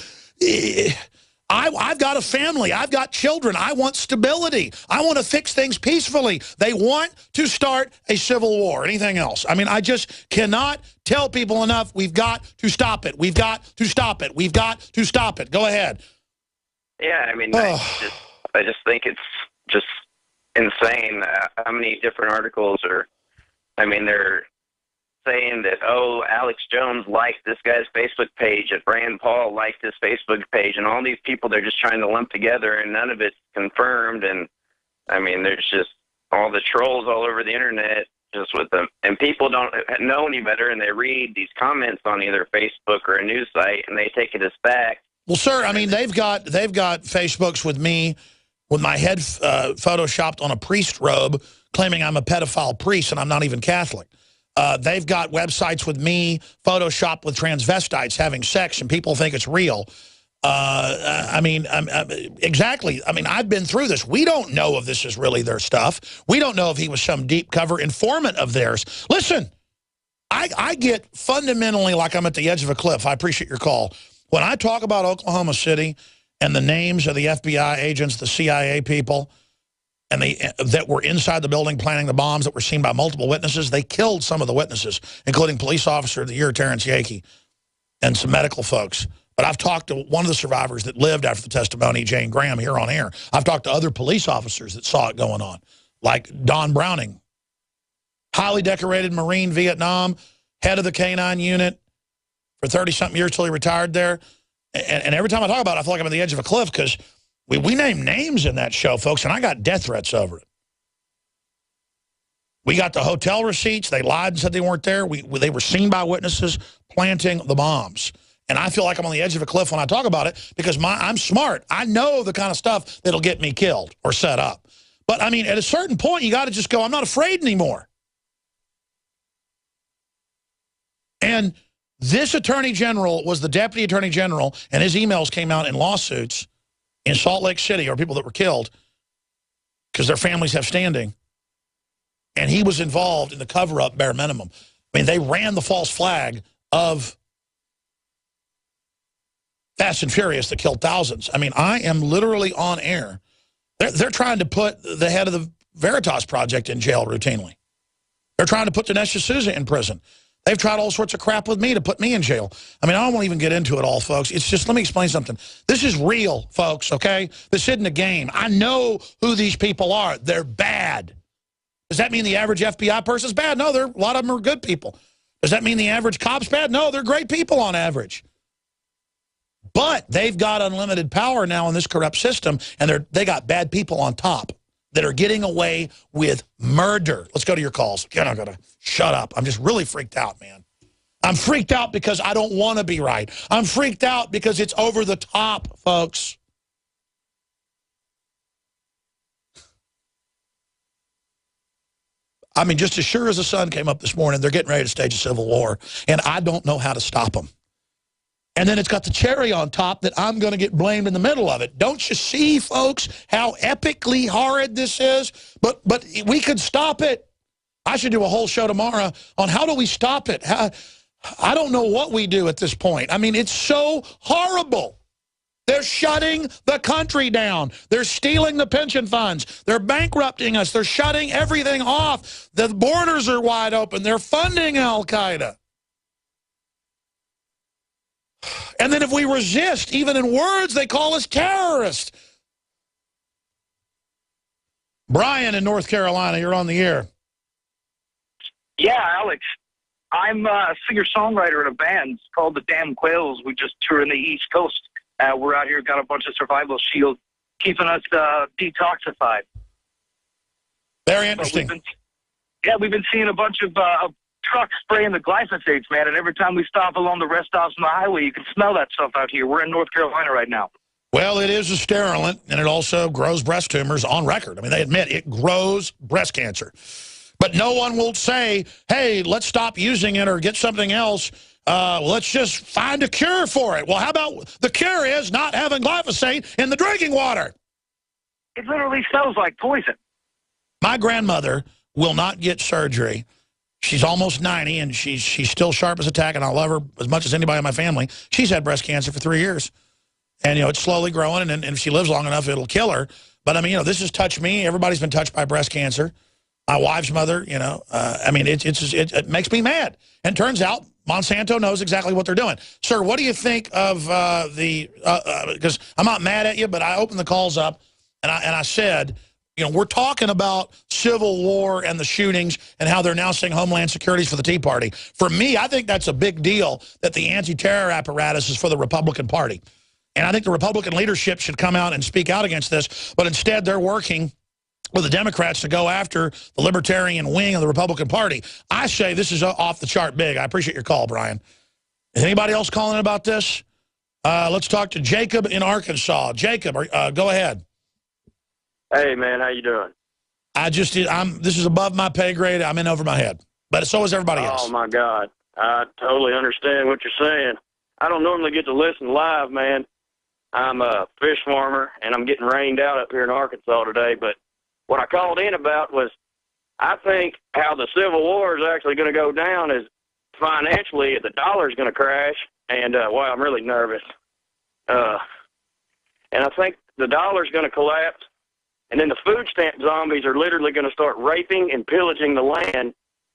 Speaker 2: I've got a family. I've got children. I want stability. I want to fix things peacefully. They want to start a civil war. Anything else? I mean, I just cannot tell people enough. We've got to stop it. We've got to stop it. We've got to stop it. Go ahead.
Speaker 12: Yeah, I mean, I just think it's just insane how many different articles they're saying that, oh, Alex Jones liked this guy's Facebook page, and Rand Paul liked his Facebook page, and all these people they're just trying to lump together, and none of it's confirmed. And I mean, there's just all the trolls all over the internet just with them, and people don't know any better, and they read these comments on either Facebook or a news site, and they take it as fact.
Speaker 2: Well, sir, I mean, they've got Facebooks with me with my head photoshopped on a priest robe, claiming I'm a pedophile priest, and I'm not even Catholic. They've got websites with me photoshopped with transvestites having sex, and people think it's real. I mean, exactly. I mean, I've been through this. We don't know if this is really their stuff. We don't know if he was some deep cover informant of theirs. Listen, I get fundamentally like I'm at the edge of a cliff. I appreciate your call. When I talk about Oklahoma City and the names of the FBI agents, the CIA people, and that were inside the building planning the bombs that were seen by multiple witnesses, they killed some of the witnesses, including police officer of the year, Terrence Yakey, and some medical folks. But I've talked to one of the survivors that lived after the testimony, Jane Graham, here on air. I've talked to other police officers that saw it going on, like Don Browning, highly decorated Marine, Vietnam, head of the K-9 unit for 30-something years till he retired there. And every time I talk about it, I feel like I'm at the edge of a cliff because we name names in that show, folks, and I got death threats over it. We got the hotel receipts. They lied and said they weren't there. They were seen by witnesses planting the bombs. And I feel like I'm on the edge of a cliff when I talk about it because I'm smart. I know the kind of stuff that'll get me killed or set up. But, I mean, at a certain point, you got to just go, I'm not afraid anymore. And this attorney general was the deputy attorney general, and his emails came out in lawsuits in Salt Lake City, or people that were killed because their families have standing. And he was involved in the cover-up, bare minimum. I mean, they ran the false flag of Fast and Furious that killed thousands. I mean, I am literally on air. They're trying to put the head of the Veritas Project in jail routinely. They're trying to put Dinesh D'Souza in prison. They've tried all sorts of crap with me to put me in jail. I mean, I won't even get into it all, folks. It's just, let me explain something. This is real, folks, okay? This isn't a game. I know who these people are. They're bad. Does that mean the average FBI person's bad? No, a lot of them are good people. Does that mean the average cop's bad? No, they're great people on average. But they've got unlimited power now in this corrupt system, and they got bad people on top that are getting away with murder. Let's go to your calls. You're not going to shut up. I'm just really freaked out, man. I'm freaked out because I don't want to be right. I'm freaked out because it's over the top, folks. I mean, just as sure as the sun came up this morning, they're getting ready to stage a civil war, and I don't know how to stop them. And then it's got the cherry on top that I'm going to get blamed in the middle of it. Don't you see, folks, how epically horrid this is? But we could stop it. I should do a whole show tomorrow on how do we stop it. I don't know what we do at this point. I mean, it's so horrible. They're shutting the country down. They're stealing the pension funds. They're bankrupting us. They're shutting everything off. The borders are wide open. They're funding Al-Qaeda. And then if we resist, even in words, they call us terrorists. Brian in North Carolina, you're on the air.
Speaker 13: Yeah, Alex. I'm a singer-songwriter in a band called the Damn Quails. We just tour in the East Coast. We're out here, got a bunch of survival shields, keeping us detoxified.
Speaker 2: Very interesting.
Speaker 13: We've been seeing a bunch of trucks spraying the glyphosates, man, and every time we stop along the rest stops on the highway, you can smell that stuff out here. We're in North Carolina right now.
Speaker 2: Well, it is a sterilant, and it also grows breast tumors on record. I mean, they admit it grows breast cancer. But no one will say, hey, let's stop using it or get something else. Let's just find a cure for it. Well, how about the cure is not having glyphosate in the drinking water?
Speaker 13: It literally smells like poison.
Speaker 2: My grandmother will not get surgery. She's almost 90, and she's still sharp as a tack, and I love her as much as anybody in my family. She's had breast cancer for 3 years. And, it's slowly growing, and if she lives long enough, it'll kill her. But, I mean, this has touched me. Everybody's been touched by breast cancer. My wife's mother, I mean, it makes me mad. And turns out Monsanto knows exactly what they're doing. Sir, what do you think of because I'm not mad at you, but I opened the calls up, and I said, we're talking about civil war and the shootings and how they're now saying Homeland Security's for the Tea Party. For me, I think that's a big deal that the anti-terror apparatus is for the Republican Party. And I think the Republican leadership should come out and speak out against this, but instead they're working with the Democrats to go after the libertarian wing of the Republican Party. I say this is off the chart big. I appreciate your call, Brian. Is anybody else calling in about this? Let's talk to Jacob in Arkansas. Jacob, go ahead.
Speaker 14: Hey, man, how you doing?
Speaker 2: This is above my pay grade. I'm in over my head. But so is everybody else.
Speaker 14: Oh, my God. I totally understand what you're saying. I don't normally get to listen live, man. I'm a fish farmer, and I'm getting rained out up here in Arkansas today. But what I called in about was I think how the Civil War is actually going to go down is financially the dollar's going to crash. And, well, I'm really nervous. And I think the dollar's going to collapse. And then the food stamp zombies are literally going to start raping and pillaging the land.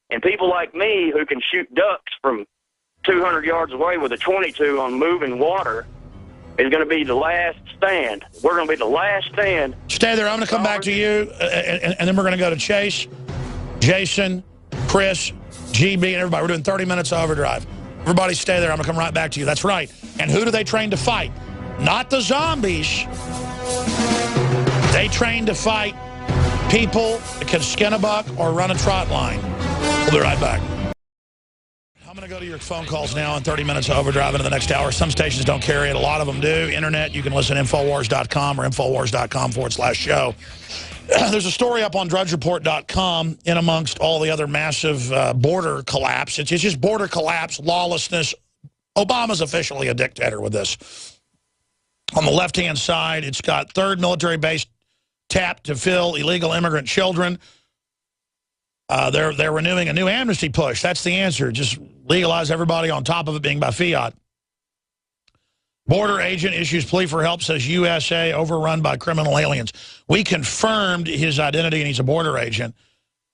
Speaker 14: And people like me who can shoot ducks from 200 yards away with a .22 on moving water is going to be the last stand. We're going to be the last stand.
Speaker 2: Stay there. I'm going to come back to you, and then we're going to go to Chase, Jason, Chris, GB, and everybody. We're doing 30 minutes of overdrive. Everybody stay there. I'm going to come right back to you. That's right. And who do they train to fight? Not the zombies. They train to fight people that can skin a buck or run a trot line. We'll be right back. I'm going to go to your phone calls now in 30 minutes of overdrive into the next hour. Some stations don't carry it. A lot of them do. Internet, you can listen to Infowars.com or Infowars.com/show. There's a story up on drudgereport.com in amongst all the other massive border collapse. It's just border collapse, lawlessness. Obama's officially a dictator with this. On the left-hand side, it's got third military base tapped to fill illegal immigrant children. They're renewing a new amnesty push. That's the answer. Just legalize everybody, on top of it being by fiat. Border agent issues plea for help, says USA overrun by criminal aliens. We confirmed his identity, and he's a border agent.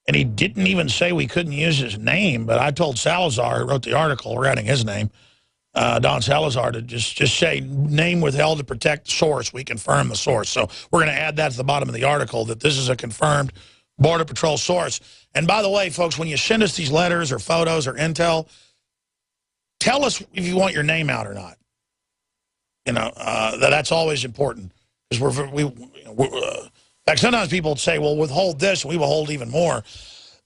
Speaker 2: And he didn't even say we couldn't use his name, but I told Salazar, who wrote the article, we're adding his name, Don Salazar, to just say name withheld to protect the source. We confirm the source. So we're going to add that to the bottom of the article, that this is a confirmed Border Patrol source. And by the way, folks, when you send us these letters or photos or intel, tell us if you want your name out or not. You know, that's always important. Because like sometimes people say, well, withhold this, we withhold even more.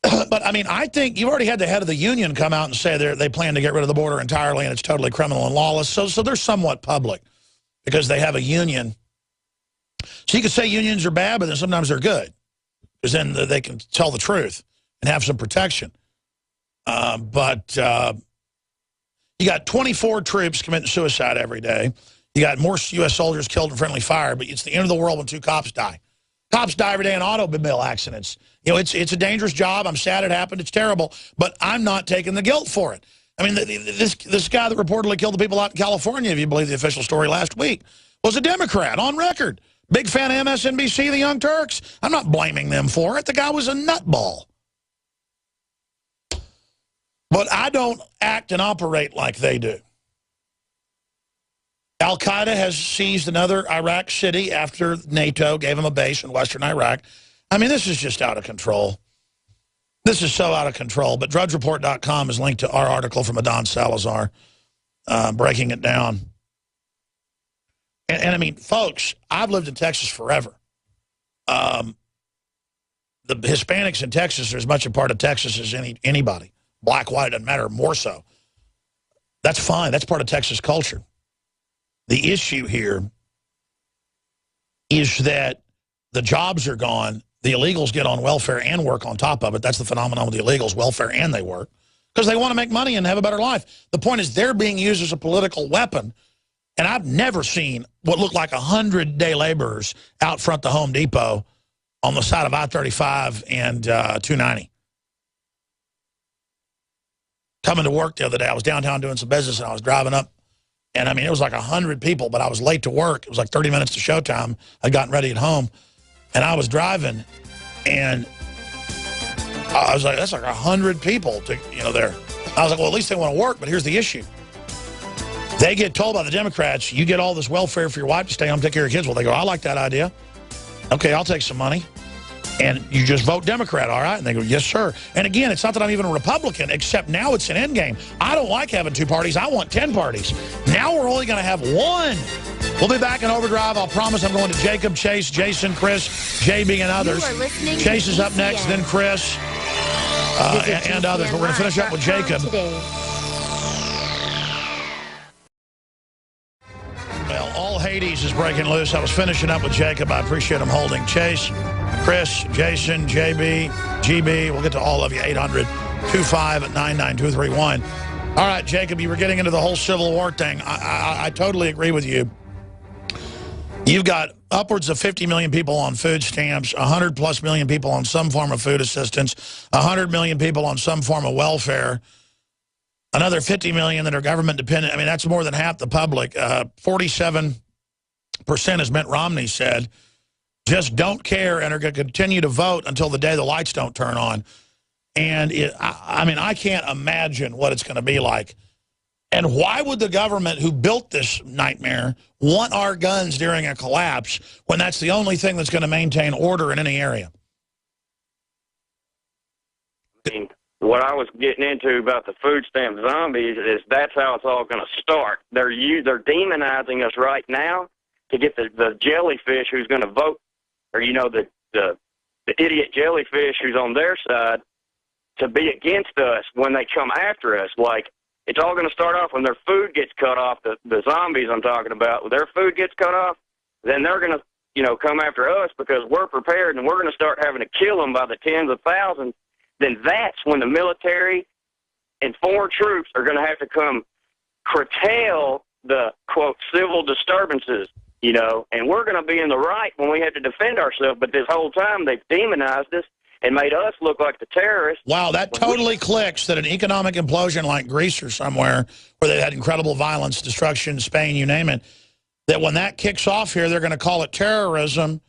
Speaker 2: But, I mean, I think you've already had the head of the union come out and say they plan to get rid of the border entirely and it's totally criminal and lawless. So they're somewhat public because they have a union. So you could say unions are bad, but then sometimes they're good. Because then they can tell the truth and have some protection. But you got 24 troops committing suicide every day. You got more U.S. soldiers killed in friendly fire, but it's the end of the world when 2 cops die. Cops die every day in automobile accidents. You know, it's a dangerous job. I'm sad it happened. It's terrible. But I'm not taking the guilt for it. I mean, this guy that reportedly killed the people out in California, if you believe the official story last week, was a Democrat on record. Big fan of MSNBC, the Young Turks. I'm not blaming them for it. The guy was a nutball. But I don't act and operate like they do. Al-Qaeda has seized another Iraq city after NATO gave them a base in western Iraq. I mean, this is just out of control. This is so out of control. But DrudgeReport.com is linked to our article from Don Salazar, breaking it down. And I mean, folks, I've lived in Texas forever. The Hispanics in Texas are as much a part of Texas as anybody. Black, white, doesn't matter, more so. That's fine. That's part of Texas culture. The issue here is that the jobs are gone. The illegals get on welfare and work on top of it. That's the phenomenon with the illegals, welfare and they work. Because they want to make money and have a better life. The point is they're being used as a political weapon. And I've never seen what looked like 100 day laborers out front the Home Depot on the side of I-35 and 290. Coming to work the other day, I was downtown doing some business and I was driving up. And I mean, it was like 100 people, but I was late to work. It was like 30 minutes to showtime. I'd gotten ready at home. And I was driving, and I was like, that's like 100 people there. I was like, well, at least they want to work, but here's the issue. They get told by the Democrats, you get all this welfare for your wife to stay home and take care of your kids. Well, they go, I like that idea. Okay, I'll take some money. And you just vote Democrat, all right? And they go, yes, sir. And again, it's not that I'm even a Republican, except now it's an endgame. I don't like having 2 parties. I want 10 parties. Now we're only going to have 1. We'll be back in Overdrive. I'll promise I'm going to Jacob, Chase, Jason, Chris, JB, and others. Chase is up next, then Chris, and others. But we're going to finish up with Jacob. Well, all Hades is breaking loose. I was finishing up with Jacob. I appreciate him holding. Chase, Chris, Jason, JB, GB. We'll get to all of you. 800-25-99231. All right, Jacob, you were getting into the whole Civil War thing. I totally agree with you. You've got upwards of 50 million people on food stamps, 100+ million people on some form of food assistance, 100 million people on some form of welfare, another 50 million that are government dependent. I mean, that's more than half the public. 47%, as Mitt Romney said, just don't care and are going to continue to vote until the day the lights don't turn on. And I mean, I can't imagine what it's going to be like. And why would the government who built this nightmare want our guns during a collapse when that's the only thing that's going to maintain order in any area?
Speaker 14: I mean, what I was getting into about the food stamp zombies is that's how it's all going to start. They're demonizing us right now to get the jellyfish who's going to vote, or, you know, the idiot jellyfish who's on their side to be against us when they come after us. Like, it's all going to start off when their food gets cut off, the zombies I'm talking about. When their food gets cut off, then they're going to come after us because we're prepared and we're going to start having to kill them by the tens of thousands, then that's when the military and foreign troops are going to have to come curtail the, quote, civil disturbances, and we're going to be in the right when we have to defend ourselves. But this whole time they've demonized us and made us look like the terrorists.
Speaker 2: Wow, that totally clicks that an economic implosion like Greece or somewhere where they had incredible violence, destruction, Spain, you name it, that when that kicks off here, they're going to call it terrorism,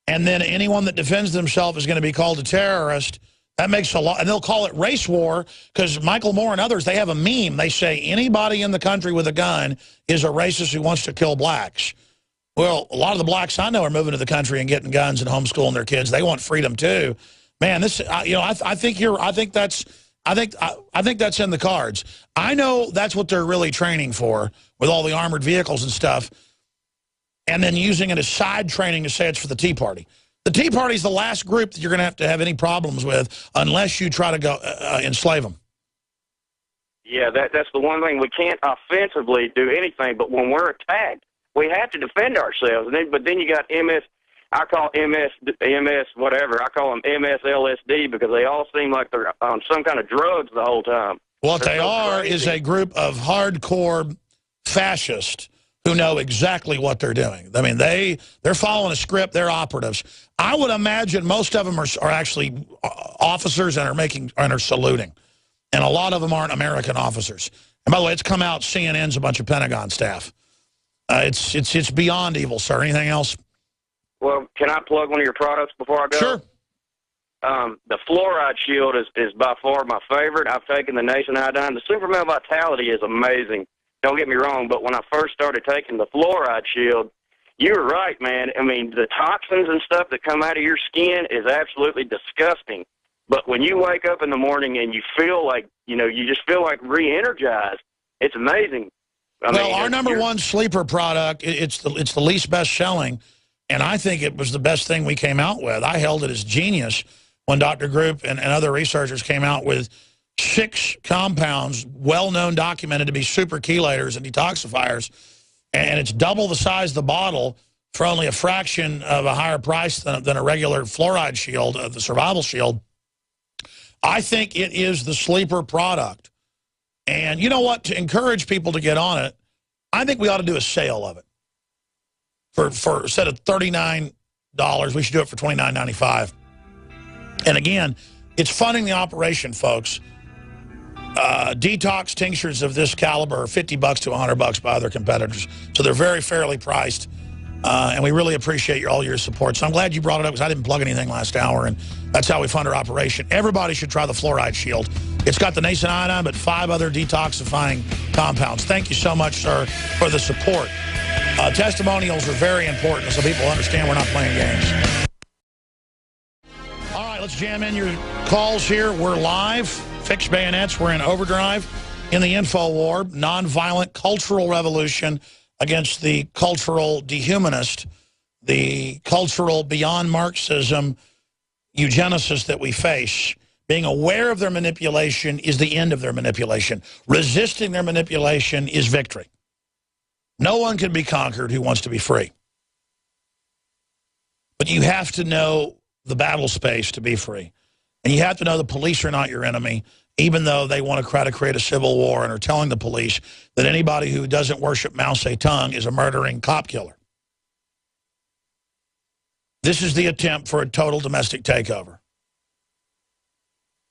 Speaker 2: and then anyone that defends themselves is going to be called a terrorist. That makes a lot, and they'll call it race war because Michael Moore and others, they have a meme. They say anybody in the country with a gun is a racist who wants to kill blacks. Well, a lot of the blacks I know are moving to the country and getting guns and homeschooling their kids. They want freedom too. Man, this, I think that's in the cards. I know that's what they're really training for with all the armored vehicles and stuff, and then using it as side training to say it's for the Tea Party. The Tea Party is the last group that you're going to have any problems with unless you try to go enslave them.
Speaker 14: Yeah, that's the one thing. We can't offensively do anything, but when we're attacked, we have to defend ourselves. But then you got MS, I call MS whatever. I call them MSLSD because they all seem like they're on some kind of drugs the whole time.
Speaker 2: What they are is a group of hardcore fascists who know exactly what they're doing. I mean, they're following a script. They're operatives. I would imagine most of them are actually officers and are saluting. And a lot of them aren't American officers. And by the way, it's come out, CNN's a bunch of Pentagon staff. It's beyond evil, sir. Anything else?
Speaker 14: Well, can I plug one of your products before I go?
Speaker 2: Sure.
Speaker 14: The fluoride shield is by far my favorite. I've taken the Nation Iodine. The Super Male Vitality is amazing. Don't get me wrong, but when I first started taking the fluoride shield, you were right, man. I mean, the toxins and stuff that come out of your skin is absolutely disgusting. But when you wake up in the morning and you feel like, you just feel like re-energized, it's amazing.
Speaker 2: Well, our number one sleeper product, it's the least best-selling, and I think it was the best thing we came out with. I held it as genius when Dr. Group and other researchers came out with 6 compounds, well-known, documented to be super chelators and detoxifiers, and it's double the size of the bottle for only a fraction of a higher price than a regular fluoride shield, the survival shield. I think it is the sleeper product. And you know what? To encourage people to get on it, I think we ought to do a sale of it. For instead of $39, we should do it for $29.95. And again, it's funding the operation, folks. Detox tinctures of this caliber are $50 to $100 by other competitors. So they're very fairly priced. And we really appreciate all your support. So I'm glad you brought it up because I didn't plug anything last hour, and that's how we fund our operation. Everybody should try the fluoride shield. It's got the Nation Iodine, but 5 other detoxifying compounds. Thank you so much, sir, for the support. Testimonials are very important so people understand we're not playing games. All right, let's jam in your calls here. We're live. Fixed bayonets. We're in overdrive in the info war. Nonviolent cultural revolution against the cultural dehumanist, the cultural beyond Marxism eugenicist that we face. Being aware of their manipulation is the end of their manipulation. Resisting their manipulation is victory. No one can be conquered who wants to be free. But you have to know the battle space to be free. And you have to know the police are not your enemy, even though they want to try to create a civil war and are telling the police that anybody who doesn't worship Mao Zedong is a murdering cop killer. This is the attempt for a total domestic takeover.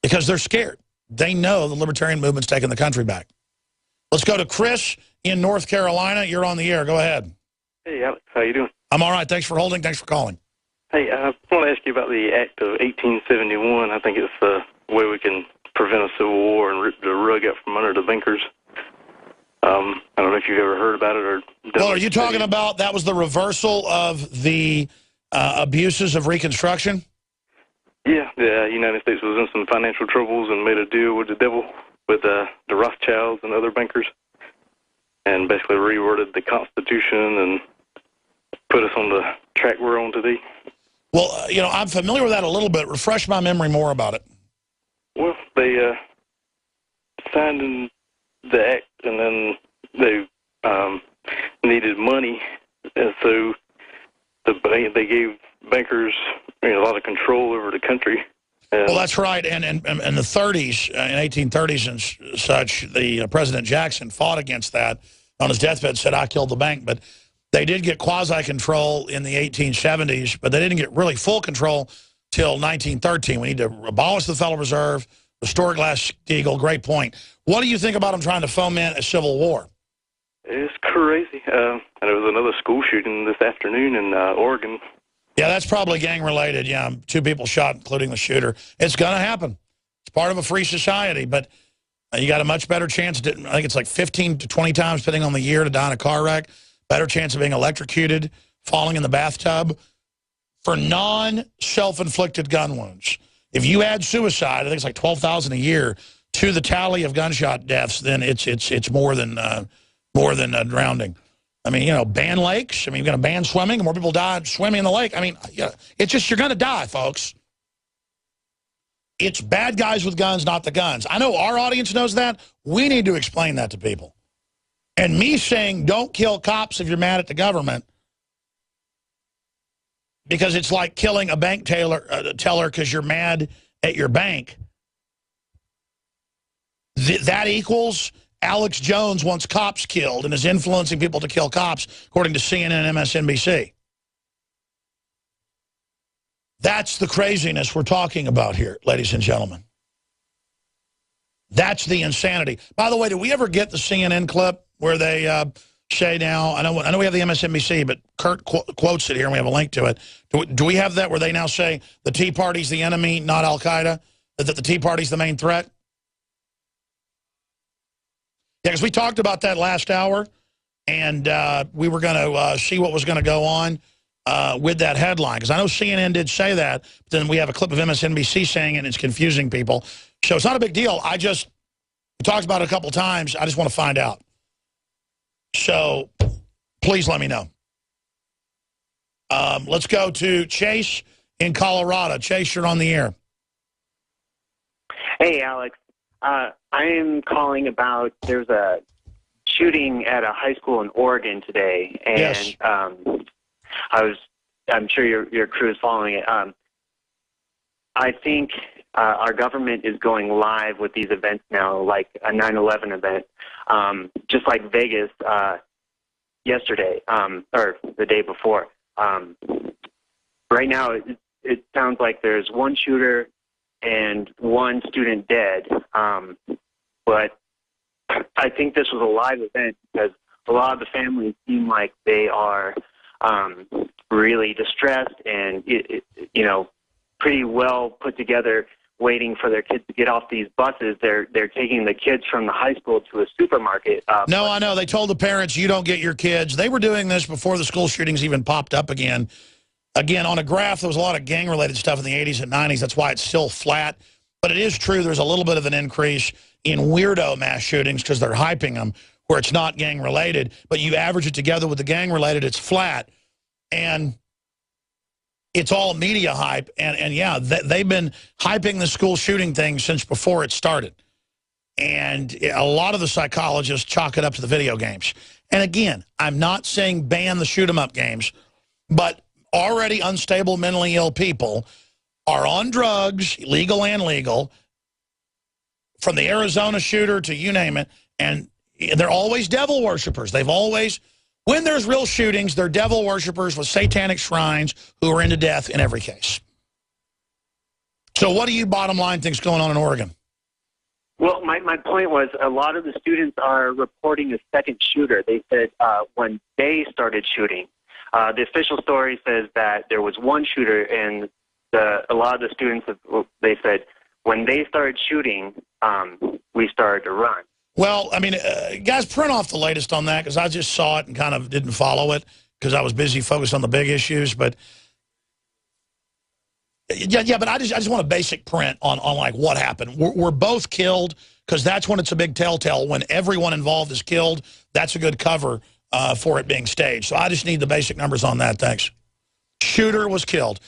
Speaker 2: Because they're scared. They know the libertarian movement's taking the country back. Let's go to Chris in North Carolina. You're on the air. Go ahead.
Speaker 15: Hey, Alex. How you doing?
Speaker 2: I'm all right. Thanks for holding. Thanks for calling.
Speaker 15: Hey, I want to ask you about the Act of 1871. I think it's the way we can prevent a civil war and rip the rug out from under the bankers. I don't know if you've ever heard about it or...
Speaker 2: Well, are you talking about that was the reversal of the abuses of Reconstruction?
Speaker 15: Yeah, the United States was in some financial troubles and made a deal with the devil, with the Rothschilds and other bankers, and basically reworded the Constitution and put us on the track we're on today.
Speaker 2: Well, I'm familiar with that a little bit. Refresh my memory more about it.
Speaker 15: Well, they signed in the act, and then they needed money, and so they gave bankers a lot of control over the country.
Speaker 2: Well, that's right. And in the 30s, in 1830s and such, the President Jackson fought against that. On his deathbed, said, "I killed the bank." But they did get quasi-control in the 1870s, but they didn't get really full control till 1913. We need to abolish the Federal Reserve, restore Glass-Steagall. Great point. What do you think about them trying to foment a civil war?
Speaker 15: It's crazy. And there was another school shooting this afternoon in Oregon.
Speaker 2: Yeah, that's probably gang-related. Yeah, 2 people shot, including the shooter. It's going to happen. It's part of a free society, but you got a much better chance. I think it's like 15 to 20 times, depending on the year, to die in a car wreck. Better chance of being electrocuted, falling in the bathtub. For non-self-inflicted gun wounds, if you add suicide, I think it's like 12,000 a year, to the tally of gunshot deaths, then it's more than drowning. I mean, ban lakes. I mean, you're going to ban swimming. More people die swimming in the lake. I mean, it's just you're going to die, folks. It's bad guys with guns, not the guns. I know our audience knows that. We need to explain that to people. And me saying don't kill cops if you're mad at the government, because it's like killing a bank teller because you're mad at your bank, that equals Alex Jones wants cops killed and is influencing people to kill cops, according to CNN and MSNBC. That's the craziness we're talking about here, ladies and gentlemen. That's the insanity. By the way, did we ever get the CNN clip where they say now, I know we have the MSNBC, but Kurt quotes it here and we have a link to it. Do we have that where they now say the Tea Party's the enemy, not Al-Qaeda? That the Tea Party's the main threat? Yeah, because we talked about that last hour, and we were going to see what was going to go on with that headline. Because I know CNN did say that, but then we have a clip of MSNBC saying it, and it's confusing people. So it's not a big deal. We talked about it a couple times. I just want to find out. So please let me know. Let's go to Chase in Colorado. Chase, you're on the air.
Speaker 16: Hey, Alex. I am calling about, there's a shooting at a high school in Oregon today, and yes. I'm sure your crew is following it. I think our government is going live with these events now, like a 9/11 event, just like Vegas yesterday, or the day before. Right now, it sounds like there's one shooter and one student dead, but I think this was a live event because a lot of the families seem like they are really distressed and pretty well put together, waiting for their kids to get off these buses. They're taking the kids from the high school to a supermarket.
Speaker 2: No, I know. They told the parents, you don't get your kids. They were doing this before the school shootings even popped up again. Again, on a graph, there was a lot of gang-related stuff in the 80s and 90s. That's why it's still flat. But it is true there's a little bit of an increase in weirdo mass shootings because they're hyping them, where it's not gang-related. But you average it together with the gang-related, it's flat. And it's all media hype. And yeah, they've been hyping the school shooting thing since before it started. And a lot of the psychologists chalk it up to the video games. And again, I'm not saying ban the shoot-'em-up games, but already unstable, mentally ill people are on drugs, legal and legal, from the Arizona shooter to you name it, and they're always devil worshipers. They've always, when there's real shootings, they're devil worshipers with satanic shrines who are into death in every case. So what do you, bottom line, think's going on in Oregon?
Speaker 16: Well, my point was a lot of the students are reporting a second shooter. They said when they started shooting, the official story says that there was one shooter, and a lot of the students, they said, when they started shooting, we started to run.
Speaker 2: Well, I mean, guys, print off the latest on that, because I just saw it and kind of didn't follow it because I was busy focused on the big issues. But yeah, but I just want a basic print on like what happened. We're both killed, because that's when it's a big telltale. When everyone involved is killed, that's a good cover for it being staged. So I just need the basic numbers on that. Thanks. Shooter was killed.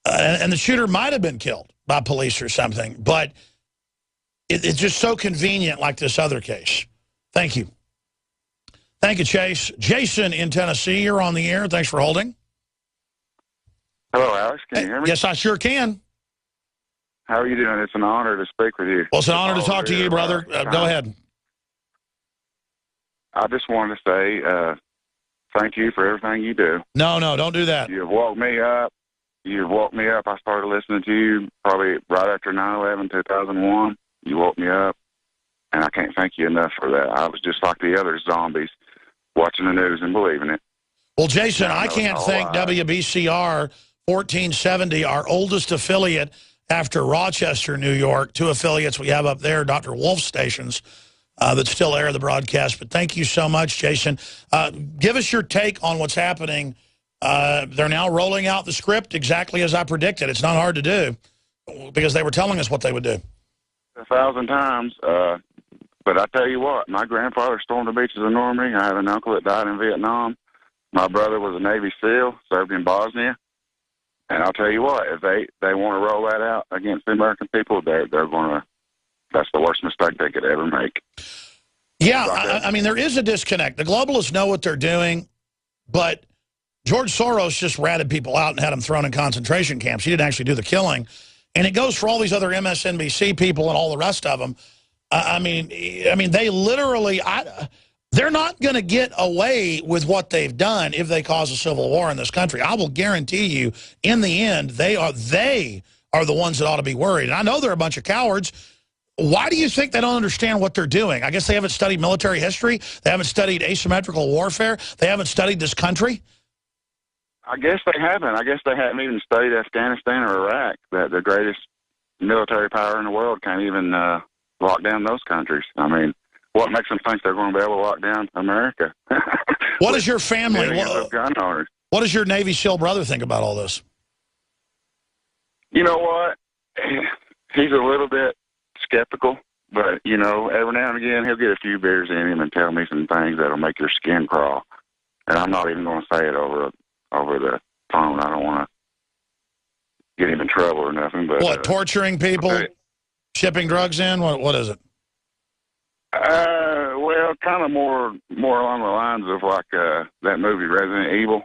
Speaker 2: And the shooter might have been killed by police or something, but it's just so convenient, like this other case. Thank you. Thank you, Chase. Jason in Tennessee, you're on the air. Thanks for holding.
Speaker 17: Hello, Alex. Can you hear me?
Speaker 2: Yes, I sure can.
Speaker 17: How are you doing? It's an honor to speak with you.
Speaker 2: Well, it's an honor to talk to you, brother. Go ahead.
Speaker 17: I just wanted to say thank you for everything you do.
Speaker 2: No, don't do that.
Speaker 17: You've woke me up. I started listening to you probably right after 9/11, 2001. You woke me up, and I can't thank you enough for that. I was just like the other zombies, watching the news and believing it.
Speaker 2: Well, Jason, I can't thank WBCR 1470, our oldest affiliate after Rochester, New York. 2 affiliates we have up there, Dr. Wolf stations, that still air the broadcast. But thank you so much, Jason. Give us your take on what's happening. They're now rolling out the script exactly as I predicted. It's not hard to do because they were telling us what they would do.
Speaker 17: 1,000 times. But I tell you what, my grandfather stormed the beaches of Normandy. I have an uncle that died in Vietnam. My brother was a Navy SEAL, served in Bosnia. And I'll tell you what, if they want to roll that out against the American people, they're going to, that's the worst mistake they could ever make.
Speaker 2: Yeah, I mean, there is a disconnect. The globalists know what they're doing, but George Soros just ratted people out and had them thrown in concentration camps. He didn't actually do the killing. And it goes for all these other MSNBC people and all the rest of them. I mean, they literally, they're not going to get away with what they've done if they cause a civil war in this country. I will guarantee you, in the end, they are the ones that ought to be worried. And I know they're a bunch of cowards. Why do you think they don't understand what they're doing? I guess they haven't studied military history. They haven't studied asymmetrical warfare. They haven't studied this country.
Speaker 17: I guess they haven't. I guess they haven't even studied Afghanistan or Iraq. That the greatest military power in the world can't even lock down those countries. I mean, what makes them think they're going to be able to lock down America?
Speaker 2: What is your family?
Speaker 17: Gun owners.
Speaker 2: What does your Navy SEAL brother think about all this?
Speaker 17: You know what? He's a little bit skeptical, but, you know, every now and again he'll get a few beers in him and tell me some things that'll make your skin crawl. And I'm not even going to say it over the phone. I don't want to get him in trouble or nothing. But
Speaker 2: what, torturing people, shipping drugs in? What is it?
Speaker 17: Well, kind of more along the lines of like that movie Resident Evil.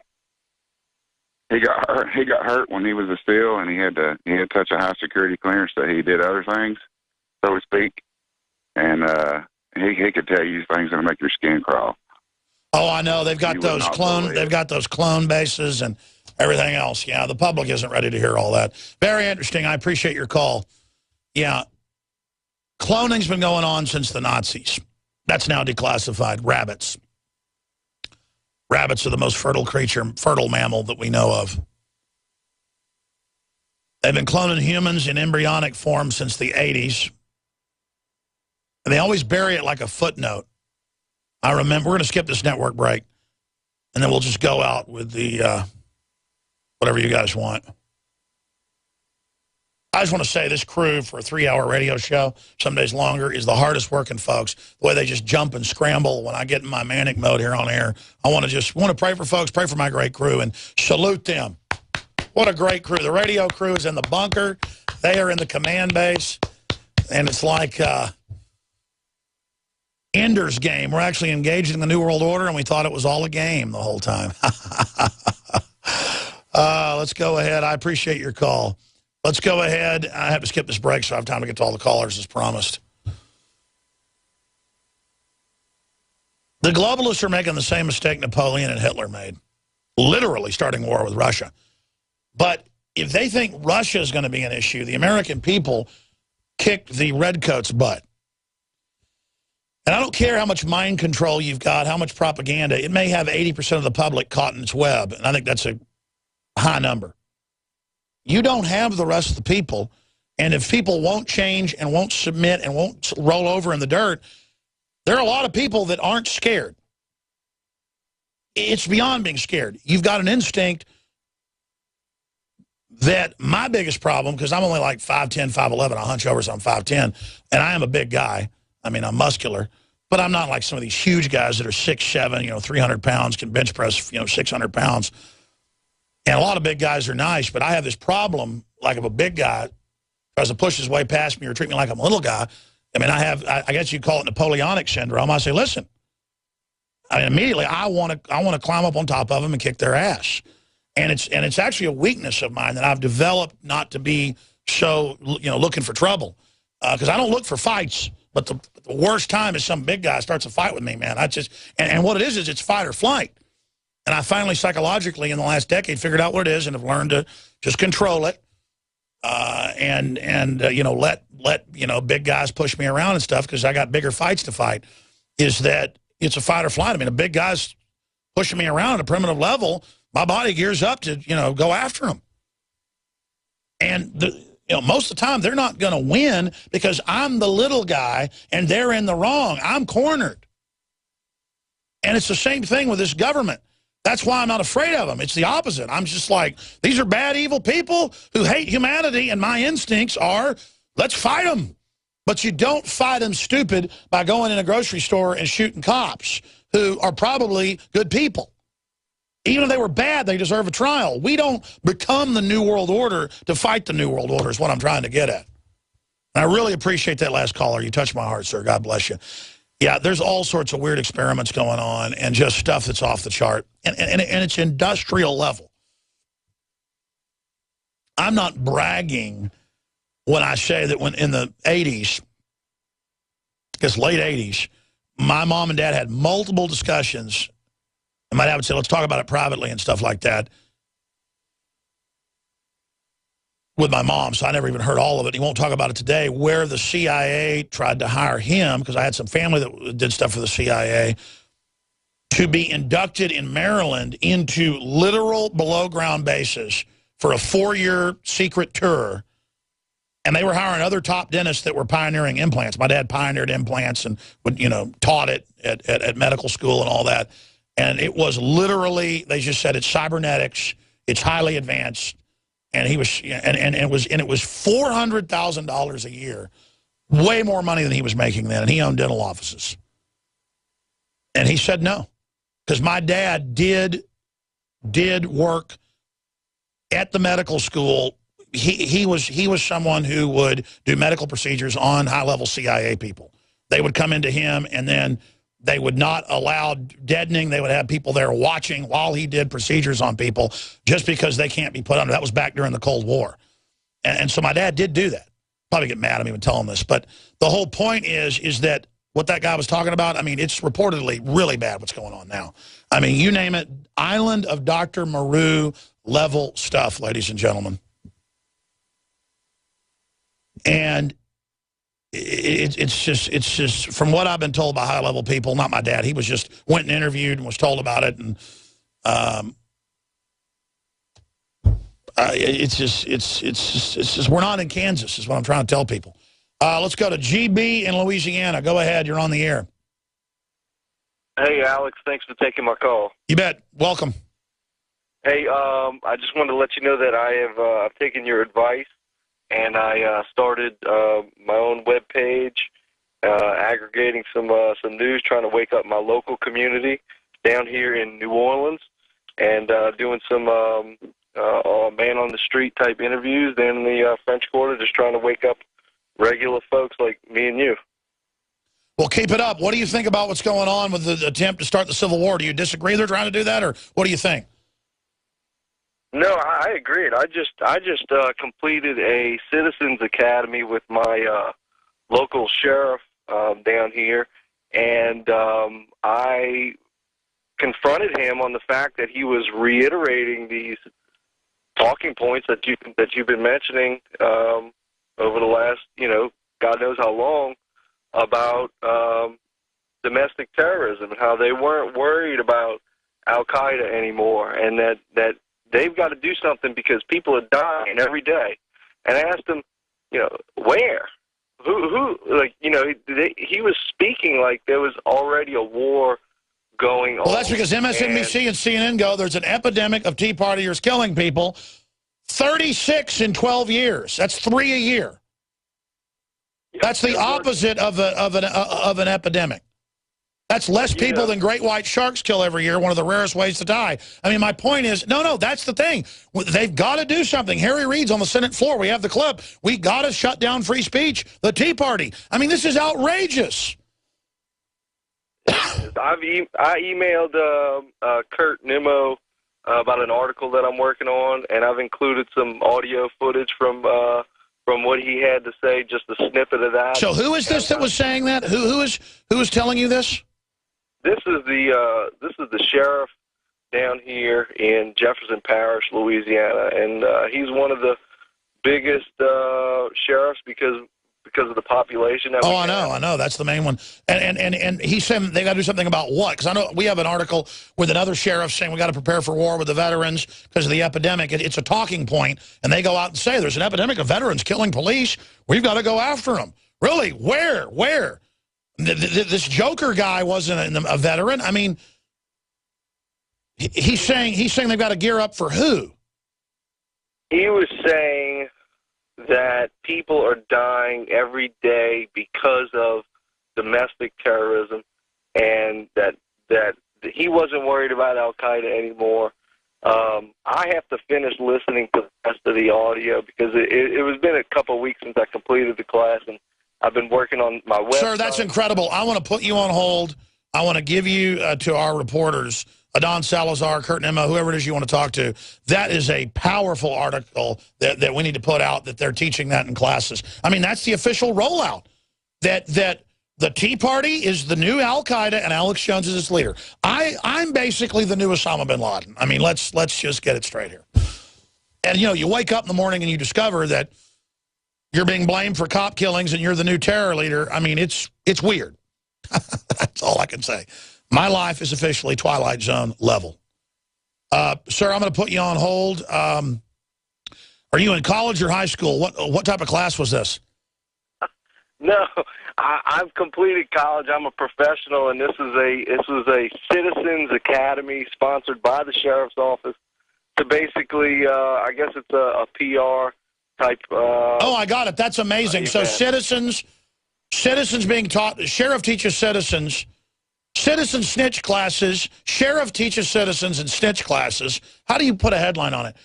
Speaker 17: He got hurt when he was a SEAL, and he had such a high security clearance that he did other things, so to speak. And he could tell you things that'll make your skin crawl.
Speaker 2: Oh, I know. They've got those clone bases and everything else. Yeah, the public isn't ready to hear all that. Very interesting. I appreciate your call. Yeah. Cloning's been going on since the Nazis. That's now declassified. Rabbits. Rabbits are the most fertile mammal that we know of. They've been cloning humans in embryonic form since the 80s. And they always bury it like a footnote. I remember, we're going to skip this network break, and then we'll just go out with the, whatever you guys want. I just want to say this crew for a 3-hour radio show, some days longer, is the hardest working folks. The way they just jump and scramble when I get in my manic mode here on air. I want to pray for folks, pray for my great crew, and salute them. What a great crew. The radio crew is in the bunker. They are in the command base. And it's like Ender's Game. We're actually engaged in the New World Order, and we thought it was all a game the whole time. Let's go ahead. I appreciate your call. Let's go ahead. I have to skip this break, so I have time to get to all the callers as promised. The globalists are making the same mistake Napoleon and Hitler made, literally starting war with Russia. But if they think Russia is going to be an issue, the American people kicked the redcoats' butt. And I don't care how much mind control you've got, how much propaganda. It may have 80% of the public caught in its web, and I think that's a high number. You don't have the rest of the people, and if people won't change and won't submit and won't roll over in the dirt, there are a lot of people that aren't scared. It's beyond being scared. You've got an instinct that my biggest problem, because I'm only like 5'10", 5'11", I hunch over, so I'm 5'10", and I am a big guy. I mean, I'm muscular, but I'm not like some of these huge guys that are 6'7", 300 pounds, can bench press, 600 pounds. And a lot of big guys are nice, but I have this problem, like if a big guy tries to push his way past me or treat me like I'm a little guy, I mean, I guess you'd call it Napoleonic syndrome. I say, listen, I mean, immediately I want to climb up on top of them and kick their ass. And it's actually a weakness of mine that I've developed not to be so, looking for trouble. Because I don't look for fights, but the worst time is some big guy starts a fight with me, man. And what it is it's fight or flight. And I finally psychologically in the last decade figured out what it is and have learned to just control it. Let big guys push me around and stuff because I got bigger fights to fight. Is that it's a fight or flight. I mean, a big guy's pushing me around at a primitive level, my body gears up to, go after him. And most of the time they're not going to win because I'm the little guy and they're in the wrong. I'm cornered. And it's the same thing with this government. That's why I'm not afraid of them. It's the opposite. I'm just like, these are bad, evil people who hate humanity, and my instincts are, let's fight them. But you don't fight them stupid by going in a grocery store and shooting cops who are probably good people. Even if they were bad, they deserve a trial. We don't become the New World Order to fight the New World Order is what I'm trying to get at. And I really appreciate that last caller. You touched my heart, sir. God bless you. Yeah, there's all sorts of weird experiments going on and just stuff that's off the chart. And it's industrial level. I'm not bragging when I say that when in the 80s, because late 80s, my mom and dad had multiple discussions. And my dad would say, let's talk about it privately and stuff like that with my mom. So I never even heard all of it. He won't talk about it today, where the CIA tried to hire him, because I had some family that did stuff for the CIA, to be inducted in Maryland into literal below-ground bases for a 4-year secret tour. And they were hiring other top dentists that were pioneering implants. My dad pioneered implants and would, taught it at medical school and all that. And it was literally, they just said it's cybernetics, it's highly advanced. And he was, and it was $400,000 a year, way more money than he was making then. And he owned dental offices. And he said no, because my dad did work at the medical school. He was someone who would do medical procedures on high-level CIA people. They would come into him, and then they would not allow deadening. They would have people there watching while he did procedures on people just because they can't be put under. That was back during the Cold War. And so my dad did do that. Probably get mad at me when telling this. But the whole point is that what that guy was talking about, I mean, it's reportedly really bad what's going on now. I mean, you name it, Island of Dr. Maru level stuff, ladies and gentlemen. And it's just from what I've been told by high-level people, not my dad. He was just went and interviewed and was told about it, and it's just we're not in Kansas, is what I'm trying to tell people. Let's go to GB in Louisiana. Go ahead, you're on the air.
Speaker 18: Hey, Alex, thanks for taking my call.
Speaker 2: You bet. Welcome.
Speaker 18: Hey, I just wanted to let you know that I've taken your advice. And I started my own web page, aggregating some news, trying to wake up my local community down here in New Orleans, and doing some man-on-the-street type interviews down in the French Quarter, just trying to wake up regular folks like me and you.
Speaker 2: Well, keep it up. What do you think about what's going on with the attempt to start the Civil War? Do you disagree they're trying to do that, or what do you think?
Speaker 18: No, I agreed. I just completed a Citizens Academy with my local sheriff down here, and I confronted him on the fact that he was reiterating these talking points that you've been mentioning over the last, God knows how long, about domestic terrorism and how they weren't worried about Al-Qaeda anymore, and that they've got to do something because people are dying every day. And I asked him, where? Who? Like, he was speaking like there was already a war going on.
Speaker 2: Well, that's because MSNBC and CNN go, there's an epidemic of Tea Partiers killing people. 36 in 12 years. That's 3 a year. That's the opposite of an epidemic. That's less people than great white sharks kill every year, one of the rarest ways to die. I mean, my point is, no, that's the thing. They've got to do something. Harry Reid's on the Senate floor. We have the clip. We got to shut down free speech, the Tea Party. I mean, this is outrageous.
Speaker 18: I emailed Kurt Nimmo about an article that I'm working on, and I've included some audio footage from what he had to say, just a snippet of that.
Speaker 2: So who is this that was saying that? Who is telling you this?
Speaker 18: This is the sheriff down here in Jefferson Parish, Louisiana, and he's one of the biggest sheriffs because of the population that we have.
Speaker 2: I know. That's the main one. And he said they got to do something about what? Because I know we have an article with another sheriff saying we got to prepare for war with the veterans because of the epidemic. It's a talking point, and they go out and say there's an epidemic of veterans killing police. We've got to go after them. Really? Where? This Joker guy wasn't a veteran. I mean, he's saying they've got to gear up for who?
Speaker 18: He was saying that people are dying every day because of domestic terrorism, and that he wasn't worried about Al-Qaeda anymore. I have to finish listening to the rest of the audio because it was been a couple of weeks since I completed the class, and I've been working on my website.
Speaker 2: Sir, that's incredible. I want to put you on hold. I want to give you to our reporters, Adon Salazar, Kurt Emma, whoever it is you want to talk to. That is a powerful article that we need to put out, that they're teaching that in classes. I mean, that's the official rollout, that the Tea Party is the new Al-Qaeda and Alex Jones is its leader. I'm basically the new Osama bin Laden. I mean, let's just get it straight here. And, you know, you wake up in the morning and you discover that you're being blamed for cop killings and you're the new terror leader. I mean, it's weird. That's all I can say. My life is officially Twilight Zone level. Sir, I'm going to put you on hold. Are you in college or high school? What type of class was this?
Speaker 18: No, I've completed college. I'm a professional, and this was a Citizens Academy sponsored by the sheriff's office to basically, I guess it's a PR type.
Speaker 2: Oh, I got it. That's amazing. So citizens being taught. Sheriff teaches citizens. Citizen snitch classes, sheriff teaches citizens in snitch classes. How do you put a headline on it?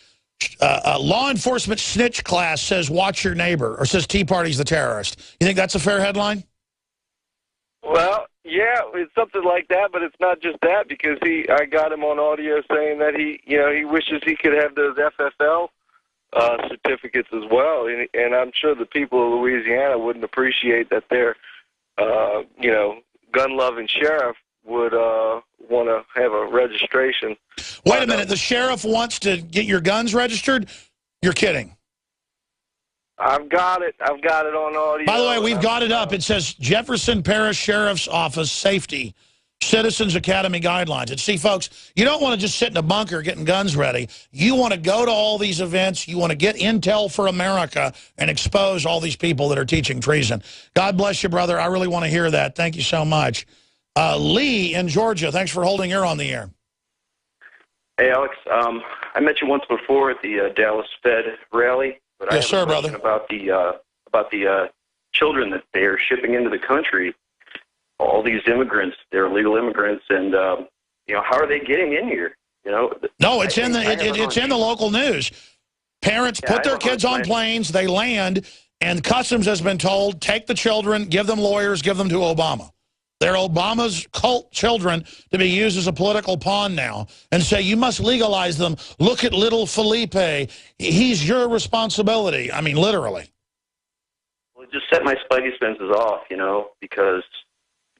Speaker 2: Law enforcement snitch class says watch your neighbor, or says Tea Party's the terrorist. You think that's a fair headline?
Speaker 18: Well, yeah, it's something like that, but it's not just that, because I got him on audio saying that he wishes he could have those FFL certificates as well, and I'm sure the people of Louisiana wouldn't appreciate that their gun-loving sheriff would want to have a registration.
Speaker 2: Wait a minute. The sheriff wants to get your guns registered? You're kidding.
Speaker 18: I've got it. I've got it on audio.
Speaker 2: By the way, we've got it up. It says Jefferson Parish Sheriff's Office Safety Citizens Academy Guidelines. And see, folks, you don't want to just sit in a bunker getting guns ready. You want to go to all these events. You want to get intel for America and expose all these people that are teaching treason. God bless you, brother. I really want to hear that. Thank you so much. Lee in Georgia, thanks for holding her on the air.
Speaker 19: Hey, Alex. I met you once before at the Dallas Fed rally. But
Speaker 2: yes, sir, brother.
Speaker 19: About the children that they are shipping into the country. All these immigrants, they're illegal immigrants, and how are they getting in here? No,
Speaker 2: it's in the local news. Parents put their kids on planes, they land, and Customs has been told, take the children, give them lawyers, give them to Obama. They're Obama's cult children to be used as a political pawn now, and say, you must legalize them. Look at little Felipe. He's your responsibility. I mean, literally.
Speaker 19: Well, it just set my spidey senses off, because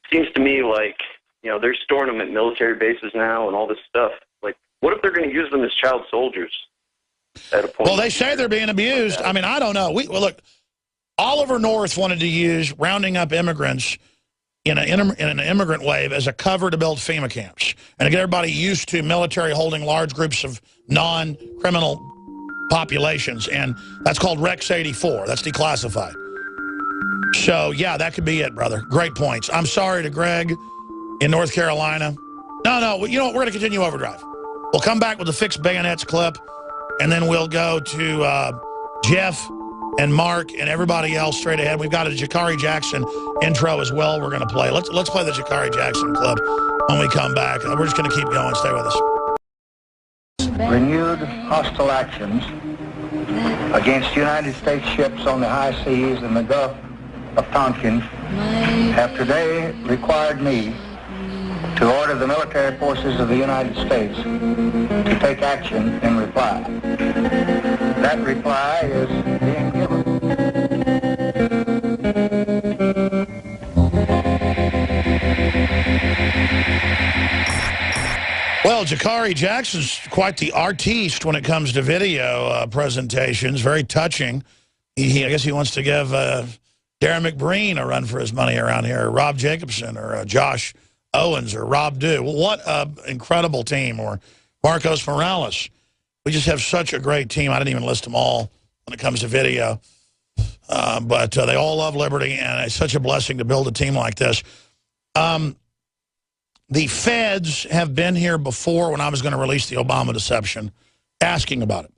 Speaker 19: it seems to me like, they're storing them at military bases now and all this stuff. Like, what if they're going to use them as child soldiers at a point?
Speaker 2: Well, they say they're being abused. I mean, I don't know. Look, Oliver North wanted to use rounding up immigrants in an immigrant wave as a cover to build FEMA camps and to get everybody used to military holding large groups of non-criminal populations. And that's called Rex 84. That's declassified. So, yeah, that could be it, brother. Great points. I'm sorry to Greg in North Carolina. No, you know what? We're going to continue overdrive. We'll come back with the fixed bayonets clip, and then we'll go to Jeff and Mark and everybody else straight ahead. We've got a Jakari Jackson intro as well we're going to play. Let's play the Jakari Jackson clip when we come back. We're just going to keep going. Stay with us.
Speaker 20: Renewed hostile actions against United States ships on the high seas and the Gulf of Tonkin have today required me to order the military forces of the United States to take action in reply. That reply is being given.
Speaker 2: Well, Jakari Jackson's quite the artiste when it comes to video presentations. Very touching. I guess he wants to give Darren McBreen a run for his money around here, or Rob Jacobson, or Josh Owens, or Rob Dew. Well, what an incredible team, or Marcos Morales. We just have such a great team. I didn't even list them all when it comes to video. But they all love liberty, and it's such a blessing to build a team like this. The feds have been here before when I was going to release the Obama deception, asking about it.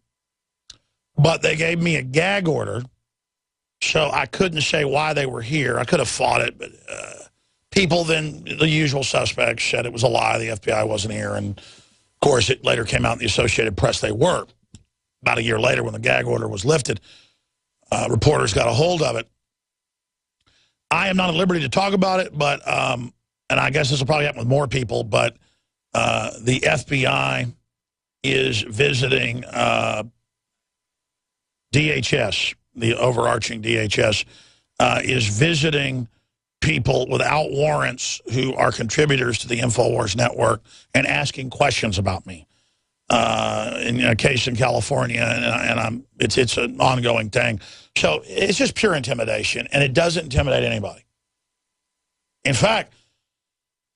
Speaker 2: But they gave me a gag order, so I couldn't say why they were here. I could have fought it, but people then, the usual suspects, said it was a lie. The FBI wasn't here. And, of course, it later came out in the Associated Press they were. About a year later, when the gag order was lifted, reporters got a hold of it. I am not at liberty to talk about it, but... and I guess this will probably happen with more people, but the FBI is visiting DHS, the overarching DHS, is visiting people without warrants who are contributors to the InfoWars network and asking questions about me. In a case in California, and it's an ongoing thing. So it's just pure intimidation, and it doesn't intimidate anybody. In fact,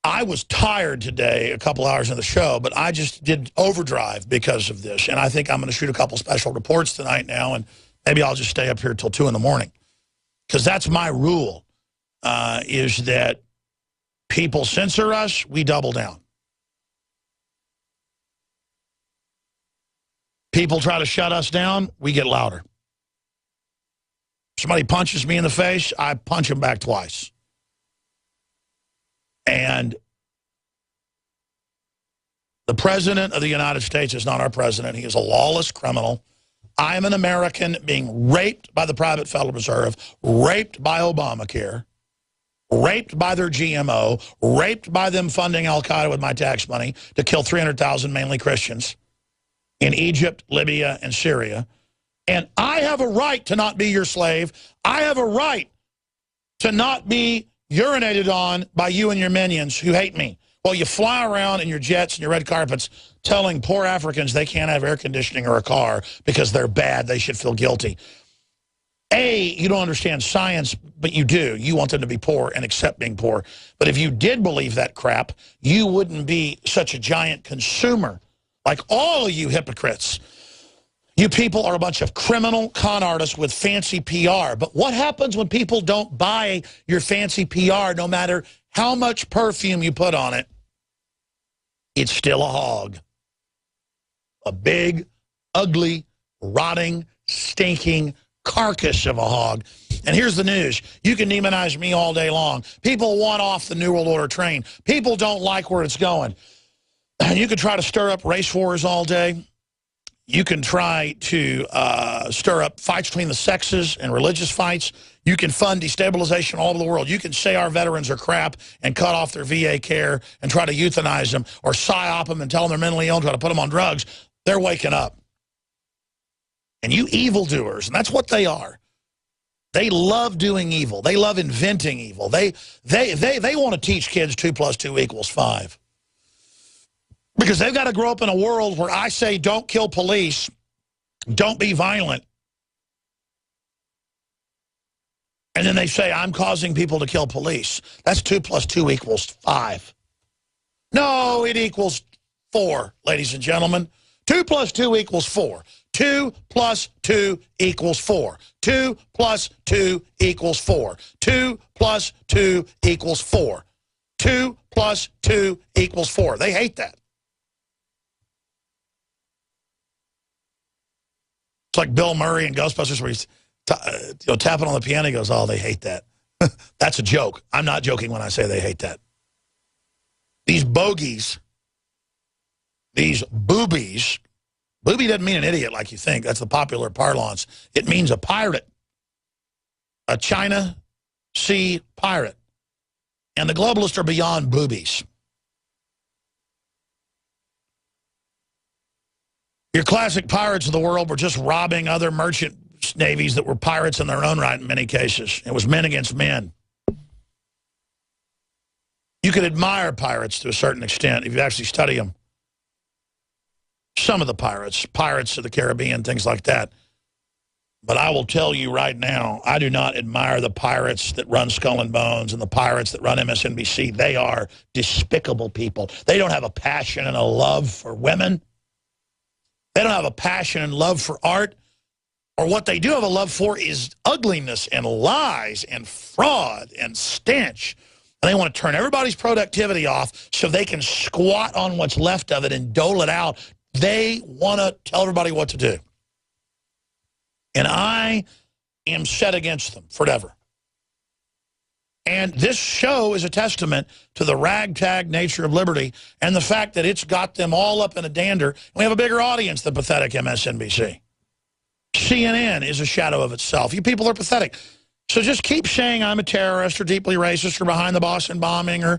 Speaker 2: I was tired today, a couple hours in the show, but I just did overdrive because of this. And I think I'm going to shoot a couple special reports tonight now, and maybe I'll just stay up here till 2 in the morning. Because that's my rule, is that people censor us, we double down. People try to shut us down, we get louder. Somebody punches me in the face, I punch him back twice. And the president of the United States is not our president. He is a lawless criminal. I am an American being raped by the private Federal Reserve, raped by Obamacare, raped by their GMO, raped by them funding al-Qaeda with my tax money to kill 300,000 mainly Christians in Egypt, Libya, and Syria. And I have a right to not be your slave. I have a right to not be urinated on by you and your minions who hate me. Well, you fly around in your jets and your red carpets telling poor Africans they can't have air conditioning or a car because they're bad, they should feel guilty. You don't understand science, but you do. You want them to be poor and accept being poor. But if you did believe that crap, you wouldn't be such a giant consumer like all of you hypocrites. You people are a bunch of criminal con artists with fancy PR. But what happens when people don't buy your fancy PR, no matter how much perfume you put on it? It's still a hog. A big, ugly, rotting, stinking carcass of a hog. And here's the news. You can demonize me all day long. People want off the New World Order train. People don't like where it's going. You can try to stir up race wars all day. You can try to stir up fights between the sexes and religious fights. You can fund destabilization all over the world. You can say our veterans are crap and cut off their VA care and try to euthanize them or psyop them and tell them they're mentally ill and try to put them on drugs. They're waking up. And you evildoers, and that's what they are. They love doing evil. They love inventing evil. They want to teach kids 2 + 2 = 5. Because they've got to grow up in a world where I say don't kill police, don't be violent. And then they say I'm causing people to kill police. That's 2 + 2 = 5. No, it equals 4, ladies and gentlemen. 2 + 2 = 4. 2 + 2 = 4. 2 + 2 = 4. 2 + 2 = 4. 2 + 2 = 4. They hate that. It's like Bill Murray in Ghostbusters where he's tapping on the piano. He goes, oh, they hate that. That's a joke. I'm not joking when I say they hate that. These bogies, these boobies, booby doesn't mean an idiot like you think. That's the popular parlance. It means a pirate, a China Sea pirate. And the globalists are beyond boobies. Your classic pirates of the world were just robbing other merchant navies that were pirates in their own right in many cases. It was men against men. You could admire pirates to a certain extent if you actually study them. Some of the pirates of the Caribbean, things like that. But I will tell you right now, I do not admire the pirates that run Skull and Bones and the pirates that run MSNBC. They are despicable people. They don't have a passion and a love for women. They don't have a passion and love for art. Or what they do have a love for is ugliness and lies and fraud and stench. And they want to turn everybody's productivity off so they can squat on what's left of it and dole it out. They want to tell everybody what to do. And I am set against them forever. And this show is a testament to the ragtag nature of liberty and the fact that it's got them all up in a dander. And we have a bigger audience than pathetic MSNBC. CNN is a shadow of itself. You people are pathetic. So just keep saying I'm a terrorist or deeply racist or behind the Boston bombing or,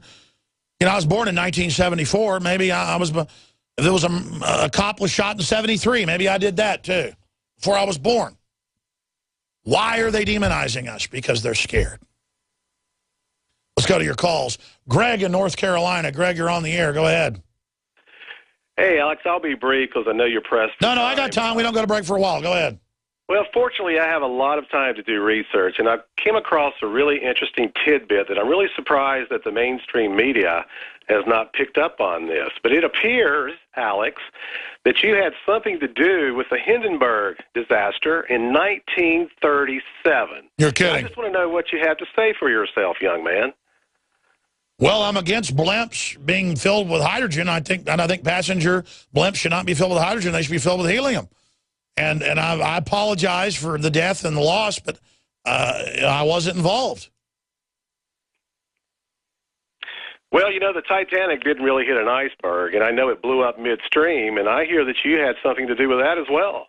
Speaker 2: you know, I was born in 1974. Maybe I was, if there was a cop was shot in 73, maybe I did that too, before I was born. Why are they demonizing us? Because they're scared. Let's go to your calls. Greg in North Carolina. Greg, you're on the air. Go ahead.
Speaker 21: Hey, Alex, I'll be brief because I know you're pressed.
Speaker 2: No, I got time. We don't go to break for a while. Go ahead.
Speaker 21: Well, fortunately, I have a lot of time to do research, and I came across a really interesting tidbit that I'm really surprised that the mainstream media has not picked up on this. But it appears, Alex, that you had something to do with the Hindenburg disaster in 1937.
Speaker 2: You're kidding.
Speaker 21: I just want to know what you have to say for yourself, young man.
Speaker 2: Well, I'm against blimps being filled with hydrogen. I think passenger blimps should not be filled with hydrogen. They should be filled with helium. And I apologize for the death and the loss, but I wasn't involved.
Speaker 21: Well, you know, the Titanic didn't really hit an iceberg, and I know it blew up midstream, and I hear that you had something to do with that as well.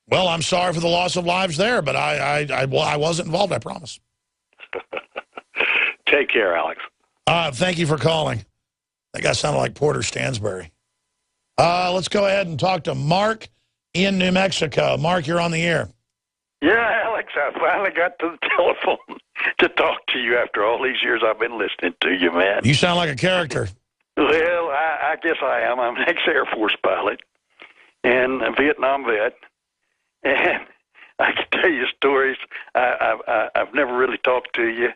Speaker 2: Well, I'm sorry for the loss of lives there, but I wasn't involved, I promise.
Speaker 21: Take care, Alex.
Speaker 2: Thank you for calling. That guy sounded like Porter Stansbury. Let's go ahead and talk to Mark in New Mexico. Mark, you're on the air.
Speaker 22: Yeah, Alex, I finally got to the telephone to talk to you after all these years I've been listening to you, man.
Speaker 2: You sound like a character.
Speaker 22: Well, I guess I am. I'm an ex-Air Force pilot and a Vietnam vet. And I can tell you stories. I've never really talked to you,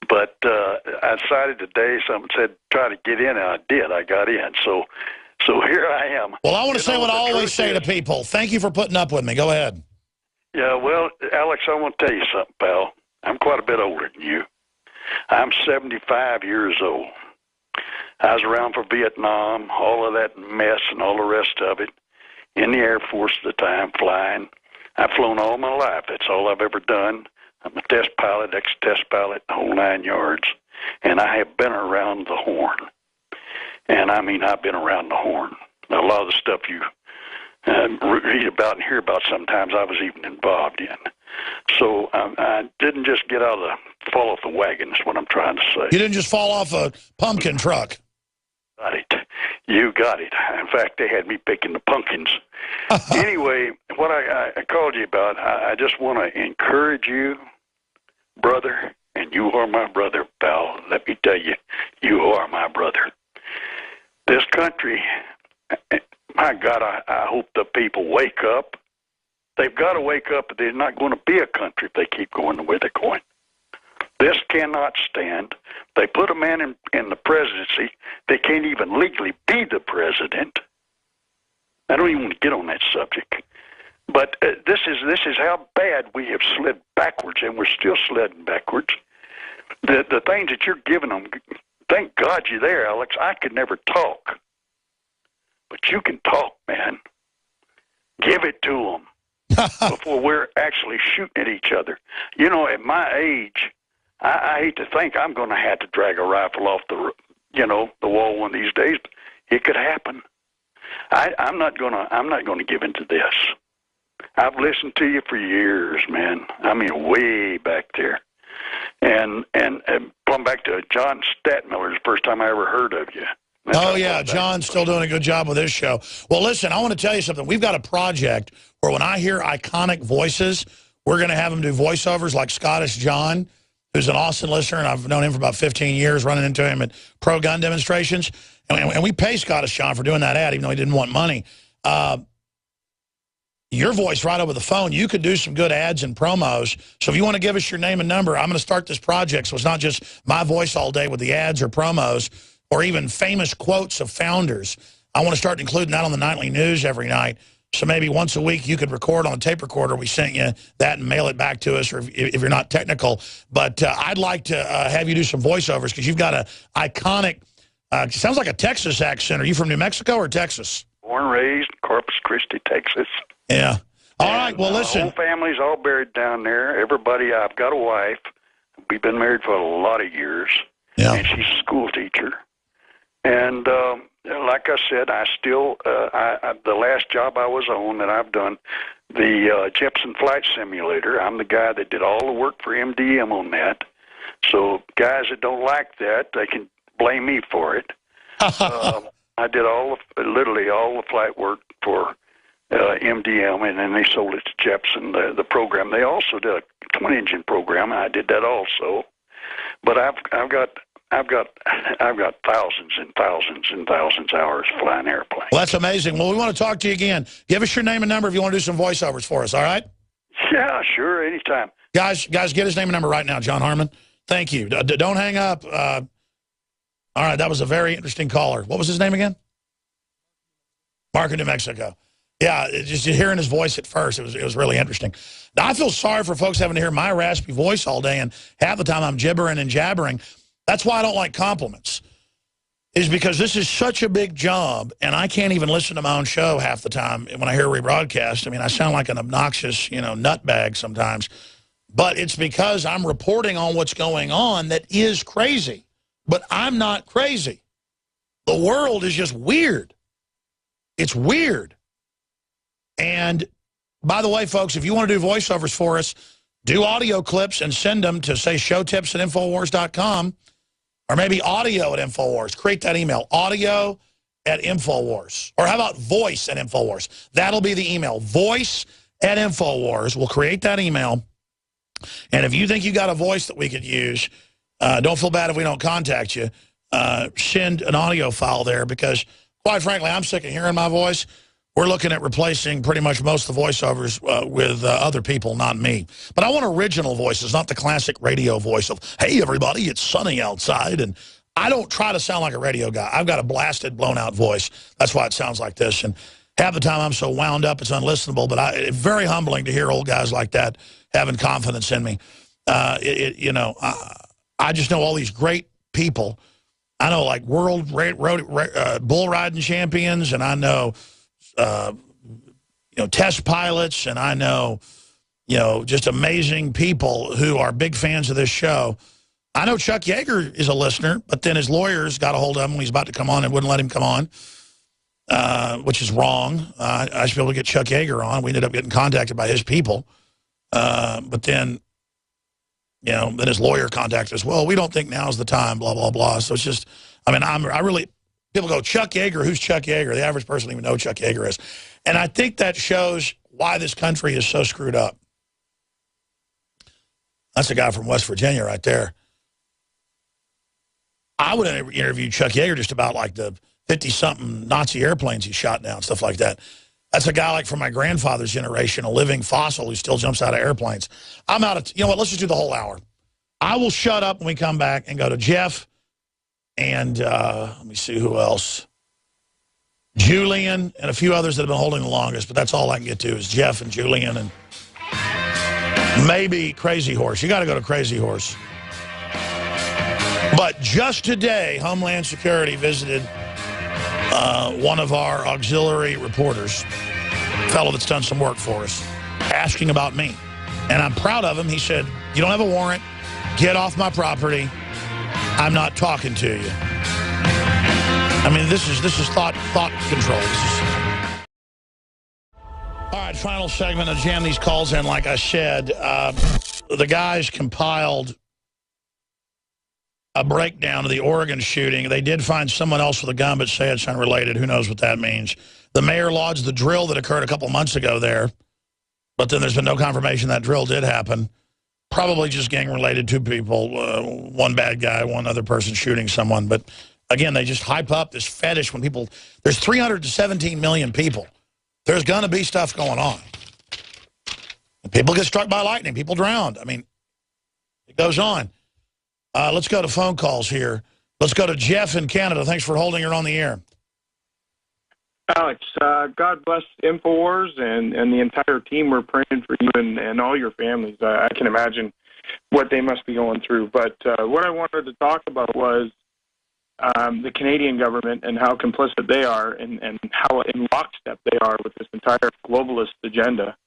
Speaker 22: but I decided today, someone said, try to get in, and I did. I got in. So here I am.
Speaker 2: Well, I want to say what I always say to people. Thank you for putting up with me. Go ahead.
Speaker 22: Yeah, well, Alex, I want to tell you something, pal. I'm quite a bit older than you. I'm 75 years old. I was around for Vietnam, all of that mess and all the rest of it, in the Air Force at the time, flying. I've flown all my life. That's all I've ever done. I'm a test pilot, ex-test pilot, the whole 9 yards. And I have been around the horn. And I mean, I've been around the horn. A lot of the stuff you read about and hear about sometimes I was even involved in. So I didn't just get out of fall off the wagon is what I'm trying to say.
Speaker 2: You didn't just fall off a pumpkin truck.
Speaker 22: Got it. You got it. In fact, they had me picking the pumpkins. Anyway, what I called you about, I just want to encourage you, brother, and you are my brother, pal. Let me tell you, you are my brother. This country, my God, I hope the people wake up. They've got to wake up, but they're not going to be a country if they keep going the way they're going. This cannot stand. They put a man in the presidency. They can't even legally be the president. I don't even want to get on that subject. But this is how bad we have slid backwards, and we're still sledding backwards. The things that you're giving them, thank God you're there, Alex. I could never talk. But you can talk, man. Give it to them before we're actually shooting at each other. You know, at my age, I hate to think I'm going to have to drag a rifle off the wall one of these days. It could happen. I'm not going to give in to this. I've listened to you for years, man. I mean, way back there. And going back to John Stadtmiller, the first time I ever heard of you.
Speaker 2: Oh, yeah, John's still doing a good job with this show. Well, listen, I want to tell you something. We've got a project where when I hear iconic voices, we're going to have them do voiceovers like Scottish John, who's an Austin listener, and I've known him for about 15 years, running into him at pro-gun demonstrations. And we pay Scottish John for doing that ad, even though he didn't want money. Your voice right over the phone, you could do some good ads and promos. So if you want to give us your name and number, I'm going to start this project so it's not just my voice all day with the ads or promos or even famous quotes of founders. I want to start including that on the nightly news every night. So maybe once a week you could record on a tape recorder. We sent you that and mail it back to us, or if you're not technical. But I'd like to have you do some voiceovers because you've got an iconic, sounds like a Texas accent. Are you from New Mexico or Texas?
Speaker 22: Born and raised in Corpus Christi, Texas.
Speaker 2: Yeah. All right, well, listen.
Speaker 22: The whole family's all buried down there. Everybody, I've got a wife. We've been married for a lot of years.
Speaker 2: Yeah.
Speaker 22: And she's a school teacher. And like I said, I still, the last job I was on that I've done, the Jepson Flight Simulator, I'm the guy that did all the work for MDM on that. So guys that don't like that, they can blame me for it. I did literally all the flight work for MDM, and then they sold it to Jepson, the program. They also did a twin engine program, and I did that also. But I've got thousands and thousands and thousands of hours flying airplanes.
Speaker 2: Well, that's amazing. Well, we want to talk to you again. Give us your name and number if you want to do some voiceovers for us, all right?
Speaker 22: Yeah, sure, anytime.
Speaker 2: Guys, get his name and number right now, John Harmon. Thank you. Don't hang up. All right, that was a very interesting caller. What was his name again? Mark in New Mexico. Yeah, just hearing his voice at first, it was really interesting. Now, I feel sorry for folks having to hear my raspy voice all day, and half the time I'm gibbering and jabbering. That's why I don't like compliments, is because this is such a big job, and I can't even listen to my own show half the time when I hear rebroadcast. I mean, I sound like an obnoxious, nutbag sometimes. But it's because I'm reporting on what's going on that is crazy. But I'm not crazy. The world is just weird. It's weird. And by the way, folks, if you want to do voiceovers for us, do audio clips and send them to, say, showtips@infowars.com, or maybe audio at Infowars. Create that email, audio at Infowars. Or how about voice at Infowars? That'll be the email, voice at Infowars. We'll create that email. And if you think you got a voice that we could use, don't feel bad if we don't contact you. Send an audio file there because, quite frankly, I'm sick of hearing my voice. We're looking at replacing pretty much most of the voiceovers with other people, not me. But I want original voices, not the classic radio voice of, hey, everybody, it's sunny outside. And I don't try to sound like a radio guy. I've got a blasted, blown-out voice. That's why it sounds like this. And half the time I'm so wound up, it's unlistenable. But it's very humbling to hear old guys like that having confidence in me. I just know all these great people. I know, like, world bull riding champions, and I know test pilots, and I know, just amazing people who are big fans of this show. I know Chuck Yeager is a listener, but then his lawyers got a hold of him when he's about to come on and wouldn't let him come on, which is wrong. I should be able to get Chuck Yeager on. We ended up getting contacted by his people. But then, then his lawyer contacted us. Well, we don't think now's the time, blah, blah, blah. So it's just, people go, Chuck Yeager, who's Chuck Yeager? The average person doesn't even know who Chuck Yeager is. And I think that shows why this country is so screwed up. That's a guy from West Virginia right there. I would have interviewed Chuck Yeager just about like the 50-something Nazi airplanes he shot down, stuff like that. That's a guy like from my grandfather's generation, a living fossil who still jumps out of airplanes. I'm out of, let's just do the whole hour. I will shut up when we come back and go to Jeff and let me see who else. Julian and a few others that have been holding the longest, but that's all I can get to is Jeff and Julian and maybe Crazy Horse. You got to go to Crazy Horse. But just today, Homeland Security visited one of our auxiliary reporters, a fellow that's done some work for us, asking about me. And I'm proud of him. He said, you don't have a warrant. Get off my property. I'm not talking to you. I mean, this is thought control. All right, final segment. I'll jam these calls in. Like I said, the guys compiled a breakdown of the Oregon shooting. They did find someone else with a gun, but say it's unrelated. Who knows what that means? The mayor lodged the drill that occurred a couple months ago there, but then there's been no confirmation that drill did happen. Probably just gang-related, two people, one bad guy, one other person shooting someone. But, again, they just hype up this fetish when people... There's 317 million people. There's going to be stuff going on. And people get struck by lightning. People drowned. I mean, it goes on. Let's go to phone calls here. Let's go to Jeff in Canada. Thanks for holding her on the air.
Speaker 1: Alex, God bless InfoWars and the entire team. We're praying for you and all your families. I can imagine what they must be going through. But what I wanted to talk about was the Canadian government and how complicit they are and how in lockstep they are with this entire globalist agenda.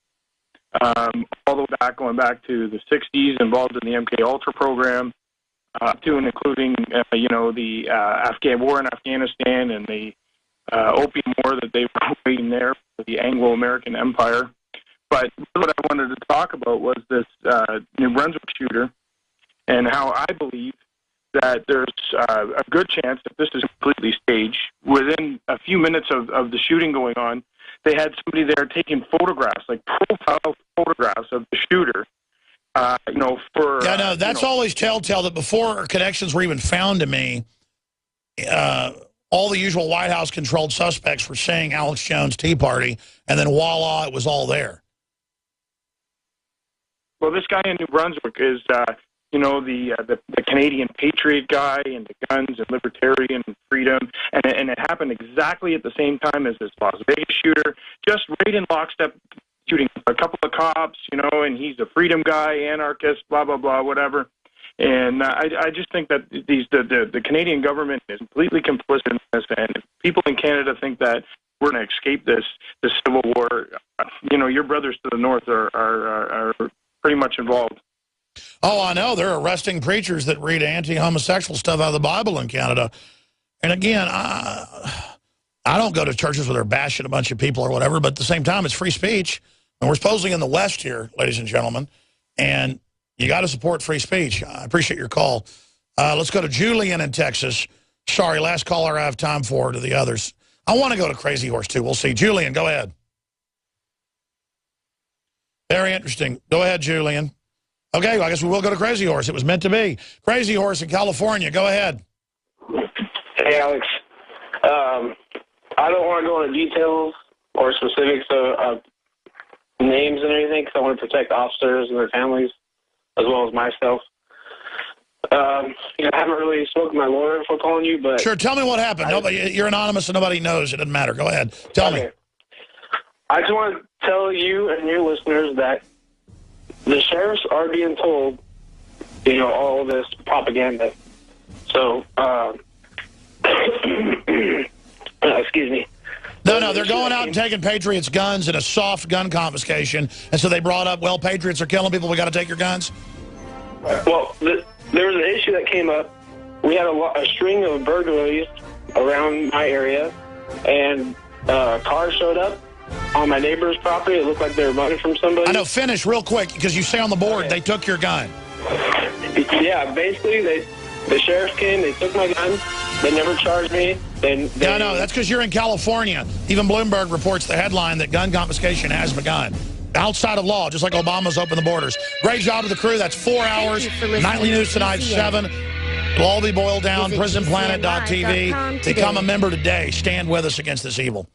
Speaker 1: All the way going back to the 60s, involved in the MK Ultra program, to and including, the Afghan war in Afghanistan and the opium war that they were waging there for the Anglo-American Empire. But what I wanted to talk about was this New Brunswick shooter and how I believe that there's a good chance that this is completely staged. Within a few minutes of the shooting going on, they had somebody there taking photographs, like profile photographs of the shooter.
Speaker 2: Yeah, no, that's always telltale that before connections were even found to me, all the usual White House-controlled suspects were saying Alex Jones Tea Party, and then voila, it was all there.
Speaker 1: Well, this guy in New Brunswick is, the Canadian patriot guy and the guns and libertarian and freedom, and it happened exactly at the same time as this Las Vegas shooter, just right in lockstep, shooting a couple of cops, and he's a freedom guy, anarchist, blah, blah, blah, whatever. And I just think that the Canadian government is completely complicit in this, and if people in Canada think that we're going to escape this civil war, your brothers to the north are pretty much involved.
Speaker 2: Oh, I know. They're arresting preachers that read anti-homosexual stuff out of the Bible in Canada. And again, I don't go to churches where they're bashing a bunch of people or whatever, but at the same time, it's free speech. And we're supposedly in the West here, ladies and gentlemen, and you got to support free speech. I appreciate your call. Let's go to Julian in Texas. Sorry, last caller I have time for to the others. I want to go to Crazy Horse, too. We'll see. Julian, go ahead. Very interesting. Go ahead, Julian. Okay, well, I guess we will go to Crazy Horse. It was meant to be. Crazy Horse in California. Go ahead.
Speaker 4: Hey, Alex. I don't want to go into details or specifics of names and everything because I want to protect officers and their families as well as myself. I haven't really spoken to my lawyer before calling you, but... Sure, tell me what happened.
Speaker 2: You're anonymous and nobody knows. It doesn't matter. Go ahead. Tell me.
Speaker 4: I just want to tell you and your listeners that the sheriffs are being told, all this propaganda. So, excuse me.
Speaker 2: No, they're going out and taking Patriots' guns in a soft gun confiscation. And so they brought up, well, Patriots are killing people, we got to take your guns?
Speaker 4: Well, there was an issue that came up. We had a string of burglaries around my area, and cars showed up on my neighbor's property. It looked like they were running from somebody.
Speaker 2: I know, finish real quick, because you say on the board, They took your gun.
Speaker 4: Yeah, basically, the sheriffs came, they took my gun, they never charged me. No,
Speaker 2: that's because you're in California. Even Bloomberg reports the headline that gun confiscation has begun. Outside of law, just like Obama's opened the borders. Great job to the crew. That's 4 hours. Nightly News Tonight, 7. It'll all be boiled down. PrisonPlanet.tv. Become a member today. Stand with us against this evil.